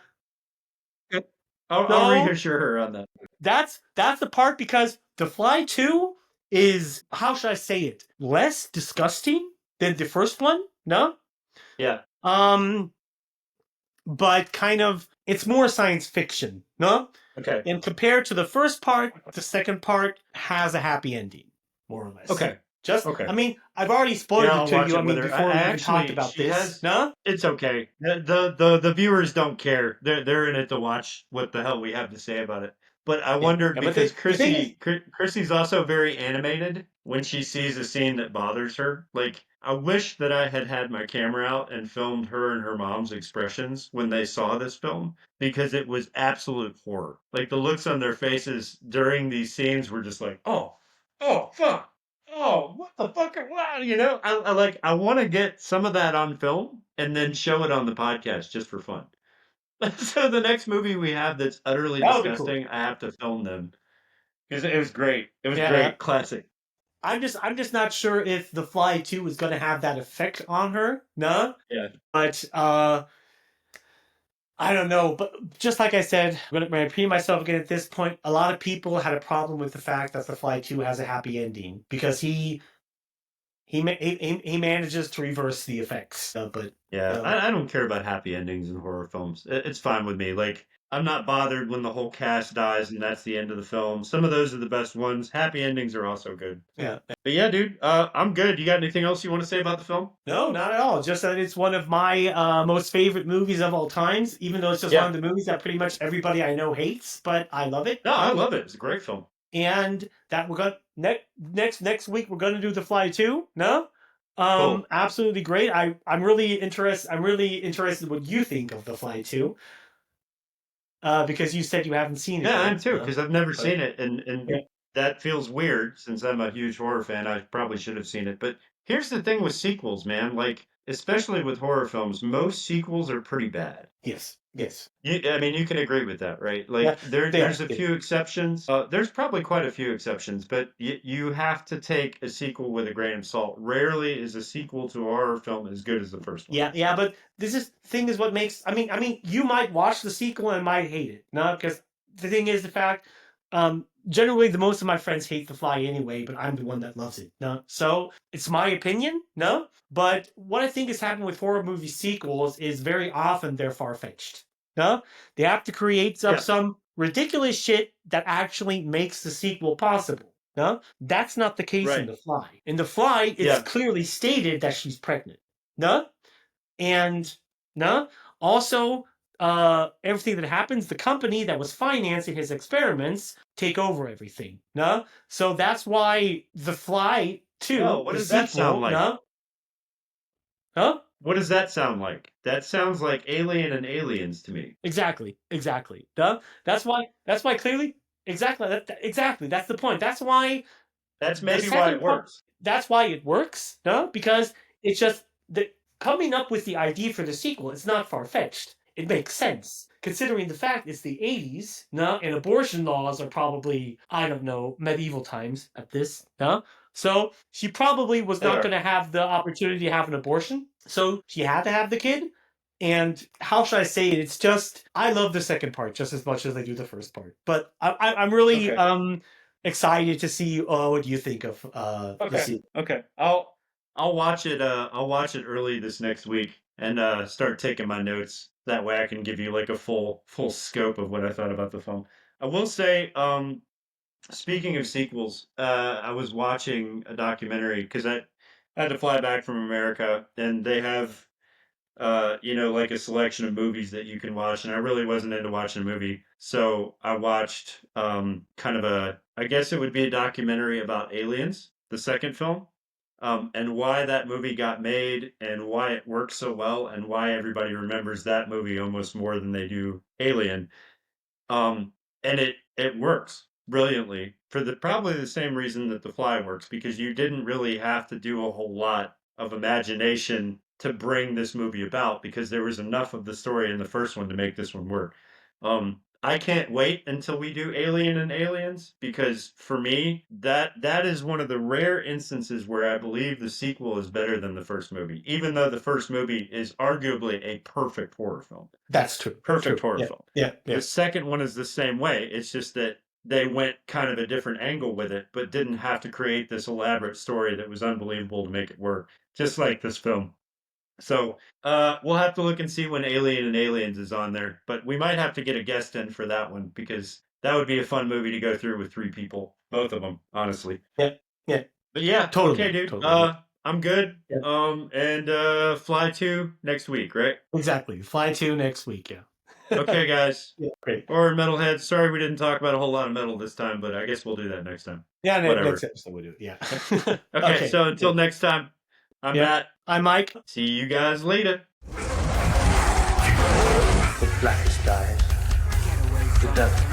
I'll reassure her on that. That's the part, because The Fly 2 is, how should I say it, less disgusting than the first one, Yeah. But kind of, it's more science fiction, Okay. And compared to the first part, the second part has a happy ending, more or less. Okay. I mean, I've already spoiled it to you. I mean, before we even talked about this. It's okay. The viewers don't care. They're in it to watch what the hell we have to say about it. But I wondered because Chrissy's also very animated when she sees a scene that bothers her. Like, I wish that I had my camera out and filmed her and her mom's expressions when they saw this film, because it was absolute horror. Like, the looks on their faces during these scenes were just like, oh, fuck. Oh, what the fuck? I want to get some of that on film and then show it on the podcast just for fun. So the next movie we have that's utterly disgusting, cool. I have to film them because it was great. It was great, classic. I'm just not sure if The Fly 2 is going to have that effect on her. Yeah. But I don't know. But just like I said, I'm going to repeat myself again at this point. A lot of people had a problem with the fact that The Fly 2 has a happy ending because he manages to reverse the effects. But I don't care about happy endings in horror films. It's fine with me. Like, I'm not bothered when the whole cast dies and that's the end of the film. Some of those are the best ones. Happy endings are also good. Yeah. But yeah, dude, I'm good. You got anything else you want to say about the film? No, not at all. Just that it's one of my most favorite movies of all times, even though it's just one of the movies that pretty much everybody I know hates, but I love it. No, I love it. It's a great film. and that we're going next week we're gonna do The Fly 2. No? Cool. Absolutely great. I'm really interested in what you think of The Fly 2. Because you said you haven't seen it. Yeah, I yet, am too, because I've never seen it, and Yeah. that feels weird since I'm a huge horror fan. I probably should have seen it. But here's the thing with sequels, man. Like, especially with horror films, most sequels are pretty bad. Yes. I mean, you can agree with that, right? Like, Yeah, there's a yeah. few exceptions. There's probably quite a few exceptions, but you have to take a sequel with a grain of salt. Rarely is a sequel to a horror film as good as the first one. Yeah, but thing is what makes. I mean, you might watch the sequel and might hate it, no? Because the thing is, the fact, generally, the most of my friends hate The Fly anyway, but I'm the one that loves it, no? So it's my opinion, no? But what I think has happened with horror movie sequels is very often they're far fetched, no? They have to create some ridiculous shit that actually makes the sequel possible. No, that's not the case in Right. The Fly. In The Fly, it's clearly stated that she's pregnant. No, and no. Also, everything that happens, the company that was financing his experiments take over everything. No, so that's why The Fly 2. Oh, what does that sound like? No, huh? What does that sound like? That sounds like Alien and Aliens to me. Exactly. No, that's why clearly. Exactly. Exactly. That's the point. That's why. That's maybe why it works. That's why it works, no? Because it's just coming up with the idea for the sequel is not far-fetched. It makes sense, considering the fact it's the 80s, no? And abortion laws are probably, I don't know, medieval times at this, no? So she probably was not going to have the opportunity to have an abortion, so she had to have the kid. And how should I say it? It's just, I love the second part just as much as I do the first part. But I'm really excited to see what you think of the sequel. Okay. I'll watch it. I'll watch it early this next week and start taking my notes. That way, I can give you like a full scope of what I thought about the film. I will say, speaking of sequels, I was watching a documentary because I had to fly back from America, and they have like a selection of movies that you can watch, and I really wasn't into watching a movie, so I watched kind of I guess it would be a documentary about Aliens, the second film, and why that movie got made, and why it works so well, and why everybody remembers that movie almost more than they do Alien. And it works brilliantly for probably the same reason that The Fly works, because you didn't really have to do a whole lot of imagination to bring this movie about, because there was enough of the story in the first one to make this one work. I can't wait until we do Alien and Aliens, because for me, that is one of the rare instances where I believe the sequel is better than the first movie, even though the first movie is arguably a perfect horror film. That's true. Perfect horror film. Yeah. The second one is the same way. It's just that they went kind of a different angle with it, but didn't have to create this elaborate story that was unbelievable to make it work, just like this film. So we'll have to look and see when Alien and Aliens is on there, but we might have to get a guest in for that one, because that would be a fun movie to go through with 3 people, both of them, honestly. Yeah. But yeah, Totally. okay, dude. Totally. I'm good. Yeah. And Fly 2 next week, right? Exactly. Fly 2 next week. Yeah. Okay, guys. Yeah, great. Or Metalhead. Sorry we didn't talk about a whole lot of metal this time, but I guess we'll do that next time. Yeah, Whatever. next episode we'll do it. Yeah. Okay, so until next time, I'm Matt. I'm Mike. See you guys later. The blackest eyes, the dark